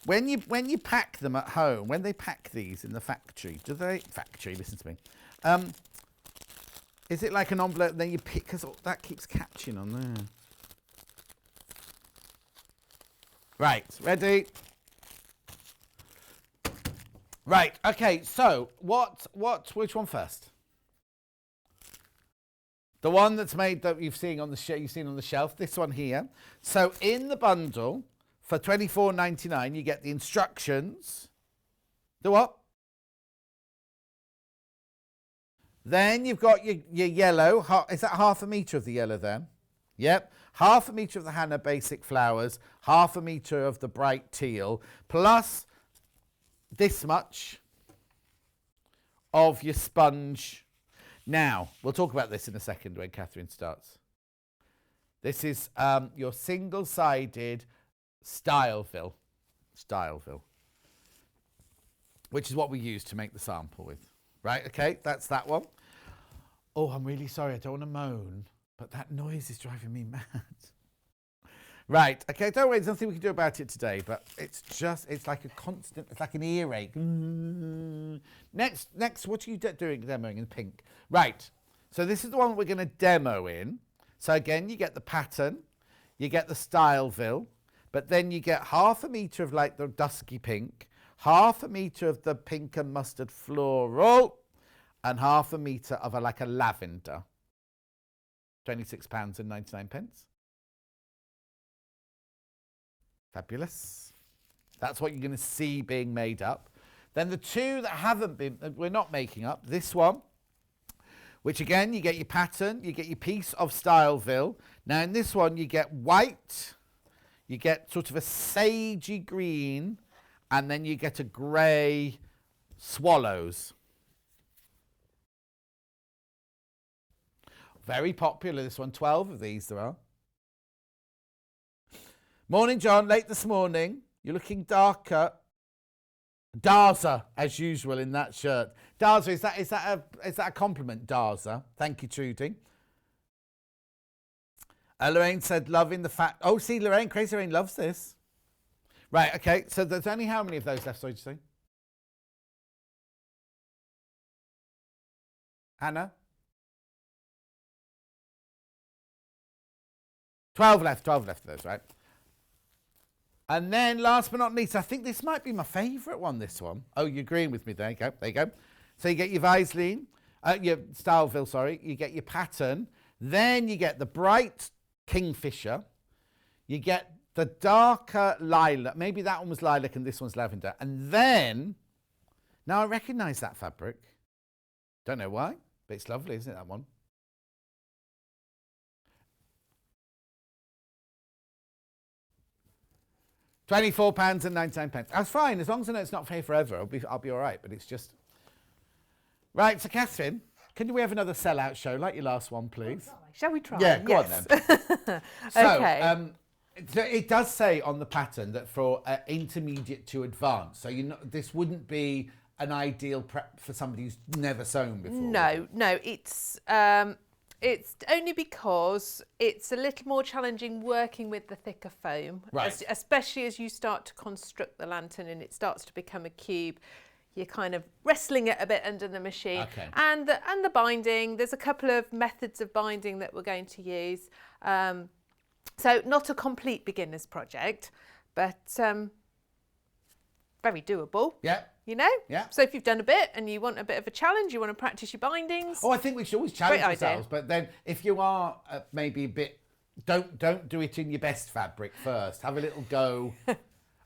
When you pack them at home, when they pack these in the factory, listen to me. Is it like an envelope and then you pick, because that keeps catching on there. Right, ready? Right, okay, so which one first? The one that's made that you've seen on the shelf, this one here. So in the bundle, for $24.99, you get the instructions. The what? Then you've got your yellow. Is that half a metre of the yellow then? Yep. Half a metre of the Hannah Basic Flowers, half a metre of the bright teal, plus this much of your sponge. Now, we'll talk about this in a second when Katharine starts. This is your single-sided Styleville, which is what we use to make the sample with. Right, okay, that's that one. Oh, I'm really sorry, I don't want to moan, but that noise is driving me mad. Right, okay, don't worry, there's nothing we can do about it today, but it's like a constant, it's like an earache. Next, what are you doing, demoing in pink? Right, so this is the one we're going to demo in. So again, you get the pattern, you get the Styleville, but then you get half a metre of like the dusky pink, half a metre of the pink and mustard floral, and half a metre of like a lavender. £26.99. Fabulous. That's what you're going to see being made up. Then the two that haven't been, we're not making up, this one, which again, you get your pattern, you get your piece of Styleville. Now in this one, you get white, you get sort of a sagey green, and then you get a grey swallows. Very popular, this one. 12 of these there are. Morning, John. Late this morning. You're looking darker. Darza, as usual, in that shirt. Darza, is that a compliment, Darza? Thank you, Trudy. Lorraine said, loving the fact. Oh, see, Lorraine, Crazy Lorraine loves this. Right, okay. So there's only how many of those left, sorry to say? Hannah? 12 left of those, right? And then last but not least, I think this might be my favourite one, this one. Oh, you're agreeing with me. There you go. There you go. So you get your Vaseline, your Styleville, sorry. You get your pattern. Then you get the bright Kingfisher. You get the darker lilac. Maybe that one was lilac and this one's lavender. And then, now I recognise that fabric. Don't know why, but it's lovely, isn't it, that one? £24.99. That's fine, as long as I know it's not pay forever, I'll be all right, but it's just... Right, so Katharine, can we have another sellout show like your last one, please? Shall we try? Yeah, go on then. Okay. So it does say on the pattern that for intermediate to advanced, so this wouldn't be an ideal prep for somebody who's never sewn before. No, it's only because it's a little more challenging working with the thicker foam, right. Especially as you start to construct the lantern and it starts to become a cube. You're kind of wrestling it a bit under the machine. Okay. And the binding, there's a couple of methods of binding that we're going to use. So not a complete beginner's project, but very doable. Yeah. You know? Yeah. So if you've done a bit and you want a bit of a challenge, you want to practice your bindings. Oh, I think we should always challenge Great idea. ourselves. But then if you are maybe a bit, don't do it in your best fabric first. Have a little go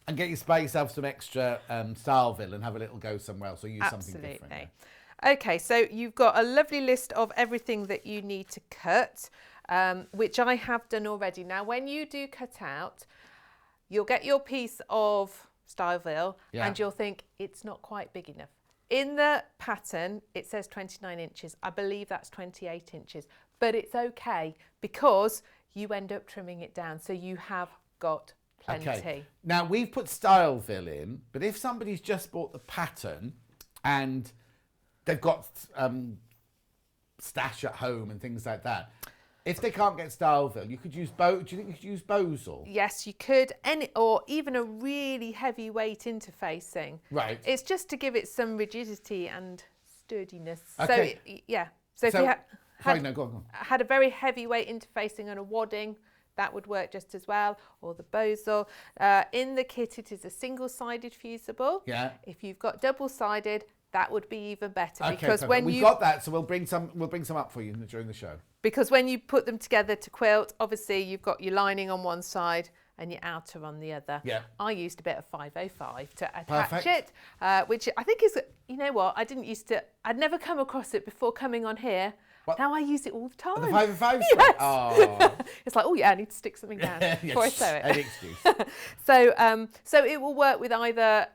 And buy yourself some extra Styleville and have a little go somewhere else or use something different. Absolutely. Okay, so you've got a lovely list of everything that you need to cut, which I have done already. Now, when you do cut out, you'll get your piece of Styleville and you'll think it's not quite big enough. In the pattern, it says 29 inches. I believe that's 28 inches, but it's okay because you end up trimming it down. So you have got plenty. Okay. Now, we've put Styleville in, but if somebody's just bought the pattern and they've got stash at home and things like that, if they can't get Styleville, you could use do you think you could use Bosal? Yes, you could, or even a really heavyweight interfacing. Right. It's just to give it some rigidity and sturdiness. Okay. So if you go on. had a very heavyweight interfacing and a wadding, that would work just as well, or the Bosal. In the kit, it is a single-sided fusible. Yeah. If you've got double-sided, that would be even better Okay, because perfect. when we've got that, so we'll bring some up for you during the show. Because when you put them together to quilt, obviously you've got your lining on one side and your outer on the other. Yeah. I used a bit of 505 to attach Perfect. it, which I think is, you know what, I'd never come across it before coming on here. What? Now I use it all the time. The 505? Yes. Oh. It's like, oh yeah, I need to stick something down before I sew it. Any excuse. So it will work with either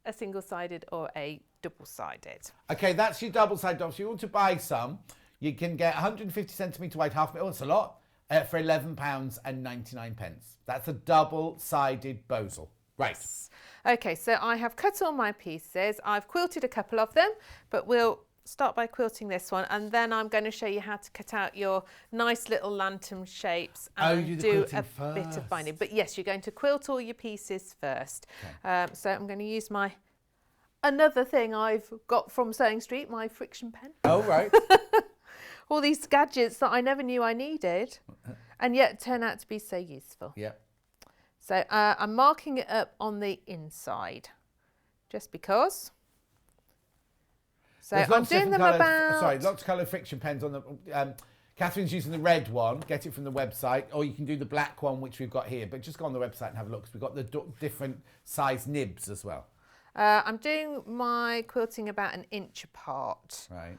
a single-sided or a double-sided. Okay, that's your double-sided doll. So if you want to buy some, you can get 150 centimetre wide half meter. Oh, it's a lot. For £11.99. That's a double-sided Bosal. Right. Okay, so I have cut all my pieces. I've quilted a couple of them, but we'll start by quilting this one, and then I'm going to show you how to cut out your nice little lantern shapes and do a bit of binding. But yes, you're going to quilt all your pieces first. Okay. So I'm going to use another thing I've got from Sewing Street, my friction pen. Oh, right. All these gadgets that I never knew I needed and yet turn out to be so useful. Yeah. So I'm marking it up on the inside just because. So I'm doing them about... Sorry, lots of colour friction pens on the... Catherine's using the red one, get it from the website, or you can do the black one, which we've got here. But just go on the website and have a look, because we've got the different size nibs as well. I'm doing my quilting about 1 inch apart. Right.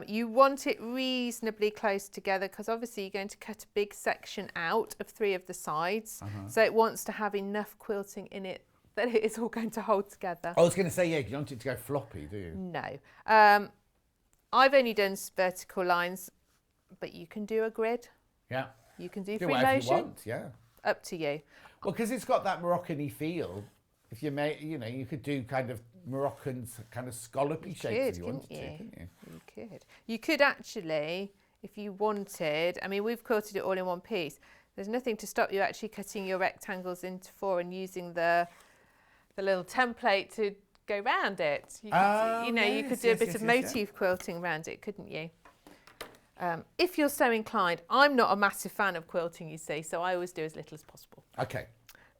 You want it reasonably close together because obviously you're going to cut a big section out of 3 of the sides. So it wants to have enough quilting in it that it is all going to hold together. I was going to say, yeah, you don't want it to go floppy, do you? No. I've only done vertical lines, but you can do a grid. Yeah. You can do free whatever motion. you want, yeah. Up to you. Well, because it's got that Moroccan-y feel. If you make, you could do kind of Moroccan's kind of scallopy shapes if you wanted to, couldn't you? You could. You could actually, if you wanted, I mean, we've quilted it all in one piece. There's nothing to stop you actually cutting your rectangles into 4 and using the little template to go round it. You could, you could do a bit of motif quilting around it, couldn't you? If you're so inclined, I'm not a massive fan of quilting, you see, so I always do as little as possible. Okay.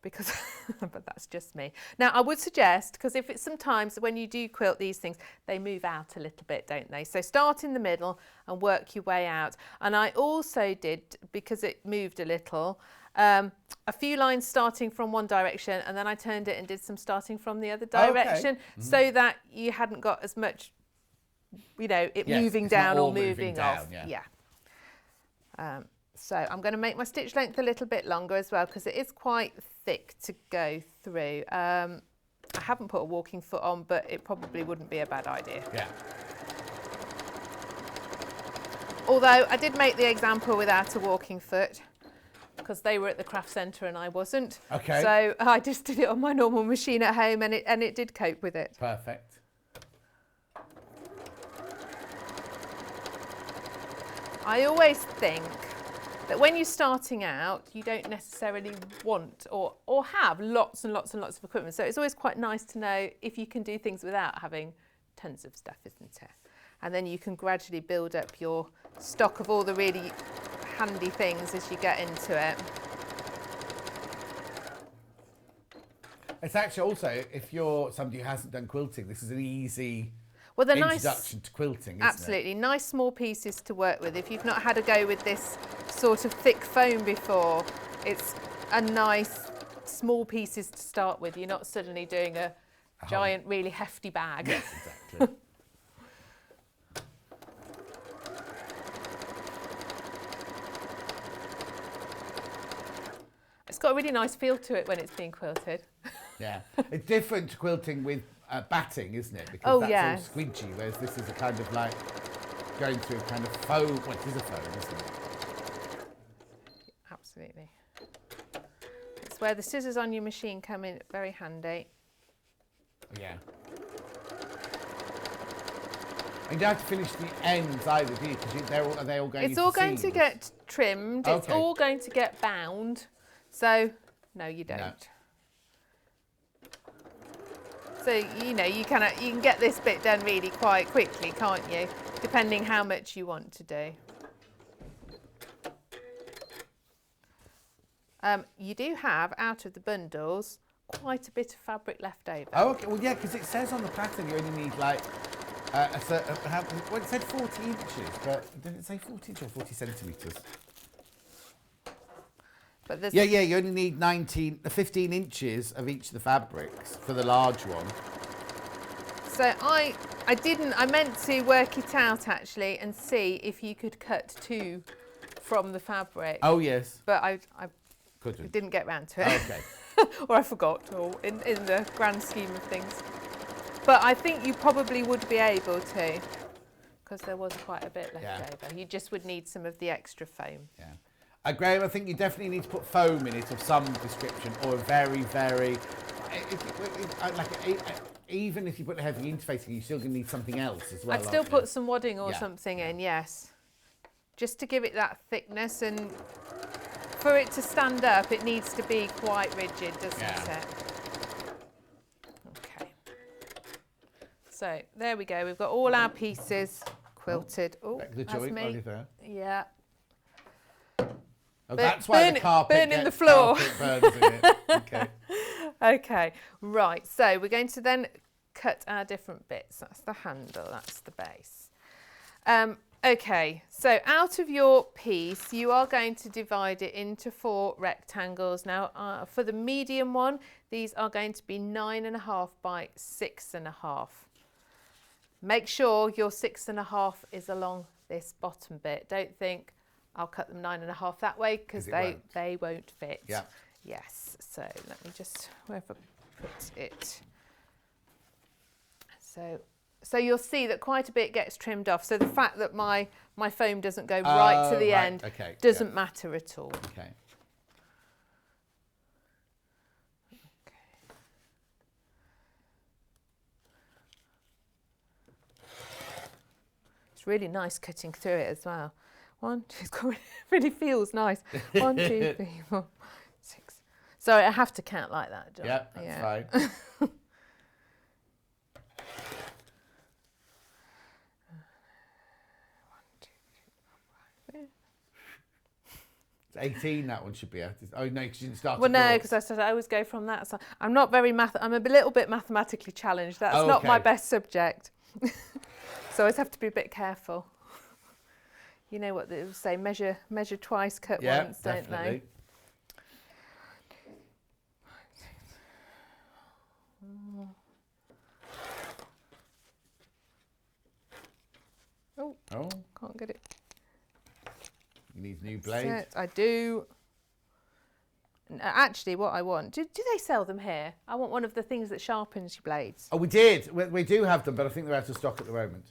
Because, but that's just me. Now, I would suggest, because if it's sometimes when you do quilt these things, they move out a little bit, don't they? So start in the middle and work your way out. And I also did, because it moved a little, a few lines starting from one direction, and then I turned it and did some starting from the other direction, so that you hadn't got as much, it moving down or moving off. Yeah. So I'm going to make my stitch length a little bit longer as well because it is quite thick to go through. I haven't put a walking foot on, but it probably wouldn't be a bad idea. Yeah. Although I did make the example without a walking foot because they were at the craft centre and I wasn't. Okay. So I just did it on my normal machine at home and it did cope with it. Perfect. I always think that when you're starting out, you don't necessarily want or have lots and lots and lots of equipment. So it's always quite nice to know if you can do things without having tons of stuff, isn't it? And then you can gradually build up your stock of all the really handy things as you get into it. It's actually also, if you're somebody who hasn't done quilting, this is an easy introduction to quilting, isn't absolutely. Nice small pieces to work with. If you've not had a go with this sort of thick foam before, it's a nice small pieces to start with. You're not suddenly doing a giant, really hefty bag. Yes, exactly. It's got a really nice feel to it when it's being quilted. Yeah, it's different to quilting with batting, isn't it? Because Oh, that's yes. all squidgy, whereas this is a kind of like going through a kind of foam. Well, it is a foam, isn't it? Absolutely. It's where the scissors on your machine come in very handy. Yeah. And you don't have to finish the ends either, do you? Because are they all going It's into all going to seams? get trimmed. It's Okay. all going to get bound. So, no, you don't. No. So, you know, you can get this bit done really quite quickly, can't you? Depending how much you want to do. You do have, out of the bundles, quite a bit of fabric left over. Oh, okay. Well, yeah, because it says on the pattern you only need like a certain. Well, it said 40 inches, but didn't it say 40 inches or 40 centimetres? But there's Yeah, you only need 15 inches of each of the fabrics for the large one. So I meant to work it out actually and see if you could cut 2 from the fabric. Oh, yes. But I Couldn't. didn't get round to it. Okay. Or I forgot, or in the grand scheme of things. But I think you probably would be able to, because there was quite a bit left over. You just would need some of the extra foam. Yeah. Graham, I think you definitely need to put foam in it of some description, or very, very. Even if you put the heavy interfacing, you're still going to need something else as well. I'd still aren't put you? some wadding or Yeah. something in, yes. Just to give it that thickness, and for it to stand up, it needs to be quite rigid, doesn't Yeah. it? Okay. So there we go. We've got all our pieces quilted. Oh, Back to the that's joint, me. right there. Yeah. Oh, that's why the carpet burning the gets floor. carpet burns in it. Okay. Okay, right. So we're going to then cut our different bits. That's the handle, that's the base. Okay, so out of your piece, you are going to divide it into 4 rectangles. Now, for the medium one, these are going to be 9.5 by 6.5. Make sure your 6.5 is along this bottom bit. Don't think I'll cut them 9.5 that way, because they won't fit. Yeah. Yes, so let me just, wherever I put it. So you'll see that quite a bit gets trimmed off. So the fact that my foam doesn't go right to the end doesn't matter at all. Okay. It's really nice cutting through it as well. 1, 2, it really feels nice. 1, 2, 3, 4, 6. Sorry, I have to count like that, John. Yeah, that's fine. It's 18, that one should be out. Oh, no, because you didn't start. Well, no, because I said I always go from that. So I'm not very I'm a little bit mathematically challenged. That's not my best subject. So I always have to be a bit careful. You know what they say, measure twice, cut once, definitely. don't they? Oh, can't get it. You need new blade. Set. I do. Actually, what I want, do they sell them here? I want one of the things that sharpens your blades. Oh, we did. We do have them, but I think they're out of stock at the moment.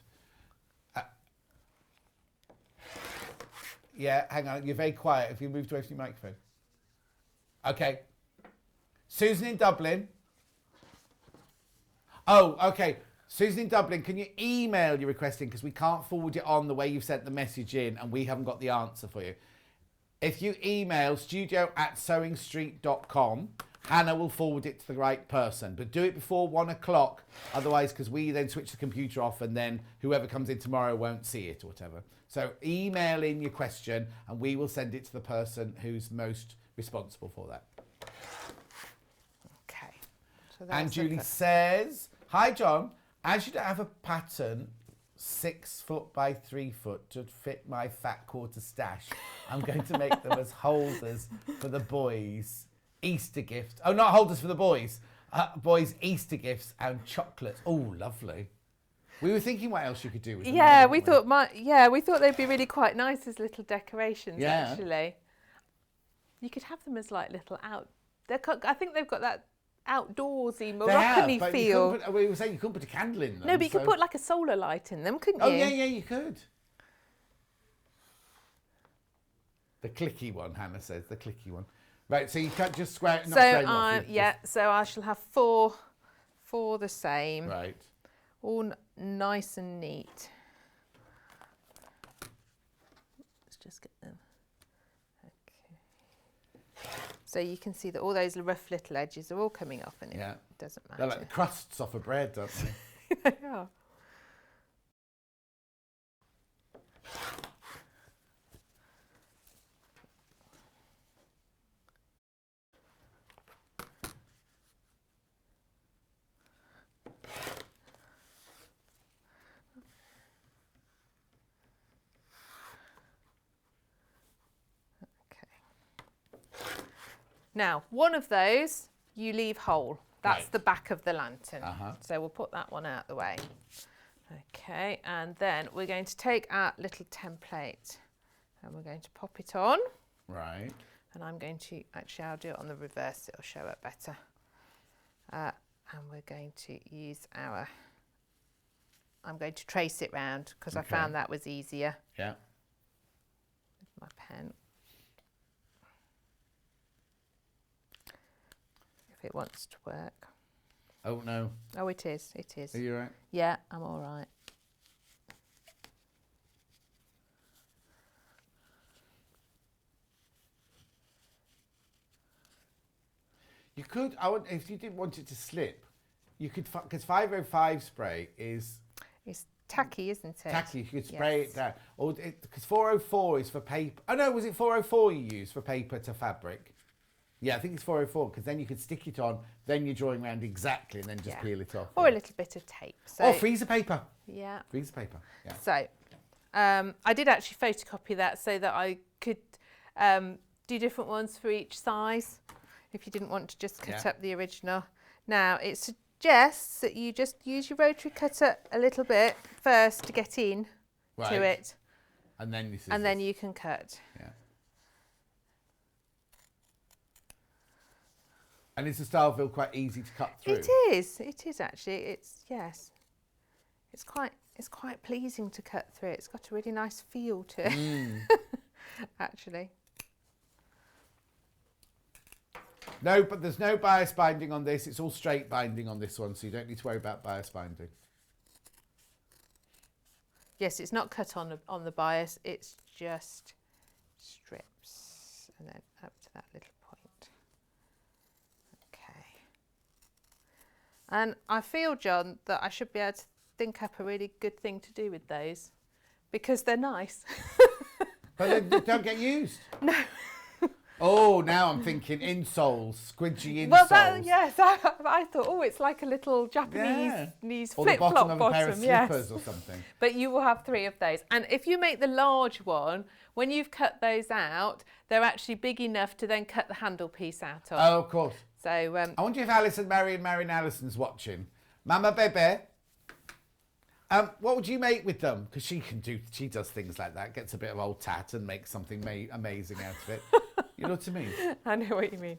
Yeah, hang on. You're very quiet. If you move away from your microphone. Okay. Susan in Dublin. Oh, okay. Susan in Dublin, can you email your request in, because we can't forward it on the way you've sent the message in, and we haven't got the answer for you. If you email studio@sewingstreet.com, Hannah will forward it to the right person. But do it before 1 o'clock, otherwise, because we then switch the computer off, and then whoever comes in tomorrow won't see it or whatever. So email in your question, and we will send it to the person who's most responsible for that. Okay. So And Julie says, hi, John. As you don't have a pattern 6 foot by 3 foot to fit my fat quarter stash, I'm going to make them as holders for the boys Easter gifts. Oh, not holders for the boys. Boys, Easter gifts and chocolates. Oh, lovely. We were thinking what else you could do with them. Yeah, we thought they'd be really quite nice as little decorations. Yeah. Actually, you could have them as like little I think they've got that outdoorsy Moroccan-y feel. We were saying you couldn't put a candle in them. No, but you could put like a solar light in them, couldn't you? Oh yeah, you could. The clicky one, Hannah says, the clicky one. Right, so you can't just square it. So I shall have four the same. Right. All nice and neat. Let's just get them. Okay. So you can see that all those rough little edges are all coming off, and it doesn't matter. They're like the crusts off a bread, don't They are. Now, one of those you leave whole. That's Right. the back of the lantern. Uh-huh. So we'll put that one out the way. Okay, and then we're going to take our little template and we're going to pop it on. Right. And I'm going to, actually I'll do it on the reverse, it'll show up better. And we're going to use I'm going to trace it round because I found that was easier Yeah. with my pen. If it wants to work. Oh no. Oh, it is. Are you right? Yeah, I'm all right. You could. If you didn't want it to slip, you could, because 505 spray is It's tacky, isn't it? tacky. You could spray Yes. it down. Or because 404 is for paper. Oh no, was it 404 you use for paper to fabric? Yeah, I think it's 404 because then you could stick it on, then you're drawing around exactly, and then just peel it off. Or a little bit of tape. So, Or freezer paper. yeah. Freezer paper. Yeah. So, I did actually photocopy that so that I could do different ones for each size if you didn't want to just cut up the original. Now, it suggests that you just use your rotary cutter a little bit first to get in to it, And then you and then you can cut. Yeah. And is the style feel quite easy to cut through? It is actually. It's quite pleasing to cut through. It's got a really nice feel to it, actually. No, but there's no bias binding on this. It's all straight binding on this one, so you don't need to worry about bias binding. Yes, it's not cut on the bias. It's just strips, and then up to that little point. Okay. And I feel, John, that I should be able to think up a really good thing to do with those, because they're nice. But they don't get used. No. Oh, now I'm thinking insoles, squidgy insoles. Well, I thought, it's like a little Japanese knees Or the flip-flop bottom of a bottom. pair of slippers or something. But you will have 3 of those. And if you make the large one, when you've cut those out, they're actually big enough to then cut the handle piece out of. Oh, of course. So I wonder if Alison, Marion Allison's watching. Mama Bebe. What would you make with them? Because she does things like that, gets a bit of old tat and makes something amazing out of it. You know what I mean? I know what you mean.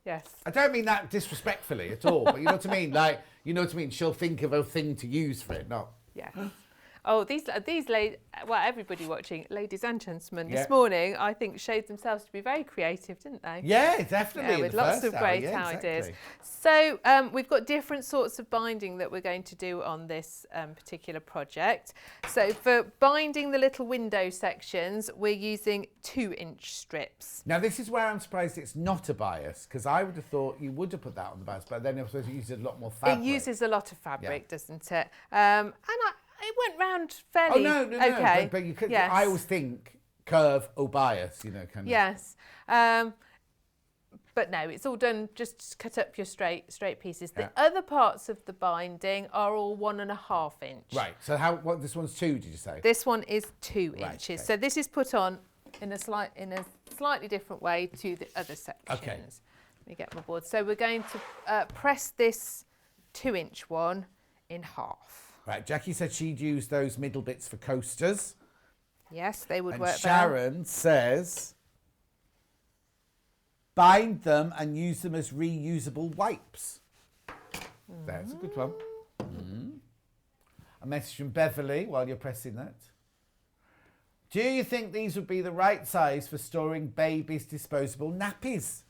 Yes. I don't mean that disrespectfully at all, but you know what I mean? Like, you know what I mean? She'll think of a thing to use for it, not... Yeah. Oh, these ladies, well, everybody watching, ladies and gentlemen, Yeah. this morning, I think showed themselves to be very creative, didn't they? Yeah, definitely. Yeah, in with the lots first of hour. great Yeah, ideas. exactly. So we've got different sorts of binding that we're going to do on this particular project. So for binding the little window sections, we're using 2-inch strips. Now, this is where I'm surprised it's not a bias, because I would have thought you would have put that on the bias, but then I suppose it uses a lot more fabric. It uses a lot of fabric, Yeah. doesn't it? And it went round fairly okay. But you could, Yes. I always think curve or bias, you know, kind of. Yes. But no, it's all done, just cut up your straight pieces. The other parts of the binding are all 1.5 inch. Right, so this one's 2, did you say? This one is 2 Right, inches. okay. So this is put on in a slightly different way to the other sections. Okay. Let me get my board. So we're going to press this 2-inch one in half. Right, Jackie said she'd use those middle bits for coasters. Yes, they would And work well. Sharon says bind them and use them as reusable wipes. That's a good one. A message from Beverly while you're pressing that. Do you think these would be the right size for storing babies' disposable nappies?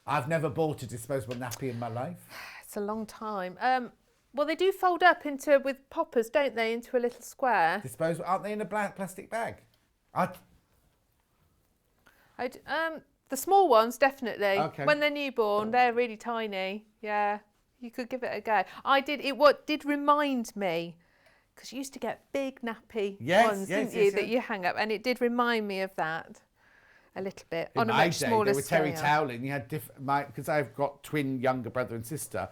I've never bought a disposable nappy in my life. It's a long time. Well, they do fold up with poppers, don't they, into a little square? Disposable, aren't they in a plastic bag? The small ones, definitely. Okay. When they're newborn, they're really tiny. Yeah, you could give it a go. What did remind me, because you used to get big nappy ones, didn't you, that you hang up, and it did remind me of that a little bit In on a my much day, smaller they were scale. terry toweling. You had because I've got twin younger brother and sister.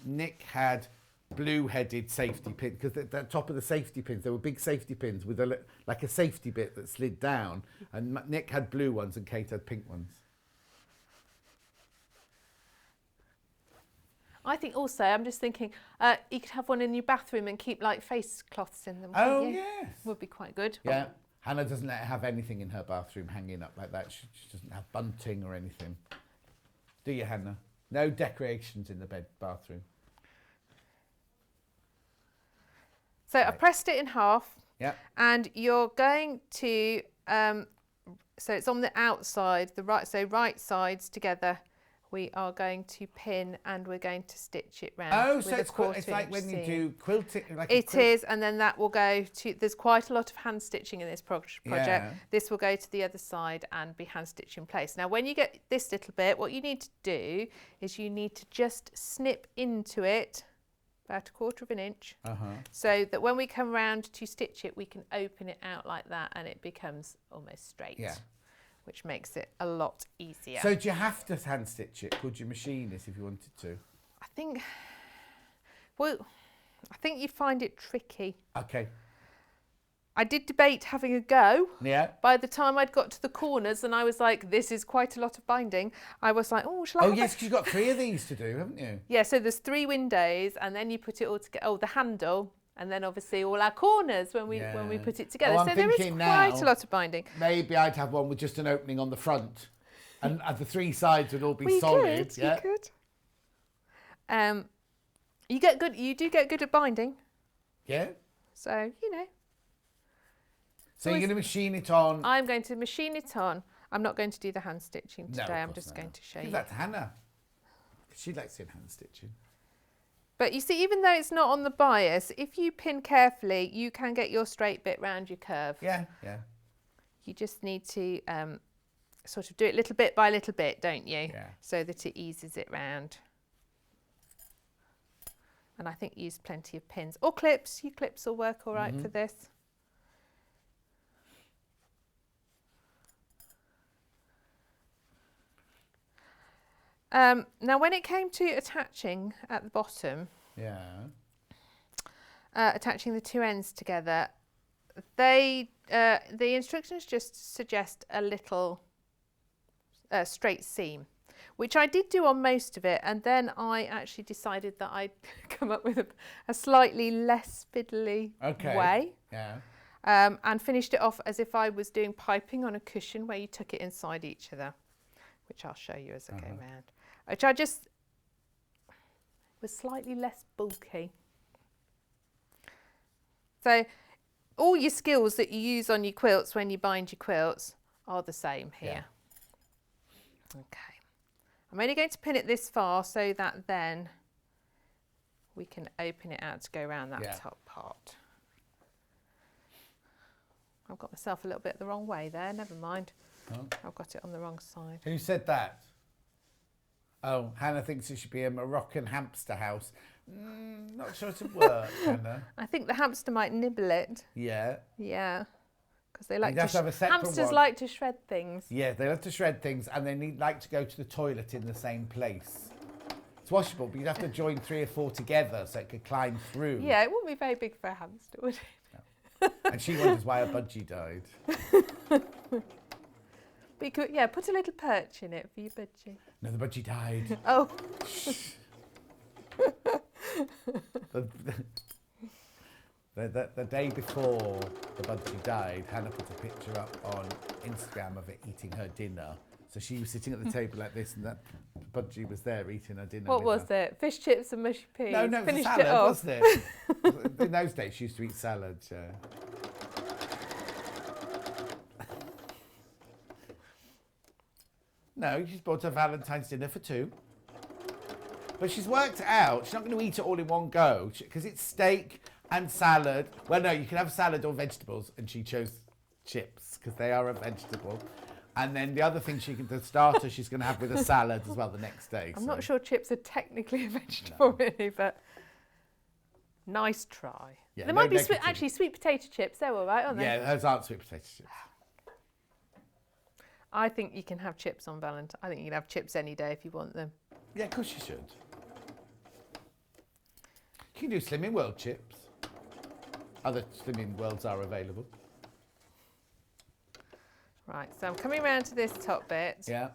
Nick had blue-headed safety pins because at the top of the safety pins there were big safety pins with like a safety bit that slid down, and Nick had blue ones and Kate had pink ones. I think also, I'm just thinking, you could have one in your bathroom and keep like face cloths in them. Oh, couldn't you? yes. Would be quite good. Yeah. Hannah doesn't let her have anything in her bathroom hanging up like that. She doesn't have bunting or anything. Do you, Hannah? No decorations in the bathroom. So I pressed it in half. Yeah. And you're going to, so it's on the outside, right sides together. We are going to pin and we're going to stitch it round. Oh, with so a it's like when you seam. do quilting. It is, and then that will go to, there's quite a lot of hand stitching in this project. Yeah. This will go to the other side and be hand stitched in place. Now, when you get this little bit, what you need to do is you need to just snip into it about 1/4 of an inch, so that when we come round to stitch it, we can open it out like that and it becomes almost straight. Yeah. Which makes it a lot easier. So do you have to hand stitch it? Could you machine it if you wanted to? I think you'd find it tricky. Okay. I did debate having a go. Yeah. By the time I'd got to the corners and I was like, this is quite a lot of binding, I was like, oh, shall I? Oh, yes, because you've got 3 of these to do, haven't you? Yeah, so there's 3 windows and then you put it all together. Oh, the handle. And then obviously all our corners when we put it together. Oh, I'm so there is thinking quite now, a lot of binding. Maybe I'd have one with just an opening on the front, and the 3 sides would all be solid. You could. You do get good at binding. Yeah. So, you know. So you're going to machine it on. I'm going to machine it on. I'm not going to do the hand stitching No, today. of I'm course just not. going to show Give you. that to Hannah. She likes doing hand stitching. But you see, even though it's not on the bias, if you pin carefully, you can get your straight bit round your curve. Yeah, yeah. You just need to sort of do it little bit by little bit, don't you? Yeah. So that it eases it round. And I think use plenty of pins or clips. Your clips will work all right for this. Now, when it came to attaching at the bottom, attaching the 2 ends together, the instructions just suggest a little straight seam, which I did do on most of it, and then I actually decided that I'd come up with a slightly less fiddly way. Yeah. And finished it off as if I was doing piping on a cushion where you tuck it inside each other, which I'll show you as I go round. Which I just was slightly less bulky. So all your skills that you use on your quilts when you bind your quilts are the same here. Yeah. Okay. I'm only going to pin it this far so that then we can open it out to go around that top part. I've got myself a little bit the wrong way there, never mind. Oh. I've got it on the wrong side. Who said that? Oh, Hannah thinks it should be a Moroccan hamster house. Not sure it'd work, Hannah. I think the hamster might nibble it. Yeah. Yeah, because they like You'd have to have a separate hamsters one. like to shred things. Yeah, they love to shred things and they like to go to the toilet in the same place. It's washable, but you'd have to join 3 or 4 together so it could climb through. Yeah, it wouldn't be very big for a hamster, would it? And she wonders why her budgie died. Because, yeah, put a little perch in it for your budgie. No, the budgie died. Oh. The day before the budgie died, Hannah put a picture up on Instagram of it eating her dinner. So she was sitting at the table like this, and that budgie was there eating her dinner. What was it? Fish chips and mushy peas? No, it was a Finished salad, it off. wasn't it? In those days, she used to eat salads. No, she's bought her Valentine's dinner for 2. But she's worked it out. She's not going to eat it all in one go because it's steak and salad. Well, no, you can have salad or vegetables, and she chose chips because they are a vegetable. And then the other thing the starter she's going to have with a salad as well the next day. I'm not sure chips are technically a vegetable, really, but nice try. Yeah, there no might be negative. actually sweet potato chips. They're all right, aren't they? Yeah, those aren't sweet potato chips. I think you can have chips on Valentine. I think you can have chips any day if you want them. Yeah, of course you should. You can do Slimming World chips. Other Slimming Worlds are available. Right, so I'm coming around to this top bit. Yeah.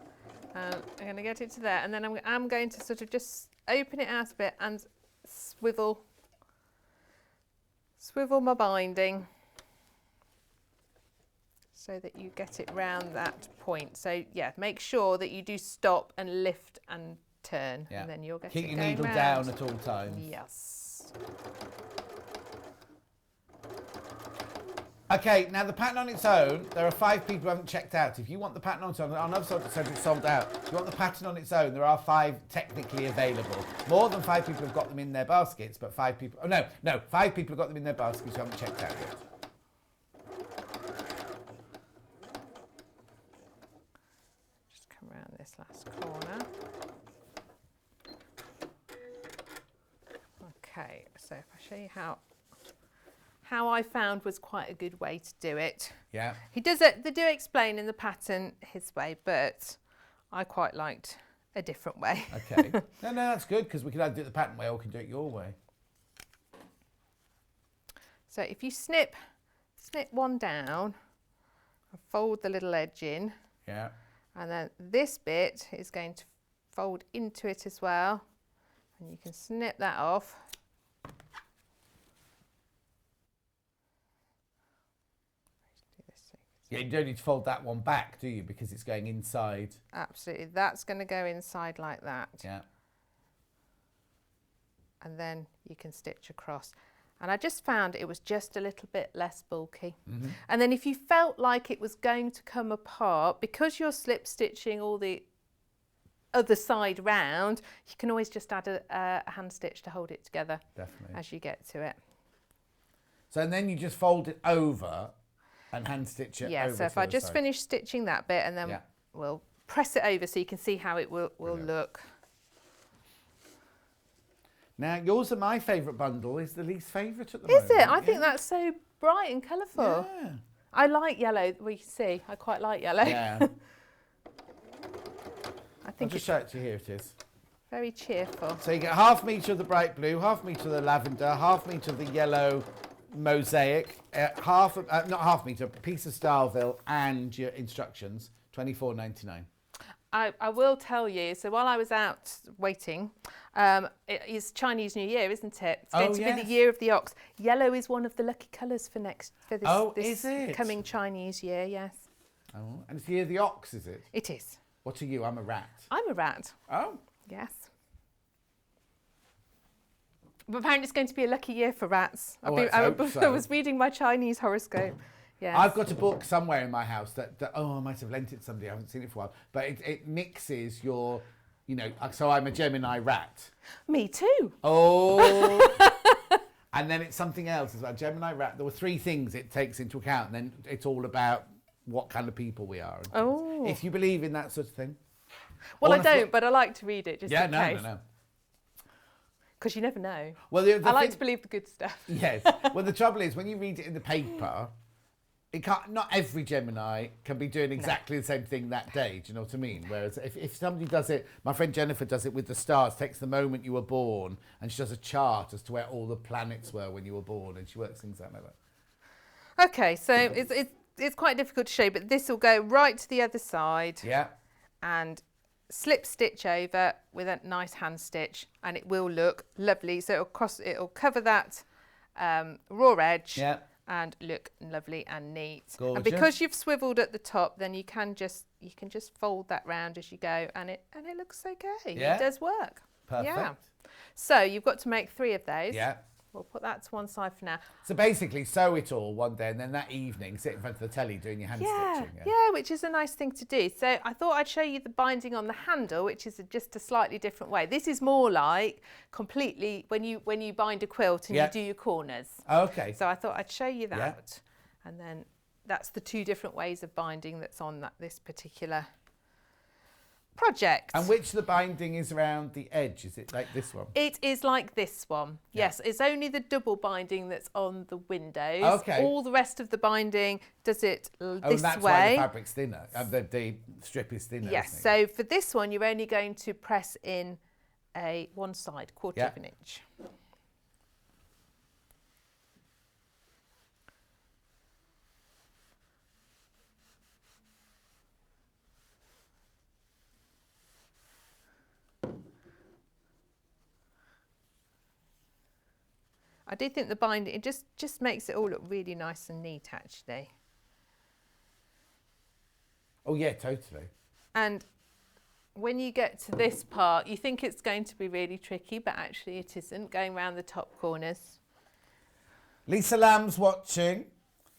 I'm going to get it to there, and then I'm going to sort of just open it out a bit and swivel my binding so that you get it round that point. So yeah, make sure that you do stop and lift and turn, Yeah. and then you'll get Keep it your going needle round. down at all times. Yes. Okay, now the pattern on its own, there are 5 people who haven't checked out. If you want the pattern on its own, another sort said it's sold out. If you want the pattern on its own, there are 5 technically available. More than 5 people have got them in their baskets, but 5 people, 5 people have got them in their baskets who haven't checked out yet. Just come around this last corner. Okay, so if I show you how I found was quite a good way to do it. Yeah. They do explain in the pattern his way, but I quite liked a different way. Okay. No, that's good because we can either do it the pattern way or we can do it your way. So if you snip one down and fold the little edge in, Yeah. and then this bit is going to fold into it as well, and you can snip that off. Yeah, you don't need to fold that one back, do you? Because it's going inside. Absolutely, that's going to go inside like that. Yeah. And then you can stitch across. And I just found it was just a little bit less bulky. Mm-hmm. And then if you felt like it was going to come apart, because you're slip stitching all the other side round, you can always just add a hand stitch to hold it together. Definitely. As you get to it. So and then you just fold it over and hand stitch it over. Yeah, so if I just finish stitching that bit, and then we'll press it over so you can see how it will look. Now, yours are my favourite bundle. Is the least favourite at the moment. moment. Is it? I think that's so bright and colourful. Yeah. I like yellow. We see. I quite like yellow. Yeah. I think I'll just show it to you. Here it is. Very cheerful. So you get ½ metre of the bright blue, ½ metre of the lavender, ½ metre of the yellow mosaic, not ½ metre, a piece of Starville, and your instructions, $24.99. I will tell you, so while I was out waiting, it is Chinese New Year, isn't it? It's going to be the year of the ox. Yellow is one of the lucky colours for this is it? coming Chinese year, yes. Oh, and it's the year of the ox, is it? It is. What are you? I'm a rat. I'm a rat. Oh. Yes. But apparently it's going to be a lucky year for rats. I was reading my Chinese horoscope. Yes. I've got a book somewhere in my house that I might have lent it to somebody. I haven't seen it for a while. But it mixes your, so I'm a Gemini rat. Me too. Oh. And then it's something else as well. Gemini rat. There were 3 things it takes into account. And then it's all about what kind of people we are. Oh. If you believe in that sort of thing. Well, I don't, but I like to read it just in case. No. Because you never know. Well, I like to believe the good stuff. Yes. Well, the trouble is when you read it in the paper, not every Gemini can be doing exactly the same thing that day. Do you know what I mean? Whereas if somebody does it, my friend Jennifer does it with the stars, takes the moment you were born, and she does a chart as to where all the planets were when you were born, and she works things out like that. Okay, so it's quite difficult to show, but this will go right to the other side. Yeah. And slip stitch over with a nice hand stitch, and it will look lovely. So it'll cover that raw edge. Yeah. And look lovely and neat. Gorgeous. And because you've swiveled at the top, then you can just fold that round as you go, and it looks okay. Yeah. It does work. Perfect. Yeah. So you've got to make 3 of those. Yeah. We'll put that to one side for now. So basically, sew it all one day, and then that evening, sit in front of the telly doing your hand stitching. Yeah, which is a nice thing to do. So I thought I'd show you the binding on the handle, which is just a slightly different way. This is more like completely when you bind a quilt and you do your corners. Okay. So I thought I'd show you that, and then that's the 2 different ways of binding that's on this particular project. And which of the binding is around the edge? Is it like this one? It is like this one. Yeah. Yes, it's only the double binding that's on the windows. Okay. All the rest of the binding does it this way. Oh, and that's why the fabric's thinner. The strip is thinner. Yes, Isn't it? so for this one, you're only going to press in one side, quarter of an inch. I do think the binding, it just makes it all look really nice and neat, actually. Oh yeah, totally. And when you get to this part, you think it's going to be really tricky, but actually it isn't, going around the top corners. Lisa Lamb's watching.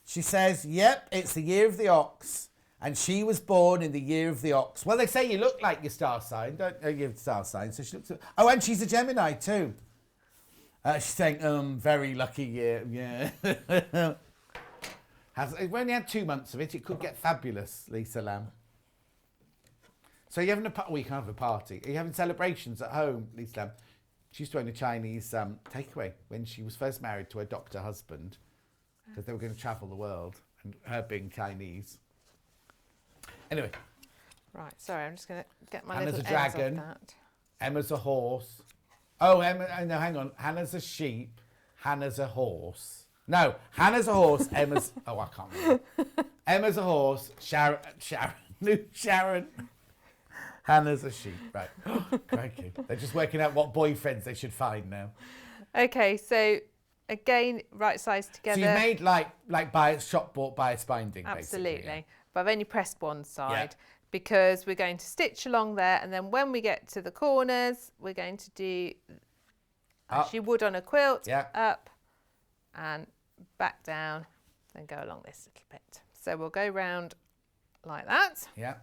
She says, yep, it's the year of the ox. And she was born in the year of the ox. Well, they say you look like your star sign, don't you? Your star sign. So she looks. Oh, and she's a Gemini too. She's saying, very lucky year. Yeah. We only had 2 months of it. It could get fabulous, Lisa Lamb. So you're having you can't have a party. Are you having celebrations at home, Lisa Lamb? She used to own a Chinese takeaway when she was first married to her doctor husband, because they were going to travel the world, and her being Chinese. Anyway. Right, sorry, I'm just going to get my Hannah's little a dragon. ends off that. Emma's a horse. Oh, Emma, no, hang on. Hannah's a sheep. Hannah's a horse. No, Hannah's a horse. Emma's... Oh, I can't remember. Emma's a horse. Sharon. Hannah's a sheep. Right. Crikey. They're just working out what boyfriends they should find now. Okay, so again, right sides together. So you made like shop bought bias binding, Absolutely. basically. Yeah. But I've only pressed one side because we're going to stitch along there, and then when we get to the corners, we're going to do as you would on a quilt, up and back down, then go along this little bit. So we'll go round like that. Yeah.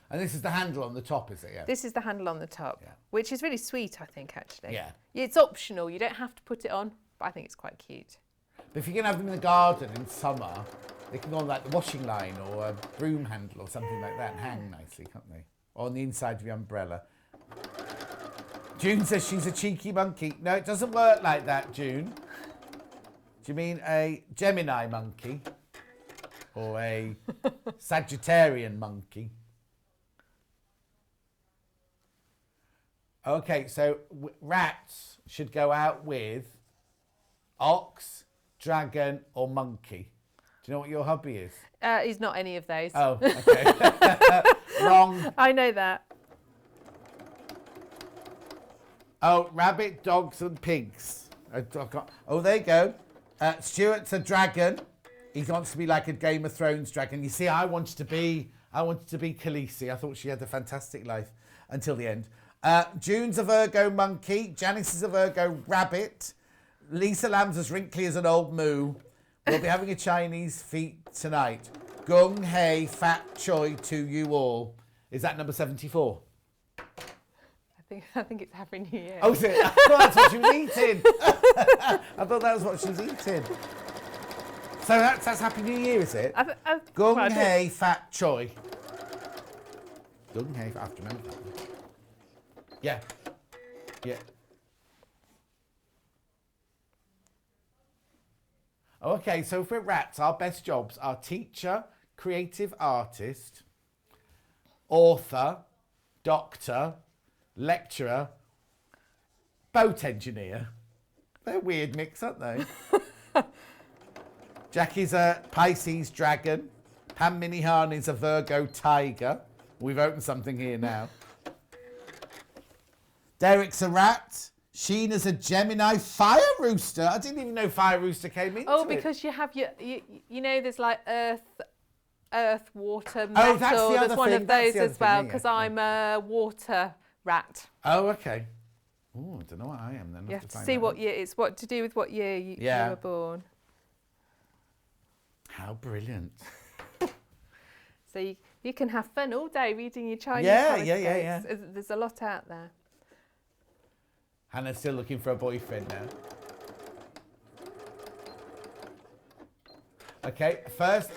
And this is the handle on the top, is it? Yeah. This is the handle on the top, which is really sweet, I think, actually. Yeah. It's optional. You don't have to put it on, but I think it's quite cute. But if you're going to have them in the garden in summer, they can go on like the washing line or a broom handle or something like that and hang nicely, can't they? Or on the inside of your umbrella. June says she's a cheeky monkey. No, it doesn't work like that, June. Do you mean a Gemini monkey? Or a Sagittarian monkey? Okay, so rats should go out with ox, dragon or monkey. Do you know what your hobby is? He's not any of those. Oh, okay. Wrong. I know that. Oh, rabbit, dogs and pigs. Oh, there you go. Stuart's a dragon. He wants to be like a Game of Thrones dragon. You see, I wanted to be Khaleesi. I thought she had a fantastic life until the end. June's a Virgo monkey. Janice is a Virgo rabbit. Lisa Lamb's as wrinkly as an old moo. We'll be having a Chinese feast tonight. Gung hei fat choi to you all. Is that number 74? I think it's Happy New Year. Oh, is it? I thought that's what she was eating. I thought that was what she was eating. So that's Happy New Year, is it? Gung hei fat choi. Gung hei, I have to remember that one. Yeah. Yeah. Okay, so for rats, our best jobs are teacher, creative artist, author, doctor, lecturer, boat engineer. They're a weird mix, aren't they? Jackie's a Pisces dragon. Pam Minihan is a Virgo tiger. We've opened something here now. Derek's a rat. Sheena's a Gemini fire rooster. I didn't even know fire rooster came into it. because you have you know, there's like earth, water, metal. Oh, that's the other there's one thing. of That's those the other as well thing, because yeah. I'm a water rat. Oh, okay. Oh, I don't know what I am then. You have to find see that what out. year it's what to do with what year you were born. How brilliant. So you can have fun all day reading your Chinese Yeah. horoscopes. There's a lot out there. Hannah's still looking for a boyfriend now. Okay, first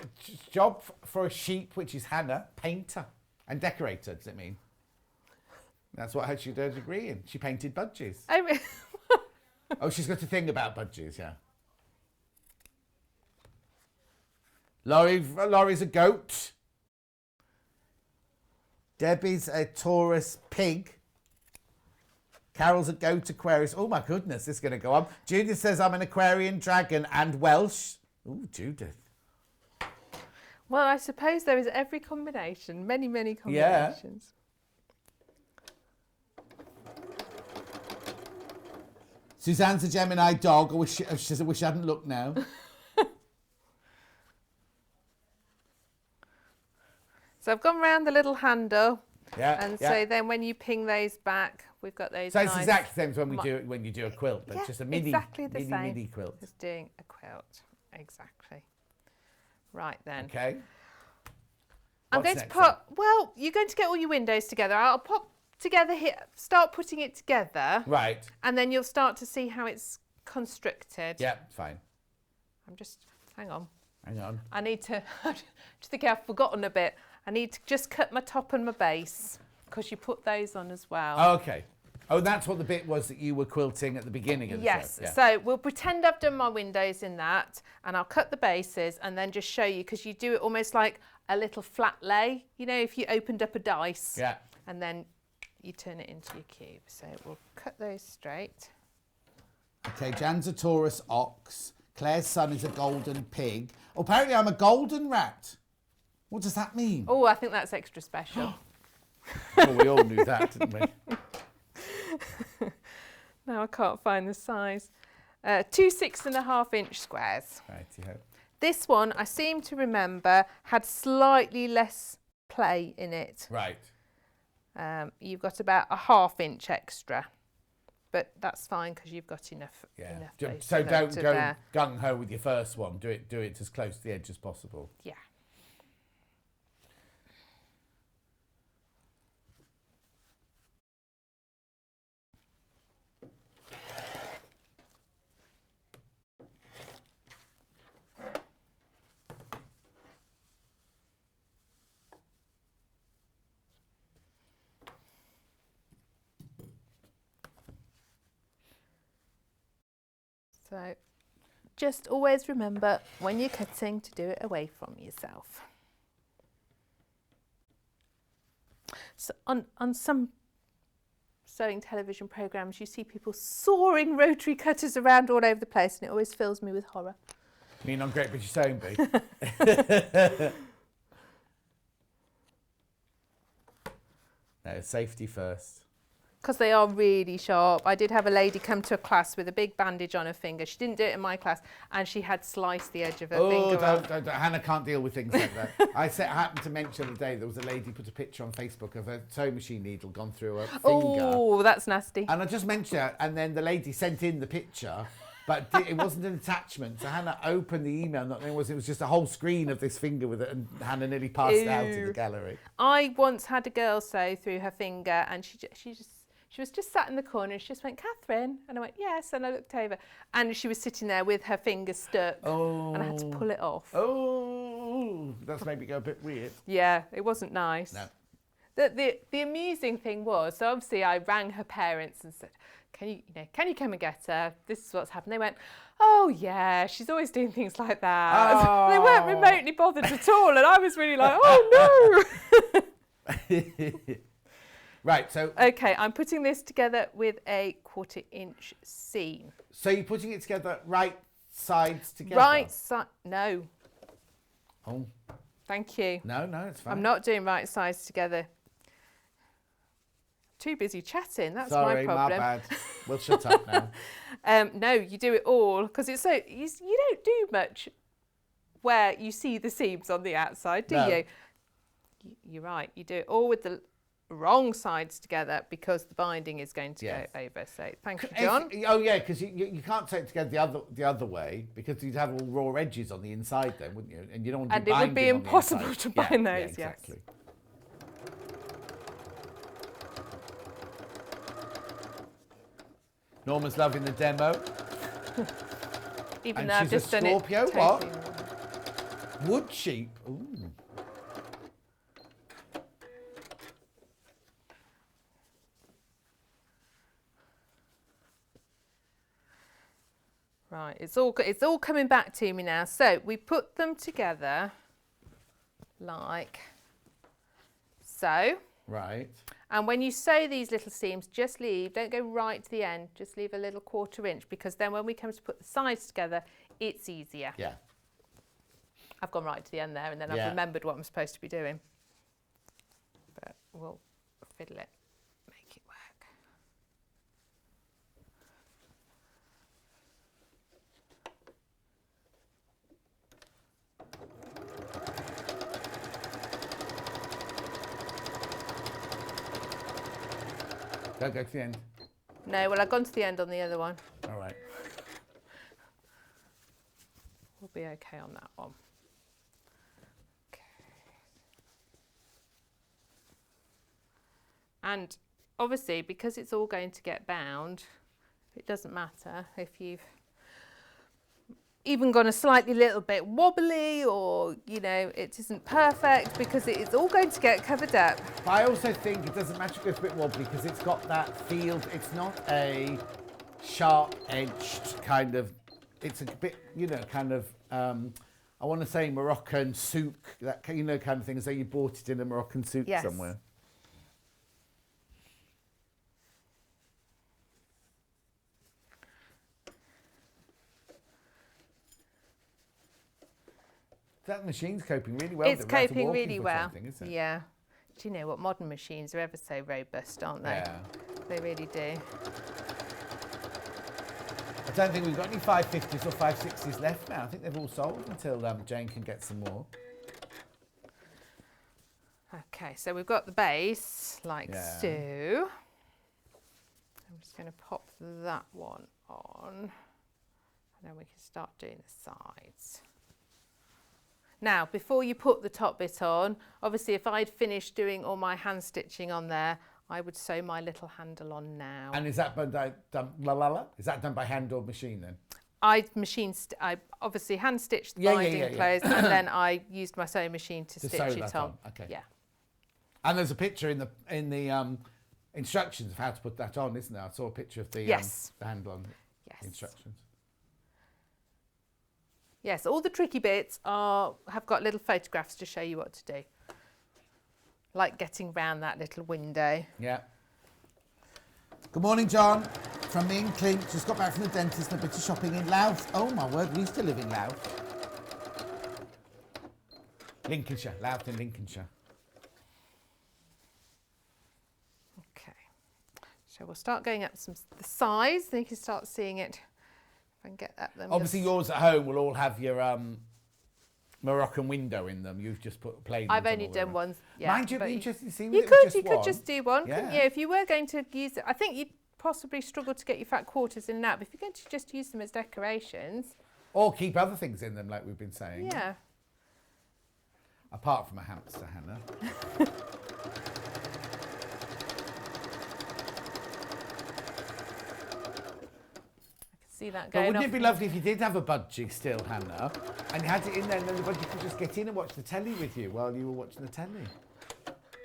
job for a sheep, which is Hannah, painter and decorator, does it mean? That's what she did a degree in. She painted budgies. Oh, she's got a thing about budgies, yeah. Laurie's a goat. Debbie's a Taurus pig. Carol's a goat Aquarius. Oh my goodness, this is going to go on. Judith says I'm an Aquarian dragon and Welsh. Ooh, Judith. Well, I suppose there is every combination, many combinations. Suzanne's a Gemini dog. She says, I wish I hadn't looked now. So I've gone round the little handle. Yeah. And so then when you ping those back, we've got those So nice... it's exactly the same as when you do a quilt, but Yeah, just a mini, exactly the same. mini quilt. Just doing a quilt. Exactly. Right then. Okay. I'm What's going to next put... Well, you're going to get all your windows together. I'll pop together here, start putting it together. Right. And then you'll start to see how it's constructed. Yeah, fine. I'm just... Hang on. Hang on. I need to... I think I've forgotten a bit. I need to just cut my top and my base because you put those on as well. Oh, okay. Oh, that's what the bit was that you were quilting at the beginning of the Yes, show. Yeah. so we'll pretend I've done my windows in that and I'll cut the bases and then just show you because you do it almost like a little flat lay, you know, if you opened up a dice. Yeah. And then you turn it into your cube. So we'll cut those straight. Okay, Jan's a Taurus ox. Claire's son is a golden pig. Oh, apparently I'm a golden rat. What does that mean? Oh, I think that's extra special. Well, we all knew that, didn't we? Now I can't find the size. 2 6.5-inch squares. Righty-ho. This one, I seem to remember, had slightly less play in it. Right. You've got about a 1/2 inch extra, but that's fine because you've got enough. Yeah. Enough So base don't to go there. gung ho with your first one. Do it as close to the edge as possible. Yeah. So just always remember when you're cutting to do it away from yourself. So on some sewing television programmes you see people soaring rotary cutters around all over the place and it always fills me with horror. You mean on Great British Sewing Bee? No, safety first. Because they are really sharp. I did have a lady come to a class with a big bandage on her finger. She didn't do it in my class, and she had sliced the edge of her finger off. Don't. Hannah can't deal with things like that. I happened to mention the other day there was a lady put a picture on Facebook of a sewing machine needle gone through her finger. Oh, that's nasty. And I just mentioned it, and then the lady sent in the picture, but it wasn't an attachment. So Hannah opened the email, and it was just a whole screen of this finger with it, and Hannah nearly passed out in the gallery. I once had a girl sew through her finger, and she was just sat in the corner and she just went, Catherine? And I went, yes. And I looked over and she was sitting there with her finger stuck. Oh. And I had to pull it off. Oh, that's made me go a bit weird. Yeah, it wasn't nice. No. The amusing thing was, so obviously I rang her parents and said, can you come and get her? This is what's happened. They went, oh yeah, she's always doing things like that. Oh. They weren't remotely bothered at all. And I was really like, oh no. Right, so... Okay, I'm putting this together with a 1/4 inch seam. So you're putting it together right sides together? Right side. No. Oh, Thank you. no, it's fine. I'm not doing right sides together. Too busy chatting. That's Sorry, my problem. bad. We'll shut up now. No, you do it all because it's so you don't do much where you see the seams on the outside, do No. you? You're right. You do it all with the wrong sides together because the binding is going to Yes. go over. So thank you, John. Oh yeah, because you can't take it together the other way because you'd have all raw edges on the inside then, wouldn't you? And you don't want to And do it would be binding on the impossible inside. to bind those, yes. exactly. Norma's loving the demo. Even And though I've she's a just done Scorpio, it. what? Totally. Wood sheep. Ooh. Right, it's all coming back to me now. So we put them together like so. Right. And when you sew these little seams, just leave, don't go right to the end, just leave a little 1/4 inch because then when we come to put the sides together, it's easier. Yeah. I've gone right to the end there and then Yeah. I've remembered what I'm supposed to be doing. But we'll fiddle it, make it work. Don't go to the end. No, well, I've gone to the end on the other one. All right. We'll be okay on that one. Okay. And obviously, because it's all going to get bound, it doesn't matter if you've even gone a slightly little bit wobbly or, you know, it isn't perfect because it is all going to get covered up. But I also think it doesn't matter if it's a bit wobbly because it's got that feel. It's not a sharp-edged kind of. It's a bit, you know, kind of. I want to say Moroccan souk, that you know, kind of thing, as though you bought it in a Moroccan souk Yes. somewhere. That machine's coping really well. It's with it without coping walking really for well. something, isn't it? Yeah. Do you know what? Modern machines are ever so robust, aren't they? Yeah. They really do. I don't think we've got any 550s or 560s left now. I think they've all sold until Jane can get some more. Okay, so we've got the base like Yeah. so. I'm just going to pop that one on, and then we can start doing the sides. Now, before you put the top bit on, obviously if I'd finished doing all my hand stitching on there, I would sew my little handle on now. And is that Is that done by hand or machine then? I obviously hand stitched the Yeah, binding closed, and then I used my sewing machine to To stitch sew it that on. on, okay. Yeah. And there's a picture in the instructions of how to put that on, isn't there? I saw a picture of the Yes. the handle on Yes. the instructions. Yes, all the tricky bits have got little photographs to show you what to do. Like getting round that little window. Yeah. Good morning, John. From me and Clint. Just got back from the dentist and a bit of shopping in Louth. Oh my word, we used to live in Louth. Lincolnshire, Louth in Lincolnshire. Okay, so we'll start going up the sides, then you can start seeing it. If I can get at them. Obviously, yours at home will all have your Moroccan window in them. You've just put plain ones I've on only all done of one. them. Yeah, Mind you, it'd but be interesting to see you with it with could, just you could one. just do one, couldn't you? Yeah. If you were going to use it, I think you'd possibly struggle to get your fat quarters in and out. But if you're going to just use them as decorations, Or keep other things in them, like we've been saying. yeah. Apart from a hamster, Hannah. See that But going wouldn't off. it be lovely if you did have a budgie still, Hannah, and you had it in there, and then the budgie could just get in and watch the telly with you while you were watching the telly,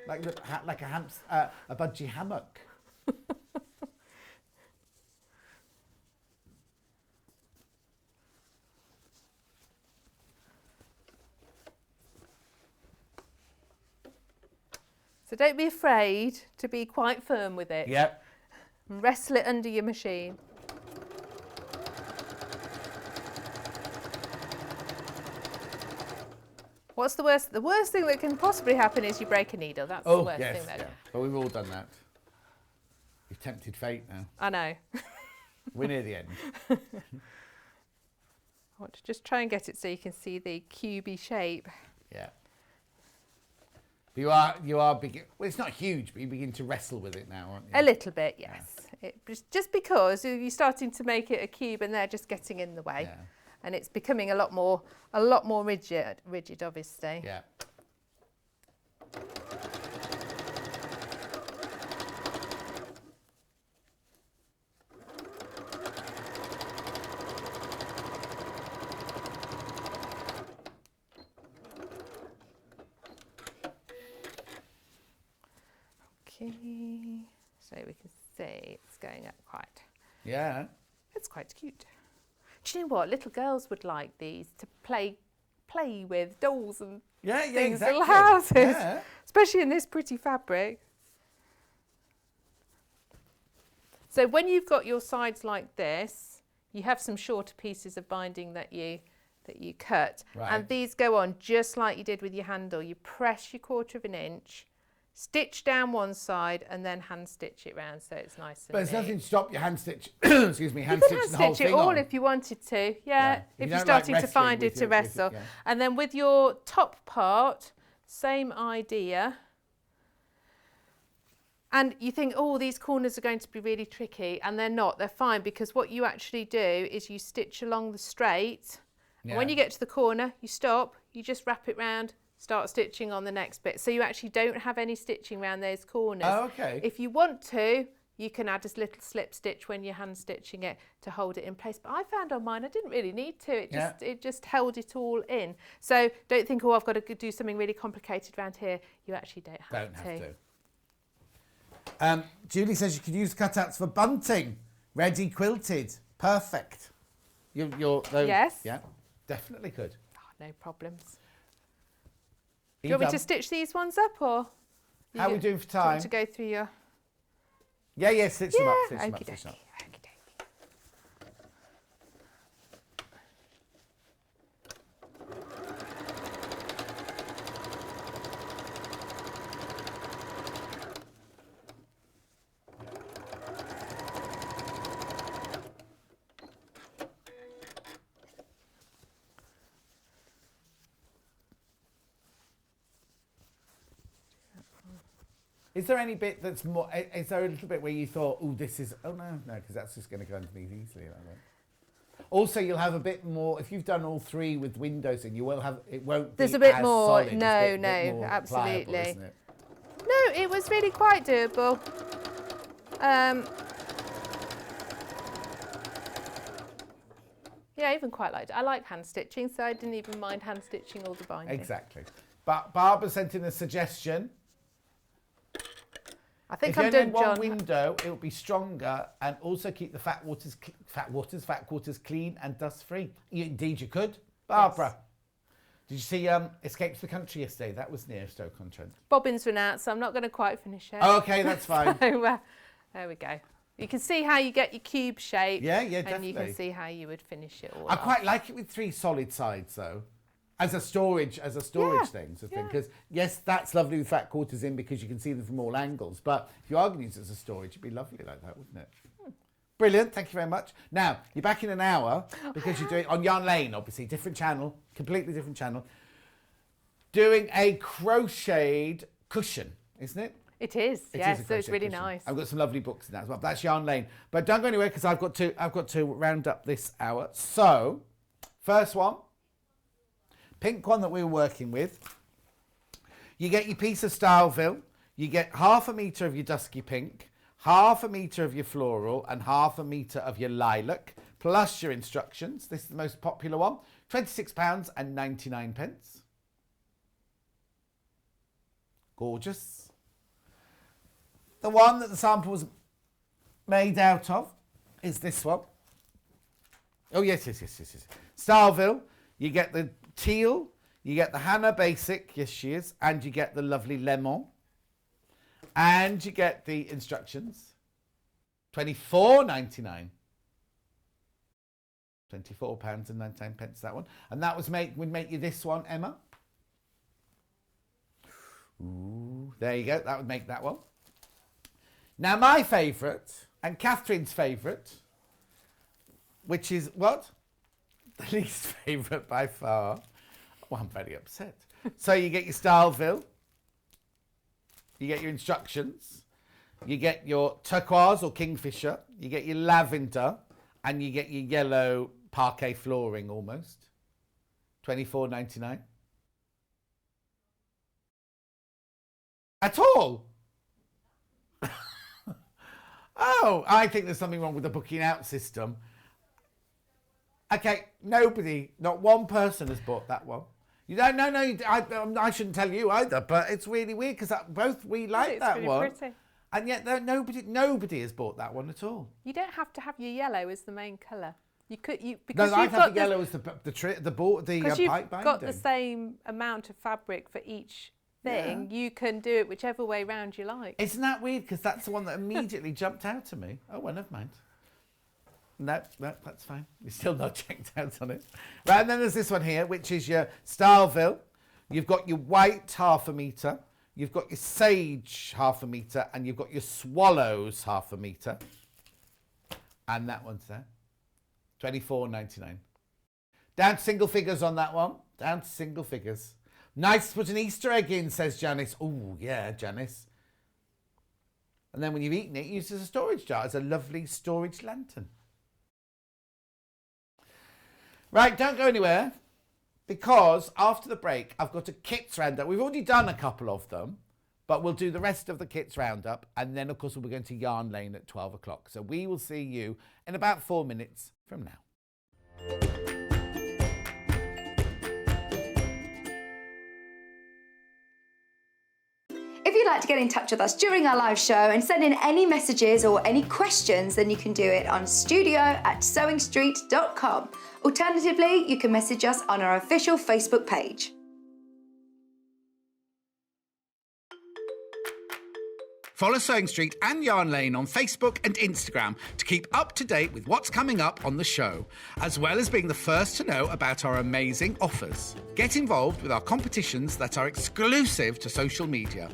like a budgie hammock. So don't be afraid to be quite firm with it. Yep. And wrestle it under your machine. What's the worst? The worst thing that can possibly happen is you break a needle. That's the worst thing. Yeah. But we've all done that. You've tempted fate now. I know. We're near the end. I want to just try and get it so you can see the cubey shape. Yeah. You are begin. Well, it's not huge, but you begin to wrestle with it now, aren't you? A little bit, yes. Yeah. Just because you're starting to make it a cube, and they're just getting in the way, and it's becoming a lot more rigid, obviously. Yeah. So we can see it's going up quite. Yeah. It's quite cute. Do you know what? Little girls would like these to play with dolls and things, exactly. little houses, Yeah. especially in this pretty fabric. So when you've got your sides like this, you have some shorter pieces of binding that you cut, and these go on just like you did with your handle. You press your 1/4 inch. Stitch down one side and then hand stitch it round so it's nice and But there's neat. nothing to stop you hand stitch. Excuse me, hand stitch the whole stitch it thing all on. if you wanted to. Yeah, if you're don't starting like to find wrestling it to wrestle. And then with your top part, same idea. And you think, oh, these corners are going to be really tricky, and they're not. They're fine, because what you actually do is you stitch along the straight. And when you get to the corner, you stop. You just wrap it round. Start stitching on the next bit. So you actually don't have any stitching around those corners. Oh, okay. If you want to, you can add a little slip stitch when you're hand stitching it to hold it in place. But I found on mine I didn't really need to. It just held it all in. So don't think, oh, I've got to do something really complicated around here. You actually don't have to. Julie says you could use cutouts for bunting. Ready quilted. Perfect. Yes. Yeah, definitely could. Oh, no problems. Do you want me to stitch these ones up, or how are we doing for time? Do you want to go through your? Yeah, stitch them up. Stitch them up. Okey-dokey. Is there any bit that's more? Is there a little bit where you thought, oh, this is? Oh no, because that's just going to go underneath easily. Like that. Also, you'll have a bit more if you've done all three with windows, and you will have. It won't. There's be a bit as more. Solid. No, It's a bit more absolutely. pliable, isn't it? No, it was really quite doable. Yeah, I even quite liked it. I like hand stitching, so I didn't even mind hand stitching all the binding. Exactly. But Barbara sent in a suggestion. I think if I'm you done, only have John. one window, it will be stronger and also keep the fat quarters clean and dust free. Indeed, you could. Barbara, Yes. did you see Escape to the Country yesterday? That was near Stoke-on-Trent. Bobbins run out, so I'm not going to quite finish it. Oh, okay, that's fine. So, there we go. You can see how you get your cube shape. Yeah, And definitely. you can see how you would finish it all I off. quite like it with three solid sides, though. As a storage thing, because yes, that's lovely with fat quarters in because you can see them from all angles. But if you are going to use it as a storage, it'd be lovely like that, wouldn't it? Brilliant, thank you very much. Now you're back in an hour because you're doing on Yarn Lane, obviously different channel, completely different channel. Doing a crocheted cushion, isn't it? It is, It yes, is a so it's crochet really cushion. nice. I've got some lovely books in that as well. That's Yarn Lane. But don't go anywhere because I've got to round up this hour. So, first one. Pink one that we were working with. You get your piece of Styleville, you get 1/2 metre of your dusky pink, 1/2 metre of your floral, and 1/2 metre of your lilac, plus your instructions. This is the most popular one, £26.99. Gorgeous. The one that the sample was made out of is this one. Oh, yes. Styleville, you get the teal, you get the Hannah Basic, yes she is, and you get the lovely lemon, and you get the instructions. £24.99. £24.99 that one, and that would make you this one, Emma. Ooh, there you go. That would make that one. Now, my favourite, and Catherine's favourite, which is what? The least favourite by far. Oh, I'm very upset. So you get your Styleville. You get your instructions. You get your turquoise or kingfisher. You get your lavender. And you get your yellow parquet flooring almost. $24.99. At all? Oh, I think there's something wrong with the booking out system. Okay, nobody, not one person has bought that one. You don't, no, I shouldn't tell you either, but it's really weird because both we like that really one. Pretty. And yet nobody has bought that one at all. You don't have to have your yellow as the main colour. You could, because no, I'd have the yellow as the you've pipe binding. got the same amount of fabric for each thing. Yeah. You can do it whichever way round you like. Isn't that weird? Because that's the one that immediately jumped out to me. Oh, well, never mind. No, that's fine. You're still not checked out on it. Right, and then there's this one here, which is your Styleville. You've got your white 1/2 metre. You've got your sage 1/2 metre. And you've got your swallows 1/2 metre. And that one's there. $24.99. Down to single figures on that one. Down to single figures. Nice to put an Easter egg in, says Janice. Oh, yeah, Janice. And then when you've eaten it, use it as a storage jar. It's a lovely storage lantern. Right, don't go anywhere, because after the break, I've got a kits roundup. We've already done a couple of them, but we'll do the rest of the kits roundup. And then, of course, we'll be going to Yarn Lane at 12 o'clock. So we will see you in about 4 minutes from now. If you'd like to get in touch with us during our live show and send in any messages or any questions, then you can do it on studio@sewingstreet.com. Alternatively, you can message us on our official Facebook page. Follow Sewing Street and Yarn Lane on Facebook and Instagram to keep up to date with what's coming up on the show, as well as being the first to know about our amazing offers. Get involved with our competitions that are exclusive to social media.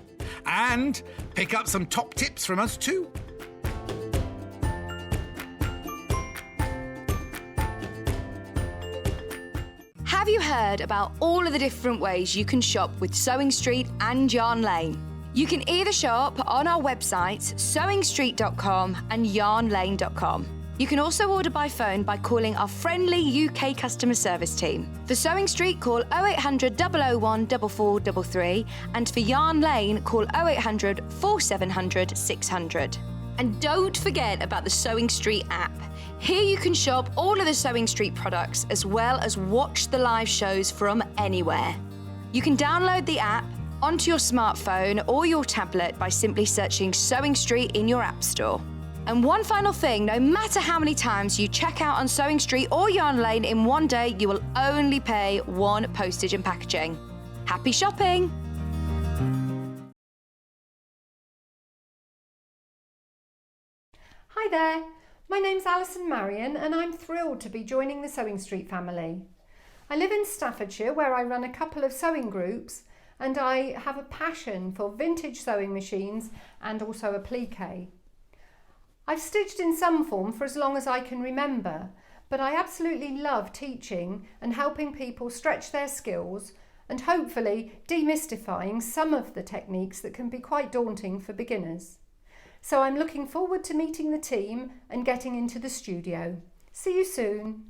And pick up some top tips from us too. Have you heard about all of the different ways you can shop with Sewing Street and Yarn Lane? You can either shop on our websites, sewingstreet.com and yarnlane.com. You can also order by phone by calling our friendly UK customer service team. For Sewing Street, call 0800 001 4433, and for Yarn Lane, call 0800 4700 600. And don't forget about the Sewing Street app. Here you can shop all of the Sewing Street products as well as watch the live shows from anywhere. You can download the app onto your smartphone or your tablet by simply searching Sewing Street in your app store. And one final thing, no matter how many times you check out on Sewing Street or Yarn Lane in one day, you will only pay one postage and packaging. Happy shopping! Hi there, my name's Alison Marion and I'm thrilled to be joining the Sewing Street family. I live in Staffordshire where I run a couple of sewing groups, and I have a passion for vintage sewing machines and also applique. I've stitched in some form for as long as I can remember, but I absolutely love teaching and helping people stretch their skills and hopefully demystifying some of the techniques that can be quite daunting for beginners. So I'm looking forward to meeting the team and getting into the studio. See you soon.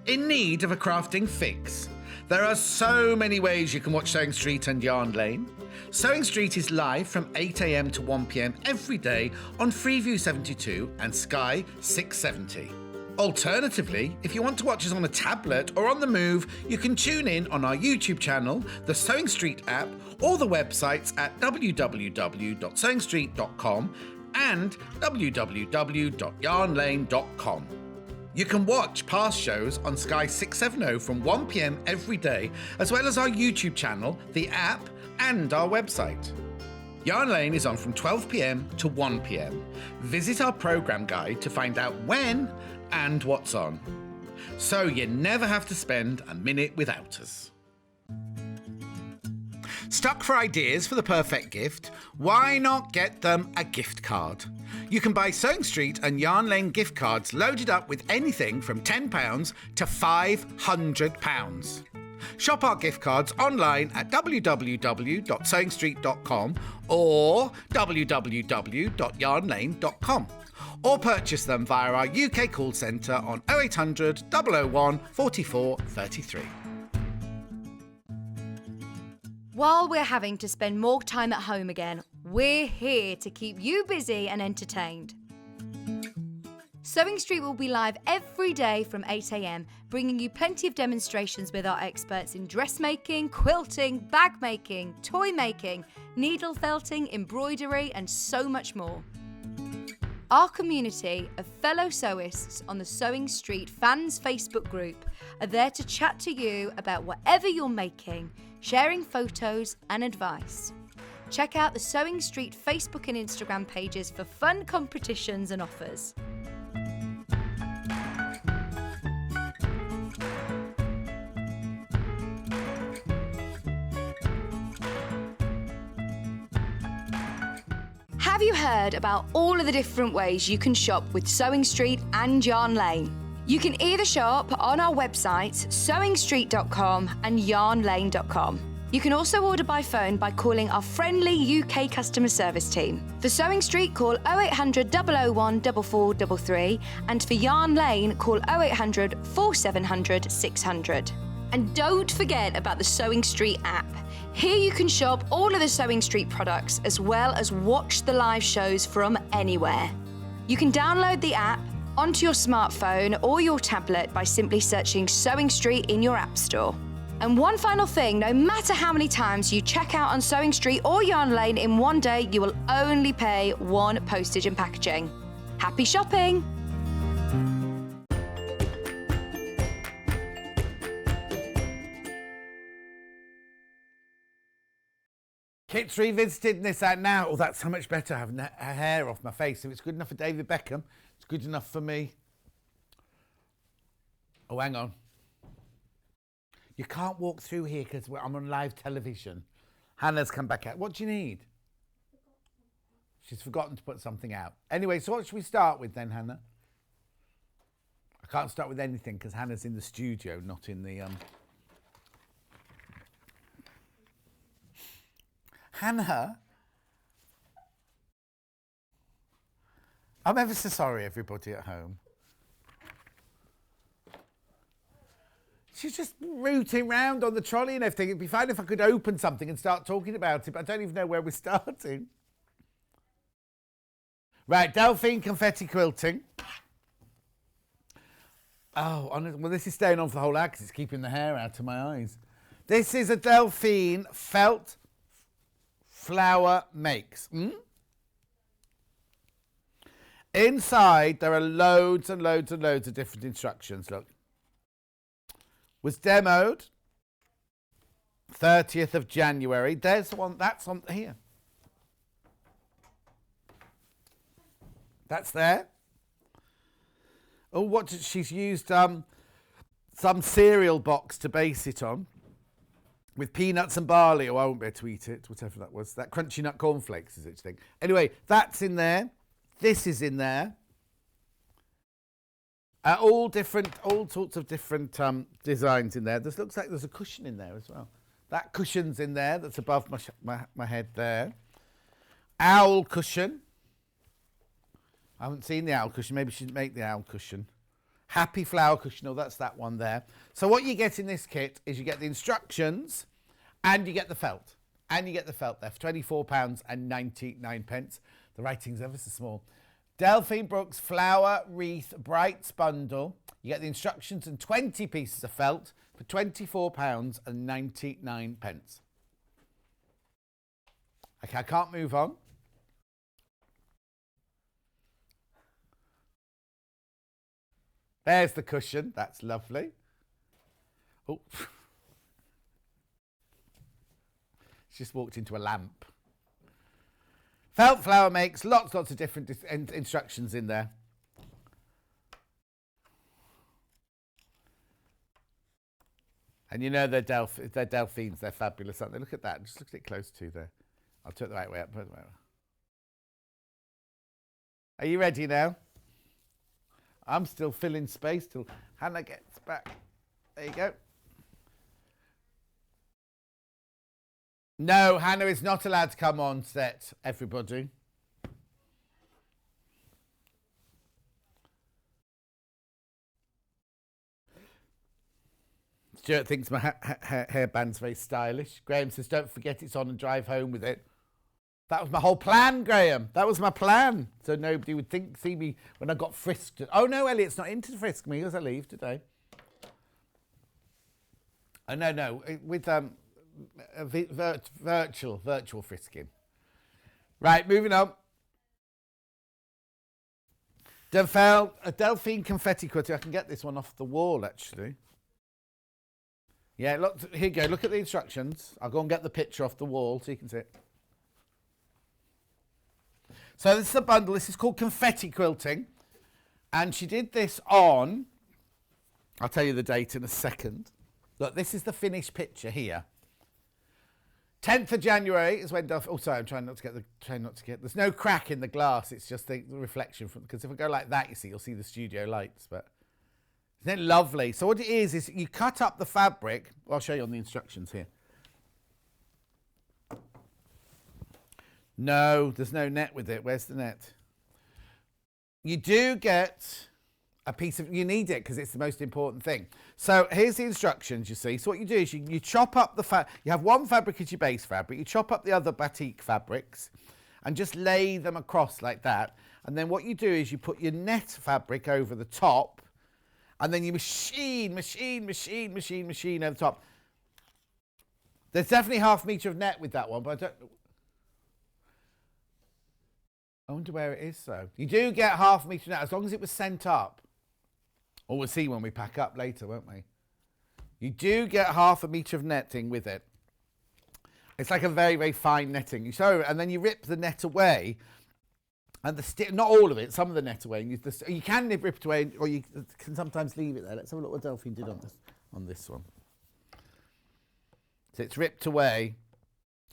In need of a crafting fix? There are so many ways you can watch Sewing Street and Yarn Lane. Sewing Street is live from 8 a.m. to 1 p.m. every day on Freeview 72 and Sky 670. Alternatively, if you want to watch us on a tablet or on the move, you can tune in on our YouTube channel, the Sewing Street app, or the websites at www.sewingstreet.com and www.yarnlane.com. You can watch past shows on Sky 670 from 1 p.m. every day, as well as our YouTube channel, the app, and our website. Yarn Lane is on from 12 p.m. to 1 p.m. Visit our programme guide to find out when and what's on. so you never have to spend a minute without us. Stuck for ideas for the perfect gift? Why not get them a gift card? You can buy Sewing Street and Yarn Lane gift cards loaded up with anything from £10 to £500. Shop our gift cards online at www.sewingstreet.com or www.yarnlane.com, or purchase them via our UK call centre on 0800 001 44 33. While we're having to spend more time at home again, we're here to keep you busy and entertained. Sewing Street will be live every day from 8 a.m, bringing you plenty of demonstrations with our experts in dressmaking, quilting, bag making, toy making, needle felting, embroidery, and so much more. Our community of fellow sewists on the Sewing Street fans Facebook group are there to chat to you about whatever you're making, sharing photos and advice. Check out the Sewing Street Facebook and Instagram pages for fun competitions and offers. Have you heard about all of the different ways you can shop with Sewing Street and Yarn Lane? You can either shop on our websites, sewingstreet.com and yarnlane.com. You can also order by phone by calling our friendly UK customer service team. For Sewing Street, call 0800 001 4433, and for Yarn Lane, call 0800 4700 600. And don't forget about the Sewing Street app. Here you can shop all of the Sewing Street products as well as watch the live shows from anywhere. You can download the app onto your smartphone or your tablet by simply searching Sewing Street in your app store. And one final thing, no matter how many times you check out on Sewing Street or Yarn Lane in one day, you will only pay one postage and packaging. Happy shopping! Kit's revisited this out now. Oh, that's so much better having her hair off my face. If it's good enough for David Beckham, it's good enough for me. Oh, hang on. You can't walk through here because I'm on live television. Hannah's come back out. What do you need? She's forgotten to put something out. Anyway, so what should we start with then, Hannah? I can't start with anything because Hannah's in the studio, not in the... Hannah, I'm ever so sorry, everybody at home. She's just rooting round on the trolley and everything. It'd be fine if I could open something and start talking about it, but I don't even know where we're starting. Right, Delphine confetti quilting. Oh, well, this is staying on for the whole hour because it's keeping the hair out of my eyes. This is a Delphine felt flower makes. Inside, there are loads and loads and loads of different instructions. Look. Was demoed 30th of January. There's the one, that's on here. That's there. Oh, what did, she's used some cereal box to base it on with peanuts and barley. Oh, I won't be able to eat it, whatever that was. That crunchy nut cornflakes is its thing. Anyway, that's in there. This is in there. All sorts of different designs in there. This looks like there's a cushion in there as well. That cushion's in there. That's above my head there. Owl cushion. I haven't seen the owl cushion. Maybe she should make the owl cushion. Happy flower cushion. Oh, that's that one there. So what you get in this kit is you get the instructions and you get the felt. And you get the felt there for £24.99. The writing's ever so small. Delphine Brooks Flower Wreath Brights Bundle. You get the instructions and 20 pieces of felt for £24.99. Okay, I can't move on. There's the cushion. That's lovely. Oh. She just walked into a lamp. Felt flower makes lots of different instructions in there. And you know they're delphines, they're fabulous, aren't they? Look at that, just look at it close to there. I'll turn it the right way up. Are you ready now? I'm still filling space till Hannah gets back. There you go. No, Hannah is not allowed to come on set, everybody. Stuart thinks my hairband's very stylish. Graham says, don't forget it's on and drive home with it. That was my whole plan, Graham. That was my plan. So nobody would see me when I got frisked. Oh, no, Elliot's not in to frisk me as I leave today. Oh, no, with virtual frisking. Right, moving on. A Delphine confetti cutter. I can get this one off the wall, actually. Yeah, look, here you go. Look at the instructions. I'll go and get the picture off the wall so you can see it. So this is a bundle. This is called confetti quilting. And she did this on, I'll tell you the date in a second. Look, this is the finished picture here. 10th of January is when Delphine, oh, sorry, I'm trying not to get, there's no crack in the glass. It's just the reflection from, because if I go like that, you see, you'll see the studio lights, but isn't it lovely? So what it is you cut up the fabric. I'll show you on the instructions here. No, there's no net with it. Where's the net? You do get a piece of, you need it because it's the most important thing. So here's the instructions, you see. So what you do is you chop up you have one fabric as your base fabric. You chop up the other batik fabrics and just lay them across like that. And then what you do is you put your net fabric over the top. And then you machine over the top. There's definitely half a metre of net with that one, but I wonder where it is, though. You do get half a metre net, as long as it was sent up. Or we'll see when we pack up later, won't we? You do get half a metre of netting with it. It's like a very, very fine netting. You sew it, and then you rip the net away. And not all of it, some of the net away. You can rip it away, or you can sometimes leave it there. Let's have a look what Delphine did on this one. So it's ripped away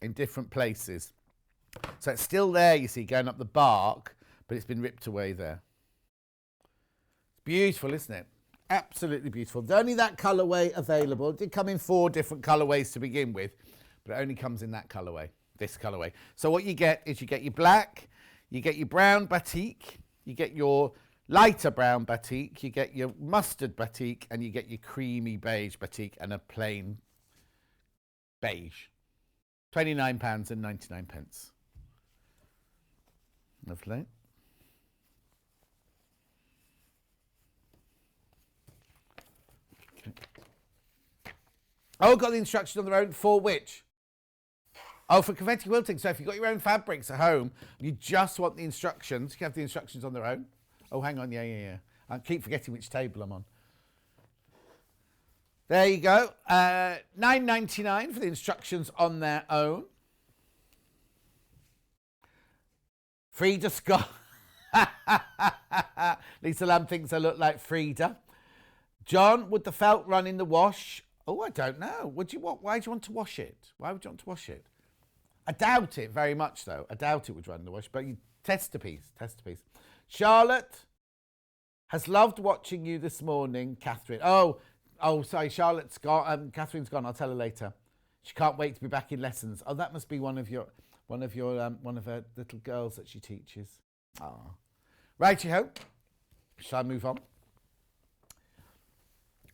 in different places. So it's still there, you see, going up the bark, but it's been ripped away there. It's beautiful, isn't it? Absolutely beautiful. There's only that colourway available. It did come in 4 different colourways to begin with, but it only comes in that colourway, this colourway. So what you get is you get your black, you get your brown batik, you get your lighter brown batik, you get your mustard batik, and you get your creamy beige batik and a plain beige. £29.99. Lovely. Okay. Oh, got the instructions on their own for which? Oh, for confetti quilting. So if you've got your own fabrics at home, you just want the instructions. You can have the instructions on their own. Oh, hang on. Yeah. I keep forgetting which table I'm on. There you go. $9.99 for the instructions on their own. Frida Scott. Lisa Lamb thinks I look like Frida. John, would the felt run in the wash? Oh, I don't know. Why do you want to wash it? Why would you want to wash it? I doubt it very much, though. I doubt it would run in the wash, but you test a piece. Charlotte has loved watching you this morning, Catherine. Oh, sorry, Charlotte's gone. Catherine's gone. I'll tell her later. She can't wait to be back in lessons. Oh, that must be one of her little girls that she teaches. Ah, righty-ho. Shall I move on?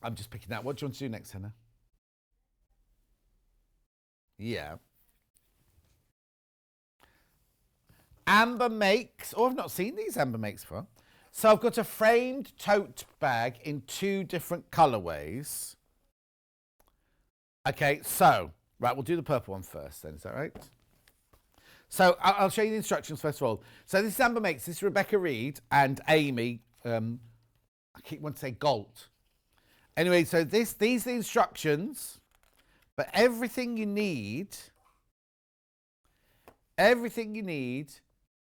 I'm just picking that. What do you want to do next, Hannah? Yeah. Amber makes, I've not seen these Amber makes before. So I've got a framed tote bag in 2 different colourways. Okay, so, right, we'll do the purple one first then, is that right? So I'll show you the instructions first of all. So this is Amber makes, this is Rebecca Reed and Amy, I keep wanting to say Galt. Anyway, so these are the instructions, but everything you need,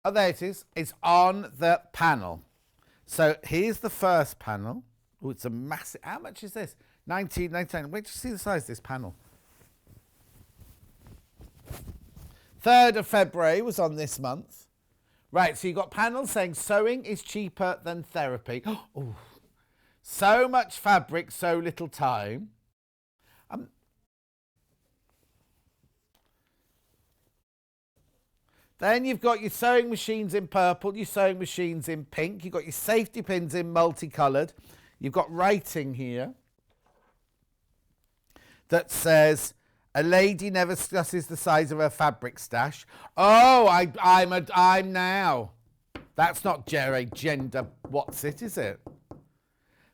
oh, there it is on the panel. So here's the first panel. Oh, it's a massive, how much is this? 1999. Wait to see the size of this panel. 3rd of February was on this month. Right, so you've got panels saying sewing is cheaper than therapy. Oh, so much fabric, so little time. Then you've got your sewing machines in purple, your sewing machines in pink. You've got your safety pins in multicoloured. You've got writing here that says, a lady never discusses the size of her fabric stash. Oh, I'm now. That's not gender. What's it, is it?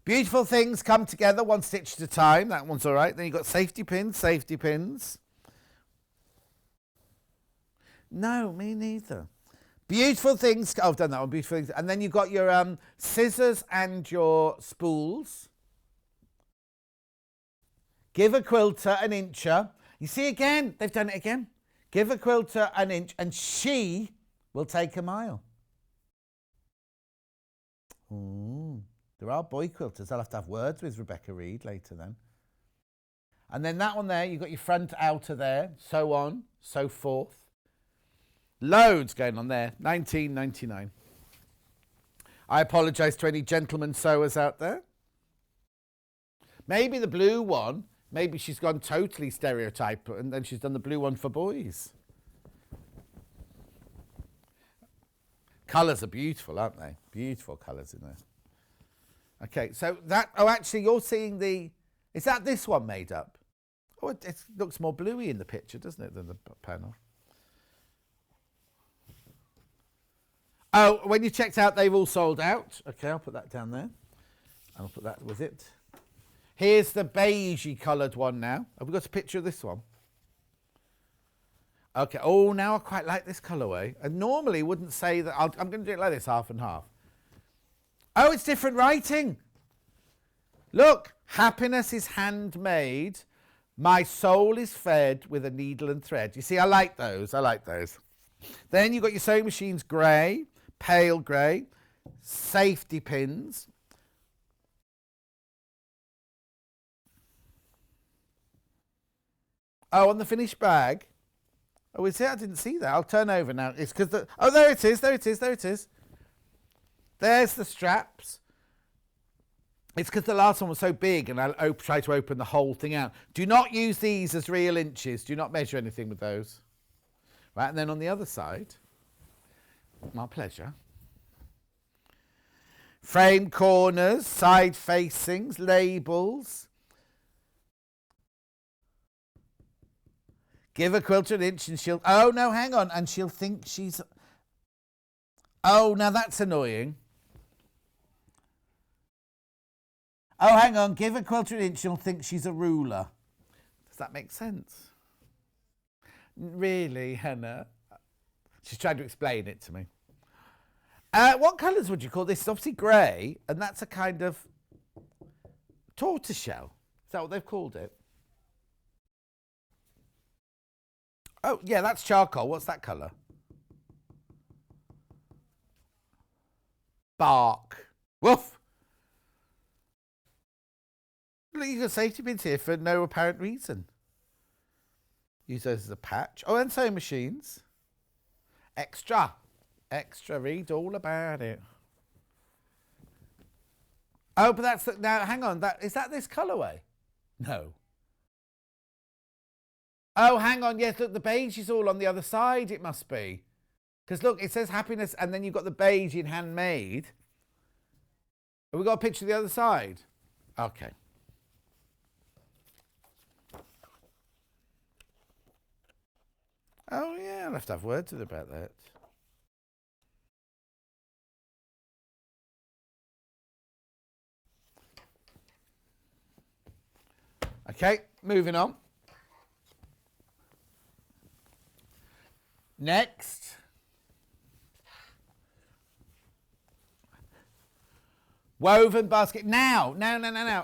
Beautiful things come together, one stitch at a time. That one's all right. Then you've got safety pins, safety pins. No, me neither. Beautiful things. Oh, I've done that one. Beautiful things. And then you've got your scissors and your spools. Give a quilter an incher. You see again, they've done it again. Give a quilter an inch and she will take a mile. Ooh, there are boy quilters. I'll have to have words with Rebecca Reed later then. And then that one there, you've got your front outer there, so on, so forth. Loads going on there, 19.99. I apologise to any gentlemen sewers out there. Maybe the blue one, maybe she's gone totally stereotype and then she's done the blue one for boys. Colours are beautiful, aren't they? Beautiful colours in there. Okay, so that, oh, actually, you're seeing the, is that this one made up? Oh, it looks more bluey in the picture, doesn't it, than the panel? Oh, when you checked out, they've all sold out. Okay, I'll put that down there. I'll put that with it. Here's the beigey coloured one now. Have we got a picture of this one? Okay. Oh, now I quite like this colourway. I normally wouldn't say that. I'm going to do it like this, half and half. Oh, it's different writing. Look, happiness is handmade. My soul is fed with a needle and thread. You see, I like those. I like those. Then you've got your sewing machines grey, pale grey, safety pins. Oh, on the finished bag. Oh, is it? I didn't see that. I'll turn over now. It's because the... Oh, there it is. There it is. There it is. There's the straps. It's because the last one was so big and I'll try to open the whole thing out. Do not use these as real inches. Do not measure anything with those. Right, and then on the other side, my pleasure. Frame corners, side facings, labels. Give a quilter an inch and she'll... Oh, no, hang on. And she'll think she's... Oh, now that's annoying. Oh, hang on. Give a quilter an inch, she'll think she's a ruler. Does that make sense? Really, Hannah? She's trying to explain it to me. What colours would you call this? It's obviously grey, and that's a kind of tortoiseshell. Is that what they've called it? Oh, yeah, that's charcoal. What's that colour? Bark. Woof. Look, you've got safety pins here for no apparent reason. Use those as a patch. Oh, and sewing machines. Extra. Extra. Read all about it. Oh, but that's... Now, hang on. Is that this colourway? No. Oh, hang on. Yes, look, the beige is all on the other side, it must be. Because, look, it says happiness, and then you've got the beige in handmade. Have we got a picture of the other side? Okay. Oh, yeah, I'll have to have words with her about that. Okay, moving on. Next. Woven basket. Now.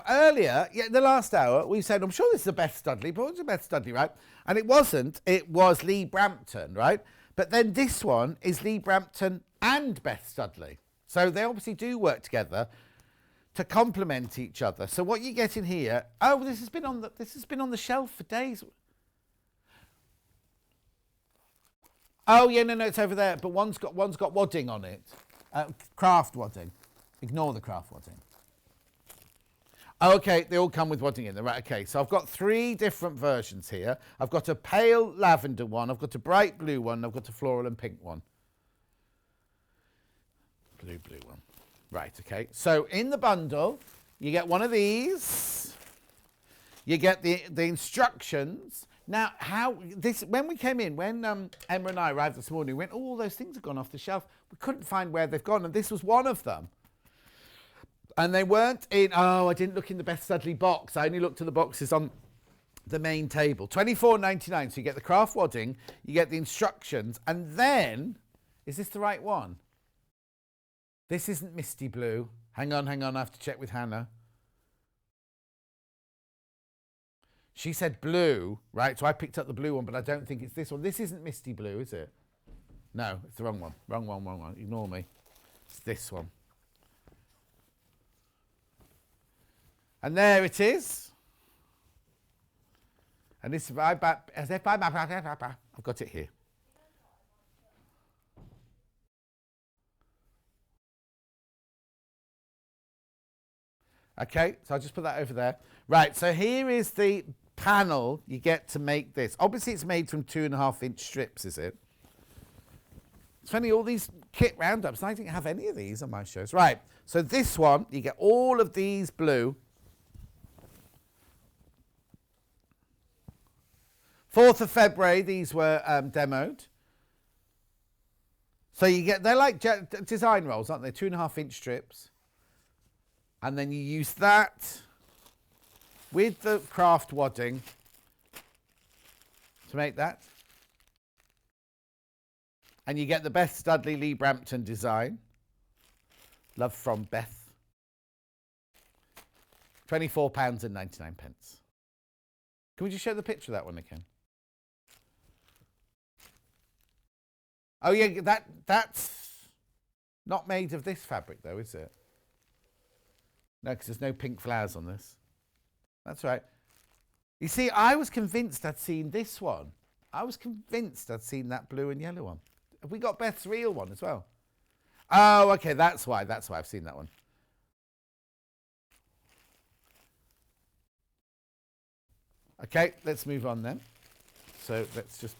Earlier, the last hour, we said, I'm sure this is the Beth Studley, but it's the Beth Studley, right? And it wasn't. It was Lee Brampton, right? But then this one is Lee Brampton and Beth Studley. So they obviously do work together. to complement each other. So what you get in here, oh, this has been on the shelf for days. Oh yeah, no, it's over there. But one's got wadding on it, craft wadding. Ignore the craft wadding. Okay, they all come with wadding in there, right? Okay, so I've got 3 different versions here. I've got a pale lavender one, I've got a bright blue one, I've got a floral and pink one. Blue one. Right, okay. So in the bundle, you get one of these. You get the instructions. Now, when we came in, when Emma and I arrived this morning, we went, oh, all those things have gone off the shelf. We couldn't find where they've gone, and this was one of them. And they weren't in, I didn't look in the Beth Studley box. I only looked at the boxes on the main table. $24.99, so you get the craft wadding, you get the instructions, and then, is this the right one? This isn't Misty Blue. Hang on, I have to check with Hannah. She said blue, right? So I picked up the blue one, but I don't think it's this one. This isn't Misty Blue, is it? No, it's the wrong one. Wrong one. Ignore me. It's this one. And there it is. And this, I've got it here. Okay, so I'll just put that over there. Right, so here is the panel you get to make this. Obviously, it's made from 2.5-inch strips, is it? It's funny, all these kit roundups, I didn't have any of these on my shows. Right, so this one, you get all of these blue. 4th of February, these were demoed. So you get, they're like design rolls, aren't they? 2.5-inch strips. And then you use that with the craft wadding to make that. And you get the Beth Studley Lee Brampton design. Love from Beth. £24.99. Can we just show the picture of that one again? Oh yeah, that's not made of this fabric though, is it? No, because there's no pink flowers on this. That's right. You see, I was convinced I'd seen this one. I was convinced I'd seen that blue and yellow one. Have we got Beth's real one as well? Oh, okay, that's why I've seen that one. Okay, let's move on then. So let's just...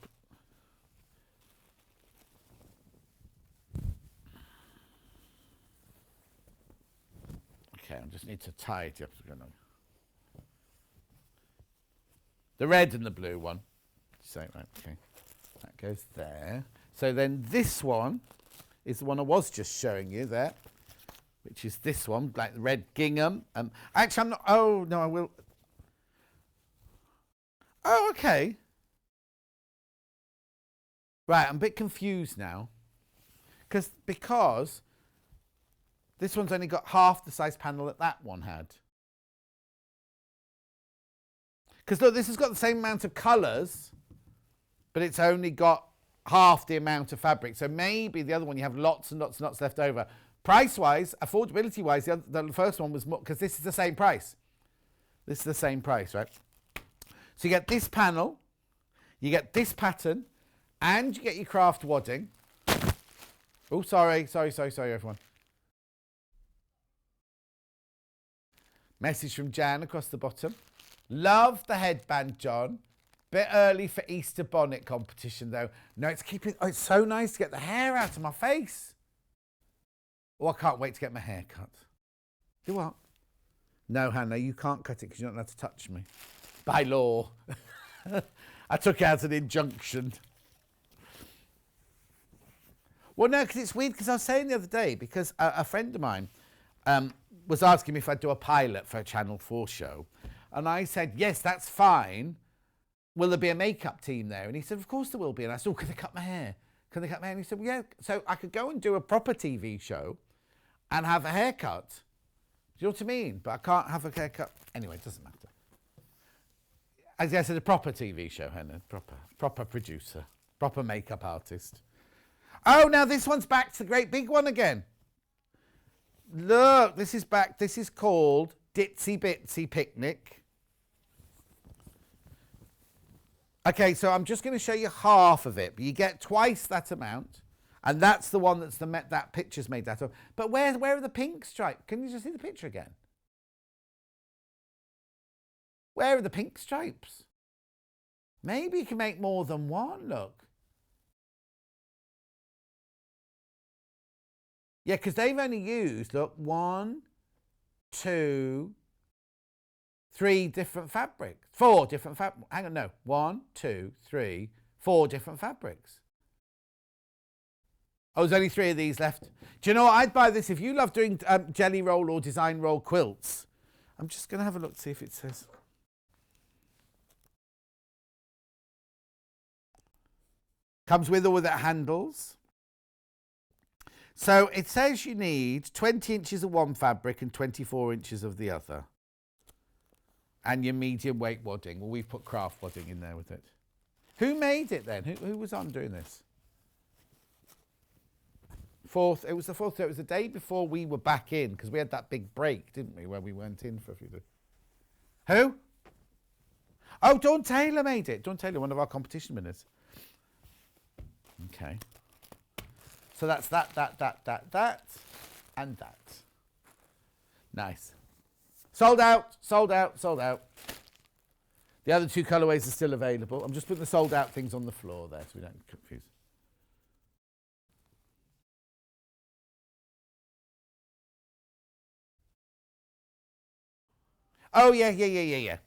Okay, I just need to tie it up. The red and the blue one. So, right, okay. That goes there. So then this one is the one I was just showing you there, which is this one, like the red gingham. Actually, I'm not... Oh, no, I will... Oh, okay. Right, I'm a bit confused now. Because this one's only got half the size panel that that one had. Because look, this has got the same amount of colours, but it's only got half the amount of fabric. So maybe the other one you have lots and lots and lots left over. Price-wise, affordability-wise, the first one was more, because this is the same price. This is the same price, right? So you get this panel, you get this pattern, and you get your craft wadding. Oh, sorry, everyone. Message from Jan across the bottom. Love the headband, John. Bit early for Easter bonnet competition, though. No, it's so nice to get the hair out of my face. Oh, I can't wait to get my hair cut. Do what? No, Hannah, you can't cut it because you're not allowed to touch me. By law. I took out an injunction. Well, no, because it's weird, because I was saying the other day, because a friend of mine was asking me if I'd do a pilot for a Channel 4 show. And I said, yes, that's fine. Will there be a makeup team there? And he said, of course there will be. And I said, oh, can they cut my hair? Can they cut my hair? And he said, well, yeah. So I could go and do a proper TV show and have a haircut. Do you know what I mean? But I can't have a haircut. Anyway, it doesn't matter. As I said, a proper TV show, Hannah. Proper producer. Proper makeup artist. Oh, now this one's back to the great big one again. Look, this is back. This is called Ditsy Bitsy Picnic. Okay, so I'm just going to show you half of it, but you get twice that amount. And that's the one that's that picture's made that of. But where are the pink stripes? Can you just see the picture again? Where are the pink stripes? Maybe you can make more than one, look. Yeah, because they've only used, look, 1, 2, 3 different fabrics. 4 different fabrics. Hang on, no. 1, 2, 3, 4 different fabrics. Oh, there's only 3 of these left. Do you know what? I'd buy this if you love doing jelly roll or design roll quilts. I'm just going to have a look to see if it says. Comes with or without handles. So it says you need 20 inches of one fabric and 24 inches of the other. And your medium weight wadding. Well, we've put craft wadding in there with it. Who made it then? Who was on doing this? It was the 4th. It was the day before we were back in, because we had that big break, didn't we, where we went in for a few days. Who? Oh, Dawn Taylor made it. Dawn Taylor, one of our competition winners. Okay. So that's that, and that. Nice. Sold out. The other 2 colourways are still available. I'm just putting the sold out things on the floor there so we don't confuse. Oh, yeah.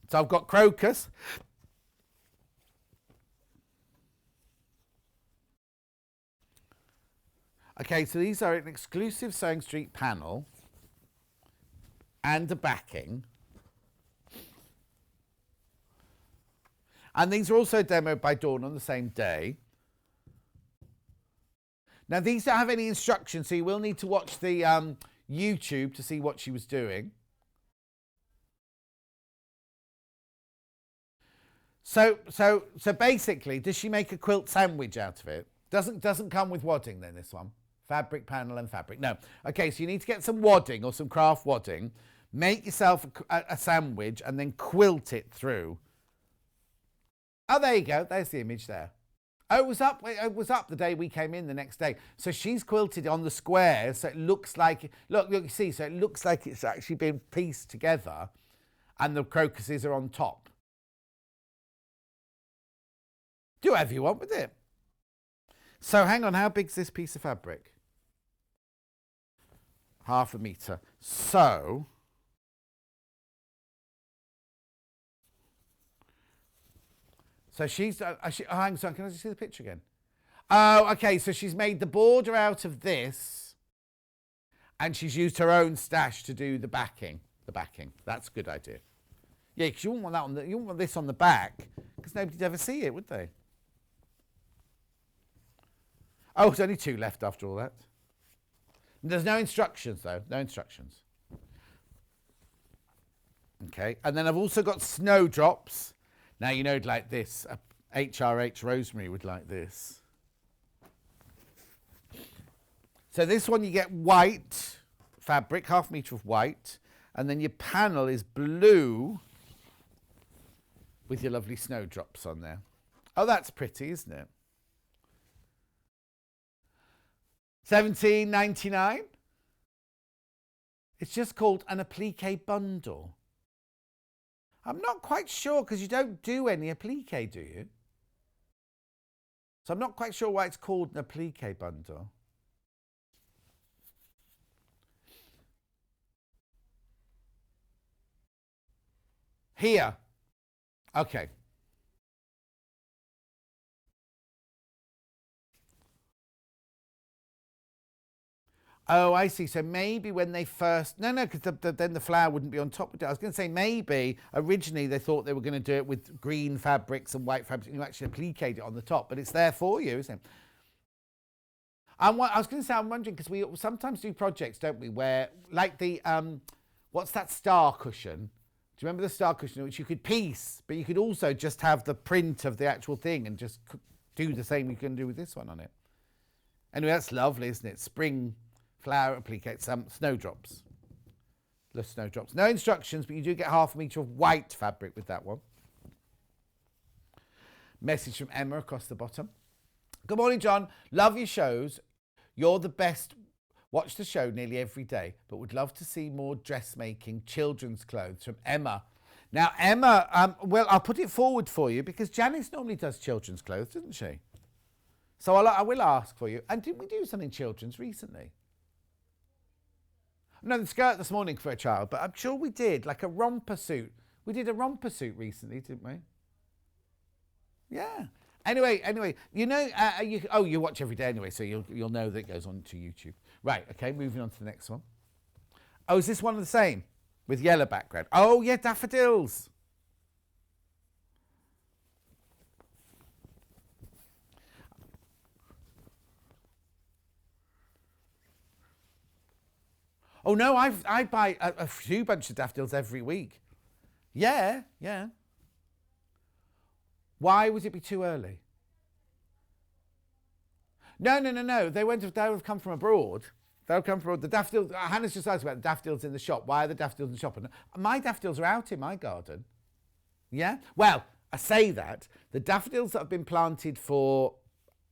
So I've got crocus. Okay, so these are an exclusive Sewing Street panel and a backing. And these are also demoed by Dawn on the same day. Now, these don't have any instructions, so you will need to watch the YouTube to see what she was doing. So basically, does she make a quilt sandwich out of it? Doesn't come with wadding then, this one. Fabric, panel and fabric. No. Okay, so you need to get some wadding or some craft wadding. Make yourself a sandwich and then quilt it through. Oh, there you go. There's the image there. Oh, it was up the day we came in the next day. So she's quilted on the squares, so it looks like, look, you see, so it looks like it's actually been pieced together and the crocuses are on top. Do whatever you want with it. So hang on, how big's this piece of fabric? 1/2 metre. So she's, hang on, can I just see the picture again? Oh, okay, so she's made the border out of this and she's used her own stash to do the backing. That's a good idea. Yeah, because you wouldn't want that you wouldn't want this on the back because nobody'd ever see it, would they? Oh, there's only 2 left after all that. There's no instructions, though. No instructions. Okay, and then I've also got snowdrops. Now, you know, like this. HRH Rosemary would like this. So this one you get white fabric, 1/2 metre of white. And then your panel is blue with your lovely snowdrops on there. Oh, that's pretty, isn't it? $17.99. It's just called an applique bundle. I'm not quite sure because you don't do any applique, do you? So I'm not quite sure why it's called an applique bundle. Here. Okay. Oh, I see. So maybe when they first... No, because then the flower wouldn't be on top of it. I was going to say maybe originally they thought they were going to do it with green fabrics and white fabrics and you actually appliqued it on the top, but it's there for you, isn't it? I was going to say, I'm wondering, because we sometimes do projects, don't we, where, like the... what's that star cushion? Do you remember the star cushion, which you could piece, but you could also just have the print of the actual thing and just do the same you can do with this one on it. Anyway, that's lovely, isn't it? Spring flower applique, some snowdrops. The snowdrops. No instructions, but you do get half a metre of white fabric with that one. Message from Emma across the bottom. Good morning, John. Love your shows. You're the best. Watch the show nearly every day, but would love to see more dressmaking children's clothes from Emma. Now, Emma, well, I'll put it forward for you because Janice normally does children's clothes, doesn't she? So I will ask for you. And didn't we do something children's recently? No, the skirt this morning for a child, but I'm sure we did, like a romper suit. We did a romper suit recently, didn't we? Yeah. Anyway, you know, you watch every day anyway, so you'll know that it goes on to YouTube. Right, okay, moving on to the next one. Oh, is this one the same? With yellow background. Oh, yeah, daffodils. Oh, no, I buy a few bunches of daffodils every week. Yeah. Why would it be too early? No. They would have come from abroad. They'll come from the daffodils. Hannah's just asked about the daffodils in the shop. Why are the daffodils in the shop? And my daffodils are out in my garden. Yeah? Well, I say that. The daffodils that have been planted for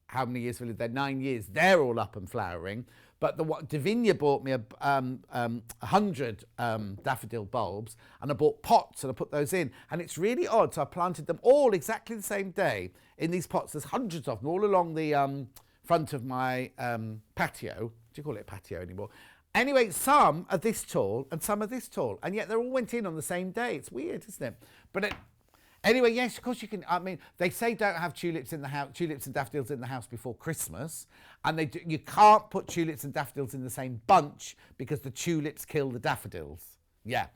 how many years? They're 9 years. They're all up and flowering. But Davinia bought me 100 daffodil bulbs, and I bought pots and I put those in. And it's really odd. So I planted them all exactly the same day in these pots. There's hundreds of them all along the front of my patio. Do you call it a patio anymore? Anyway, some are this tall and some are this tall, and yet they all went in on the same day. It's weird, isn't it? But anyway, yes, of course you can. I mean, they say don't have tulips in the house, tulips and daffodils in the house before Christmas, and you can't put tulips and daffodils in the same bunch because the tulips kill the daffodils. Yeah.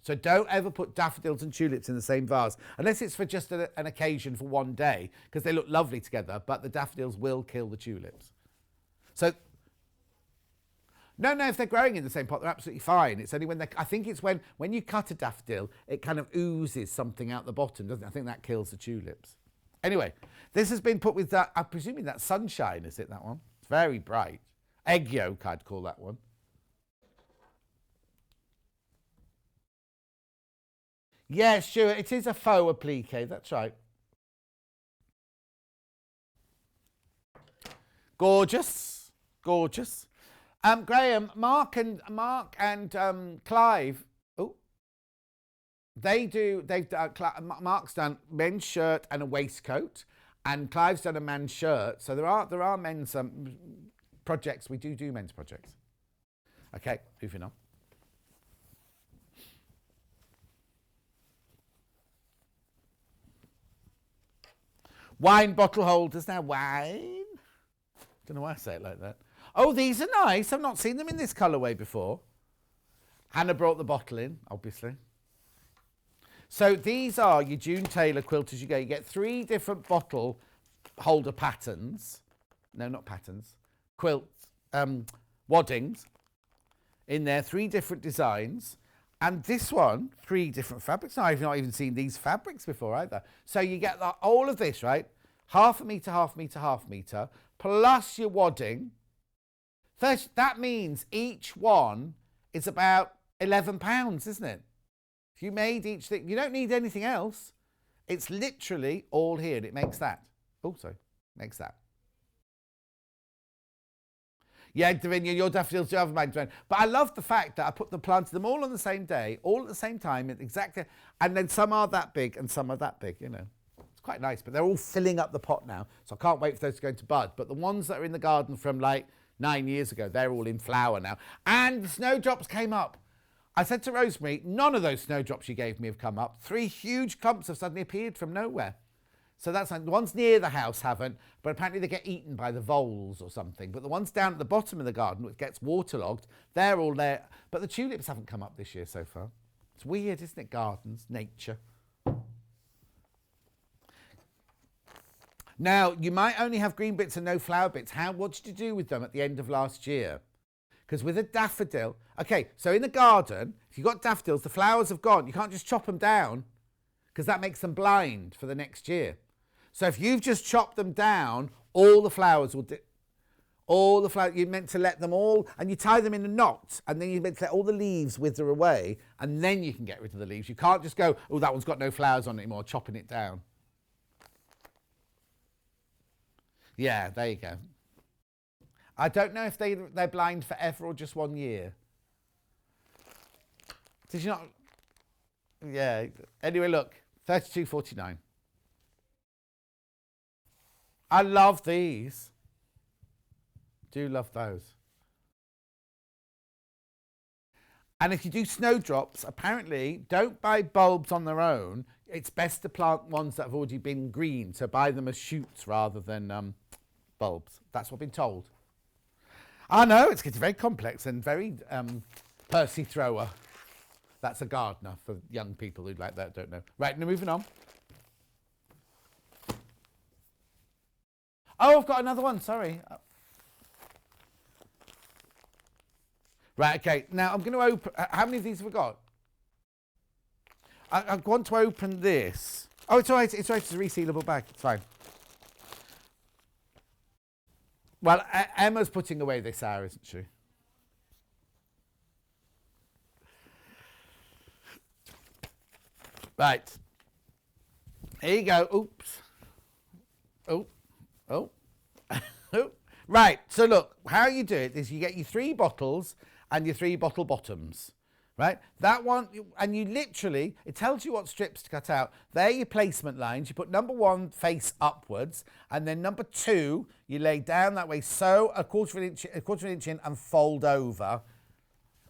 So don't ever put daffodils and tulips in the same vase, unless it's for just an occasion for one day, because they look lovely together, but the daffodils will kill the tulips. So, no, if they're growing in the same pot, they're absolutely fine. It's only I think it's when you cut a daffodil, it kind of oozes something out the bottom, doesn't it? I think that kills the tulips. Anyway, this has been put with that, I'm presuming that's sunshine, is it, that one? It's very bright. Egg yolk, I'd call that one. Yeah, sure, it is a faux applique, that's right. Gorgeous. Graham, Mark and Clive. Oh, Mark's done men's shirt and a waistcoat, and Clive's done a man's shirt. So there are men's projects. We do men's projects. Okay, moving on. Wine bottle holders now. Wine. Don't know why I say it like that. Oh, these are nice. I've not seen them in this colourway before. Hannah brought the bottle in, obviously. So these are your June Taylor quilt as you go. You get 3 different bottle holder patterns. No, not patterns. Quilts, waddings in there. 3 different designs. And this one, 3 different fabrics. Now, I've not even seen these fabrics before either. So you get all of this, right? Half a metre, half metre, half metre, plus your wadding. First, that means each one is about £11, isn't it? If you made each thing, you don't need anything else. It's literally all here, and it makes that. Oh, sorry, makes that. Yeah, Davinia, your daffodils do have a mind. But I love the fact that I planted them all on the same day, all at the same time, exactly. And then some are that big and some are that big, you know. It's quite nice, but they're all filling up the pot now. So I can't wait for those to go into bud. But the ones that are in the garden from like 9 years ago, they're all in flower now. And the snowdrops came up. I said to Rosemary, none of those snowdrops you gave me have come up. 3 huge clumps have suddenly appeared from nowhere. So that's like, the ones near the house haven't, but apparently they get eaten by the voles or something. But the ones down at the bottom of the garden, which gets waterlogged, they're all there. But the tulips haven't come up this year so far. It's weird, isn't it? Gardens, nature. Now, you might only have green bits and no flower bits. What did you do with them at the end of last year? Because with a daffodil... Okay, so in the garden, if you've got daffodils, the flowers have gone. You can't just chop them down because that makes them blind for the next year. So if you've just chopped them down, all the flowers will All the flowers, you're meant to let them all, and you tie them in a knot, and then you're meant to let all the leaves wither away, and then you can get rid of the leaves. You can't just go, oh, that one's got no flowers on it anymore, chopping it down. Yeah, there you go. I don't know if they're blind forever or just 1 year. Did you not? Yeah. Anyway, look, 32.49. I love these. Do love those. And if you do snowdrops, apparently don't buy bulbs on their own. It's best to plant ones that have already been green. So buy them as shoots rather than bulbs. That's what I've been told. I know, it's getting very complex and very Percy thrower. That's a gardener for young people who like that, don't know. Right, now moving on. Oh, I've got another one, sorry. Right, okay, now I'm going to open, how many of these have we got? I want to open this. Oh, it's all right, it's a resealable bag, it's fine. Well, Emma's putting away this hour, isn't she? Right. Here you go. Oops. Oh. Oh. Oh. Right. So look, how you do it is you get your 3 bottles and your 3 bottle bottoms. Right? That one, and you literally, it tells you what strips to cut out. They're your placement lines. You put number 1 face upwards, and then number 2, you lay down that way, sew a quarter of an inch in and fold over.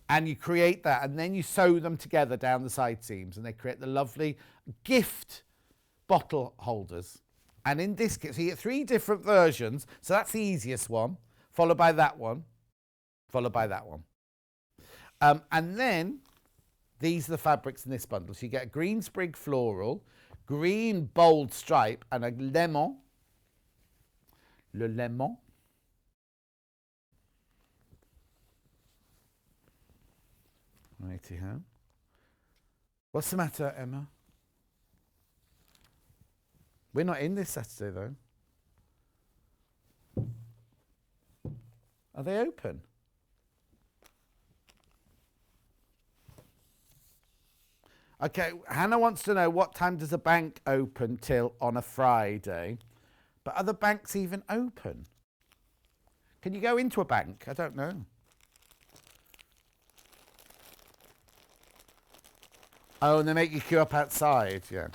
And you create that, and then you sew them together down the side seams, and they create the lovely gift bottle holders. And in this kit, so you get 3 different versions. So that's the easiest one, followed by that one, followed by that one. And then these are the fabrics in this bundle. So you get a green sprig floral, green bold stripe, and a lemon. Le lemon. Righty-ho. What's the matter, Emma? We're not in this Saturday, though. Are they open? Okay, Hannah wants to know what time does a bank open till on a Friday? But are the banks even open? Can you go into a bank? I don't know. Oh, and they make you queue up outside, yeah.